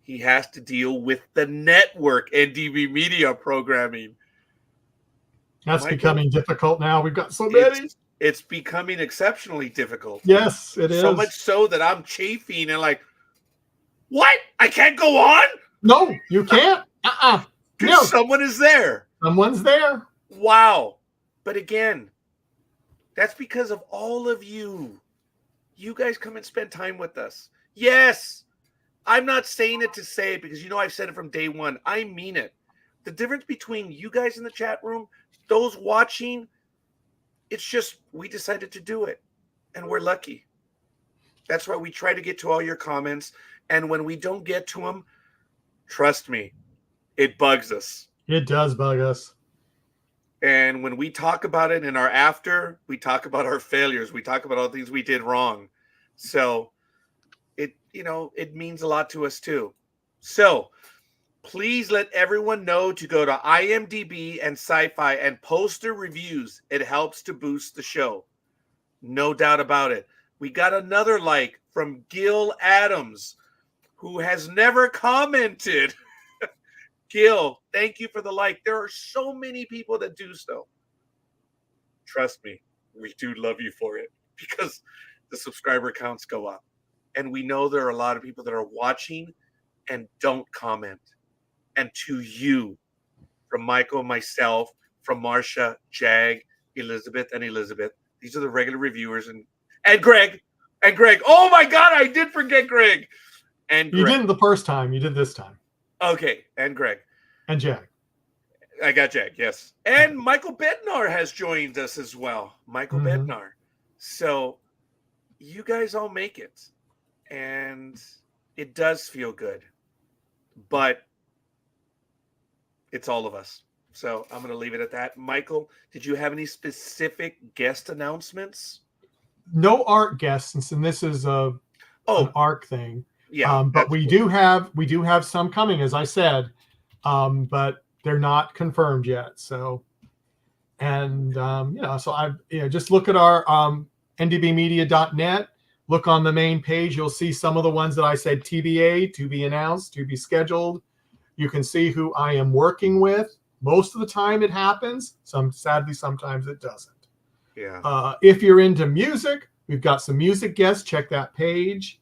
he has to deal with the network NDB Media programming. That's Michael, becoming difficult now. We've got so many. It's becoming exceptionally difficult. Yes, it is. So much so that I'm chafing and like, what? I can't go on? No, you can't. No. Someone is there. Someone's there. Wow. But again, that's because of all of you. You guys come and spend time with us. Yes. I'm not saying it to say it because I've said it from day one. I mean it. The difference between you guys in the chat room, those watching, it's just we decided to do it. And we're lucky. That's why we try to get to all your comments. And when we don't get to them, trust me, it bugs us. It does bug us. And when we talk about it in our after, we talk about our failures. We talk about all the things we did wrong. So it means a lot to us too. So please let everyone know to go to IMDb and Sci-Fi and post their reviews. It helps to boost the show. No doubt about it. We got another like from Gil Adams, who has never commented. Gil, thank you for the like. There are so many people that do so. Trust me, we do love you for it because the subscriber counts go up. And we know there are a lot of people that are watching and don't comment. And to you, from Michael, myself, from Marsha, Jag, Elizabeth, these are the regular reviewers, and Greg. Oh my God, I did forget Greg. And Greg. You didn't the first time. You did this time. Okay, and Greg. And Jag. I got Jag, yes. And Michael Bednar has joined us as well. Michael Bednar. So you guys all make it. And it does feel good. But it's all of us. So I'm going to leave it at that. Michael, did you have any specific guest announcements? No ARC guests, and this is an ARC thing. Yeah, but we do have some coming, as I said, but they're not confirmed yet. So, and so I just look at our ndbmedia.net. Look on the main page. You'll see some of the ones that I said TBA, to be announced, to be scheduled. You can see who I am working with. Most of the time it happens. Sadly, sometimes it doesn't. Yeah. If you're into music, we've got some music guests. Check that page.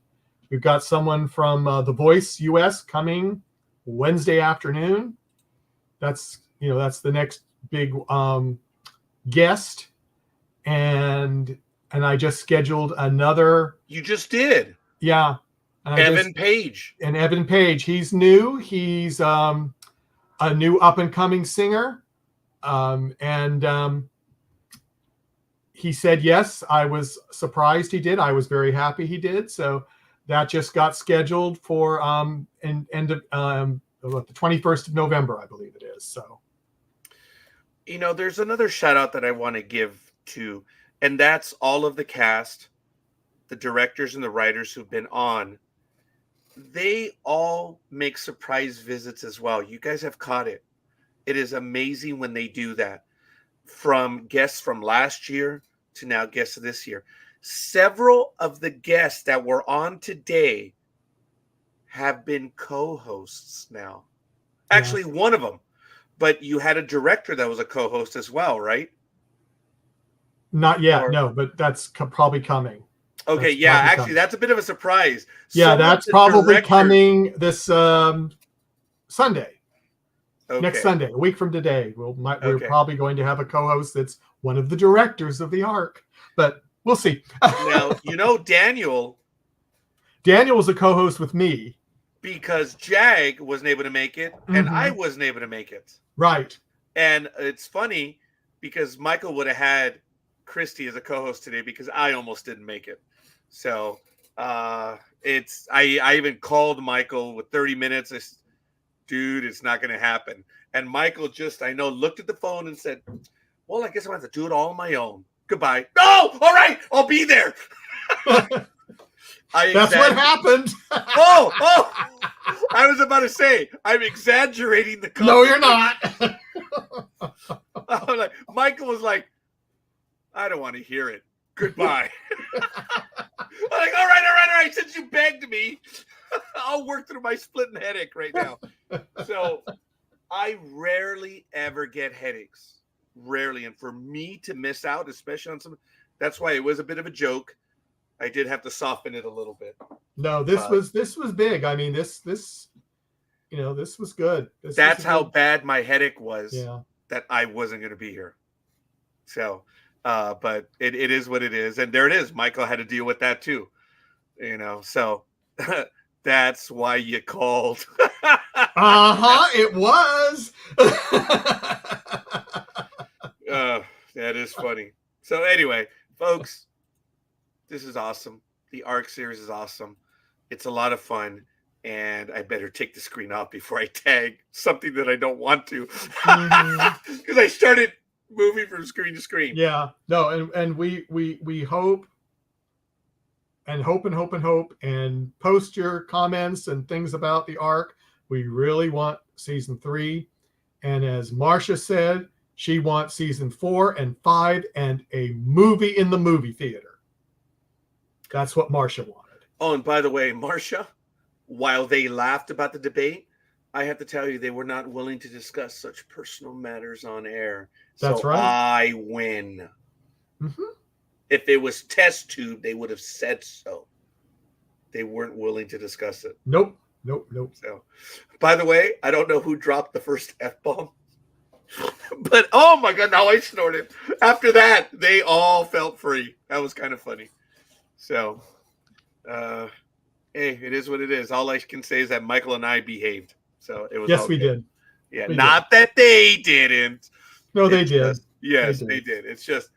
We've got someone from The Voice US coming Wednesday afternoon. That's the next big guest. And I just scheduled another. You just did. Yeah. Evan Page. And Evan Page. He's new. He's a new up and coming singer. He said yes. I was surprised he did. I was very happy he did. So that just got scheduled for end of the 21st of November, I believe it is. So, there's another shout out that I want to give to, and that's all of the cast, the directors and the writers who've been on. They all make surprise visits as well. You guys have caught it. It is amazing when they do that. From guests from last year to now guests of this year. Several of the guests that were on today have been co-hosts now. Actually, one of them. But you had a director that was a co-host as well, right? Not yet, no, but that's probably coming. Okay, that's a bit of a surprise. Yeah, that's probably coming this Sunday. Okay. Next Sunday, a week from today. We're probably going to have a co-host that's one of the directors of the ARC, but we'll see. Now, Daniel. Daniel was a co-host with me. Because Jag wasn't able to make it, and I wasn't able to make it. Right. And it's funny because Michael would have had Christy as a co-host today because I almost didn't make it. So I even called Michael with 30 minutes. I said, dude, it's not going to happen. And Michael looked at the phone and said, well, I guess I'm going to have to do it all on my own. Goodbye. No, all right, I'll be there. That's what happened. Oh, I was about to say, I'm exaggerating the No, you're not. Michael was like, I don't want to hear it. Goodbye. I'm like, all right, since you begged me. I'll work through my splitting headache right now. So I rarely ever get headaches. Rarely. And for me to miss out, especially on some, that's why it was a bit of a joke. I did have to soften it a little bit. No, this was big. I mean, this was good. That's how bad my headache was. Yeah. That I wasn't going to be here. So, but it is what it is. And there it is. Michael had to deal with that too. So that's why you called. It was. That is funny. So anyway, folks, this is awesome. The ARC series is awesome. It's a lot of fun. And I better take the screen off before I tag something that I don't want to. Because I started moving from screen to screen. Yeah. No, and we hope and post your comments and things about the ARC. We really want season 3. And as Marcia said, she wants season 4 and 5 and a movie in the movie theater. That's what Marcia wanted. Oh, and by the way, Marcia, while they laughed about the debate, I have to tell you, they were not willing to discuss such personal matters on air. That's so right. I win. Mm-hmm. If it was test tube, they would have said so. They weren't willing to discuss it. Nope. So, by the way, I don't know who dropped the first F-bomb. But, oh my God, now I snorted. After that, they all felt free. That was kind of funny. So, hey, it is what it is. All I can say is that Michael and I behaved. So it was. Yes, we did. Yeah, we not did. That they didn't. No, they did. Yes, they did. It's just,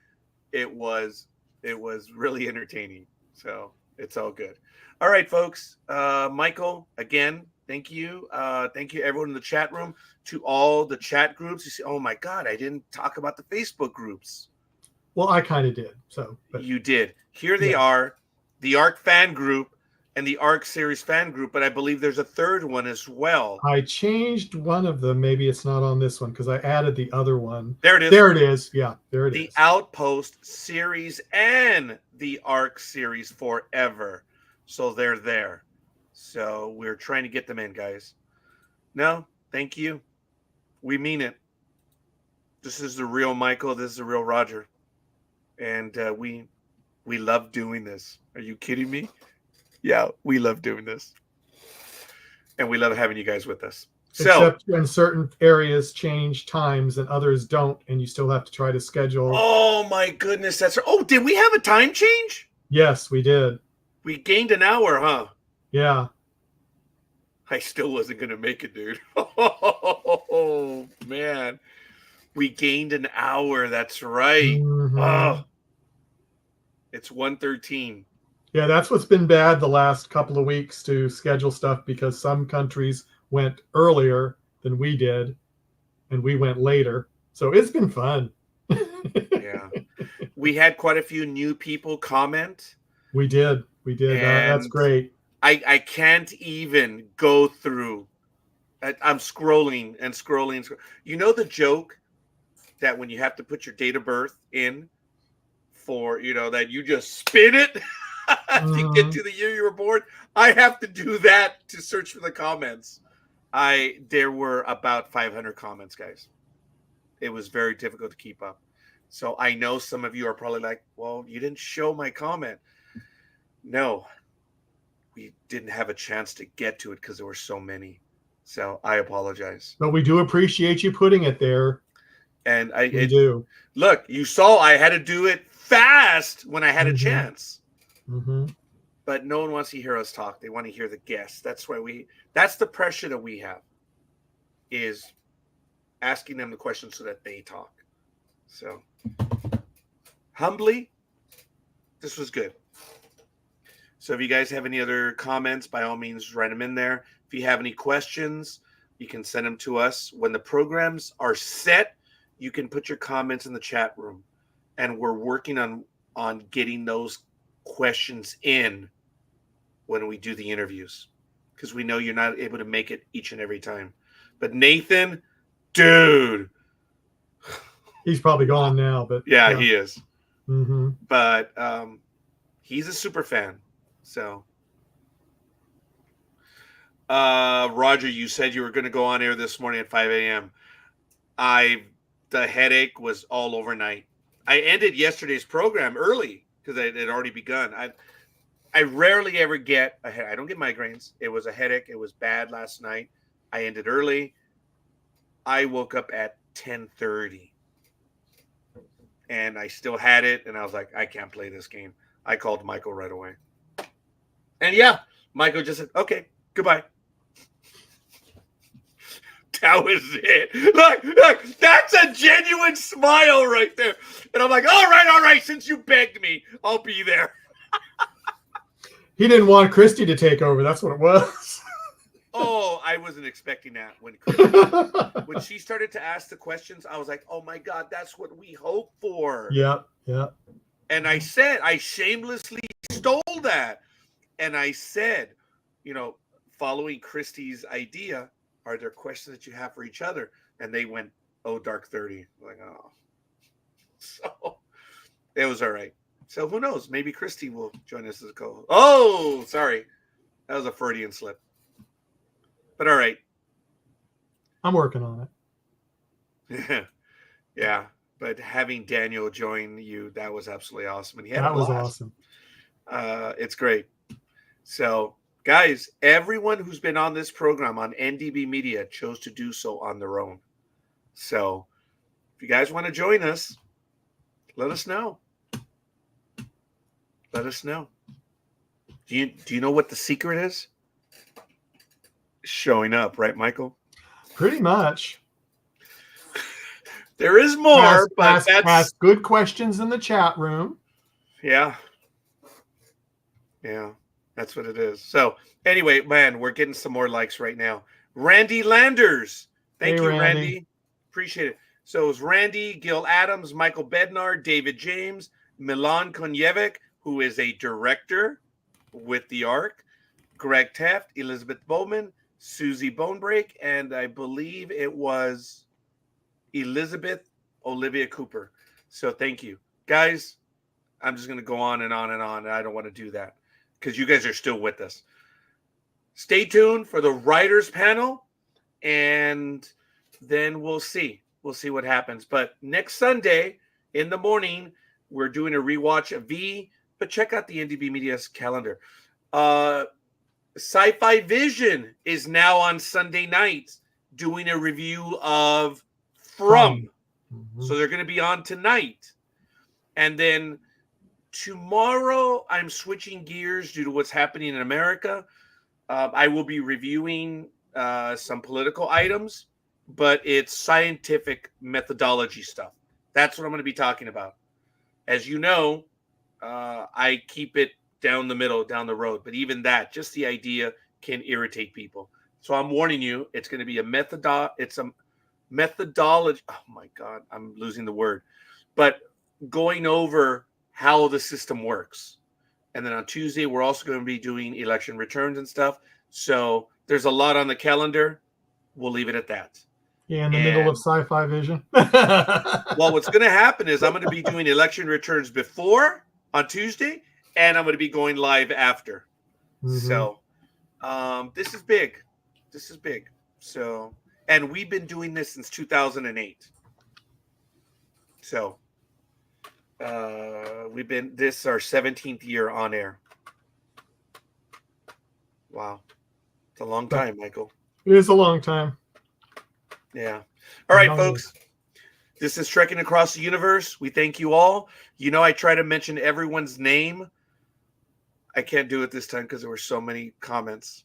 it was really entertaining. So it's all good. All right, folks. Michael, again, thank you. Thank you, everyone in the chat room, to all the chat groups. You see, oh my God, I didn't talk about the Facebook groups. Well, I kind of did. So you did. Here they are, the ARC fan group and the ARC series fan group, but I believe there's a third one as well. I changed one of them. Maybe it's not on this one because I added the other one. There it is. There it is. Yeah, there it is. The Outpost series and the ARC series forever. So they're there. So we're trying to get them in, guys. No, thank you. We mean it. This is the real Michael. This is the real Roger. And we love doing this. Are you kidding me? Yeah, we love doing this. And we love having you guys with us. Except when certain areas change times and others don't, and you still have to try to schedule. Oh, my goodness. Did we have a time change? Yes, we did. We gained an hour, huh? Yeah. I still wasn't going to make it, dude. Oh, man. We gained an hour. That's right. Mm-hmm. Oh, it's 1:13. Yeah, that's what's been bad the last couple of weeks to schedule stuff because some countries went earlier than we did, and we went later. So it's been fun. Yeah. We had quite a few new people comment. We did. That's great. I can't even go through. I'm scrolling and scrolling. You know the joke that when you have to put your date of birth in for, that you just spin it to get to the year you were born? I have to do that to search for the comments. There were about 500 comments, guys. It was very difficult to keep up. So I know some of you are probably like, well, you didn't show my comment. No, we didn't have a chance to get to it because there were so many. So I apologize. But we do appreciate you putting it there. And we do. Look, you saw I had to do it fast when I had a chance. Mm-hmm. But no one wants to hear us talk. They want to hear the guests. That's the pressure that we have, is asking them the questions so that they talk. So humbly, this was good. So if you guys have any other comments, by all means, write them in there. If you have any questions, you can send them to us. When the programs are set, you can put your comments in the chat room. And we're working on getting those questions in when we do the interviews, because we know you're not able to make it each and every time. But Nathan, dude, he's probably gone now, but yeah. He is. Mm-hmm. But he's a super fan. So Roger, you said you were going to go on air this morning at 5 a.m. The headache was all overnight. I ended yesterday's program early because it had already begun. I rarely ever get a headache. I don't get migraines. It was a headache. It was bad last night. I ended early. I woke up at 10:30. And I still had it. And I was like, I can't play this game. I called Michael right away. And yeah, Michael just said, okay, goodbye. That was it. Look, that's a genuine smile right there. And I'm like, all right. Since you begged me, I'll be there. He didn't want Christy to take over. That's what it was. Oh, I wasn't expecting that. When she started to ask the questions, I was like, oh my God, that's what we hope for. Yeah. And I said, I shamelessly stole that. And I said, following Christy's idea, are there questions that you have for each other? And they went, oh, Dark 30. I'm like, oh. So it was all right. So who knows? Maybe Christy will join us as a co-host. Oh, sorry. That was a Freudian slip. But all right. I'm working on it. Yeah. But having Daniel join you, that was absolutely awesome. And he had that was awesome. It's great. So, guys, everyone who's been on this program on NDB Media chose to do so on their own. So, if you guys want to join us, let us know. Let us know. Do you know what the secret is? Showing up, right, Michael? Pretty much. There is more, but ask good questions in the chat room. Yeah. Yeah, that's what it is. So anyway, man, we're getting some more likes right now. Randy Landers. Thank you, Randy. Appreciate it. So it was Randy, Gil Adams, Michael Bednar, David James, Milan Konjevic, who is a director with the ARC, Greg Teft, Elizabeth Bowman, Susie Bonebreak, and I believe it was Elizabeth Olivia Cooper. So thank you. Guys, I'm just going to go on and on and on, and I don't want to do that because you guys are still with us. Stay tuned for the writers panel, and then we'll see. We'll see what happens. But next Sunday in the morning, we're doing a rewatch of V, but check out the NDB Media's calendar. Sci-Fi Vision is now on Sunday nights doing a review of From. So they're going to be on tonight. And then tomorrow, I'm switching gears due to what's happening in America. I will be reviewing some political items, but it's scientific methodology stuff. That's what I'm going to be talking about. As you know, I keep it down the middle, down the road. But even that, just the idea can irritate people. So I'm warning you, it's going to be a methodology. Oh my God, I'm losing the word. But going over how the system works. And then on Tuesday, we're also going to be doing election returns and stuff. So there's a lot on the calendar. We'll leave it at that. Yeah, in the middle of Sci-Fi Vision. Well, what's going to happen is I'm going to be doing election returns before on Tuesday, and I'm going to be going live after. So this is big. This is big. So, and we've been doing this since 2008. So this is our 17th year on air. Wow. It's a long time, Michael. It is a long time. Yeah. All right, folks. This is Trekking Across the Universe. We thank you all. I try to mention everyone's name. I can't do it this time because there were so many comments.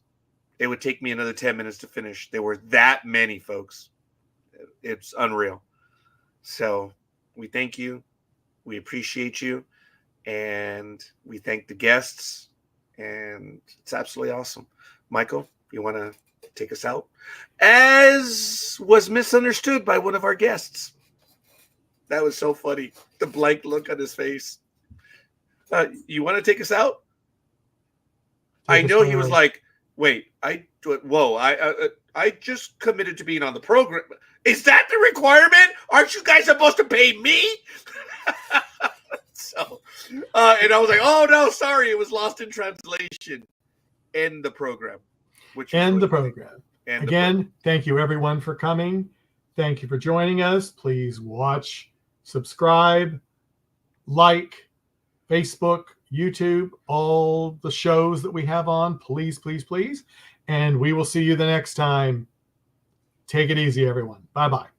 It would take me another 10 minutes to finish. There were that many, folks. It's unreal. So we thank you. We appreciate you. And we thank the guests. And it's absolutely awesome. Michael, you want to take us out? As was misunderstood by one of our guests. That was so funny. The blank look on his face. You want to take us out? I know he was like, wait, I just committed to being on the program. Is that the requirement? Aren't you guys supposed to pay me? So, and I was like, oh no, sorry, it was lost in translation. End the program. which End the really program. And Again, thank you everyone for coming. Thank you for joining us. Please watch, subscribe, like Facebook, YouTube, all the shows that we have on. Please, please, please. And we will see you the next time. Take it easy, everyone. Bye-bye.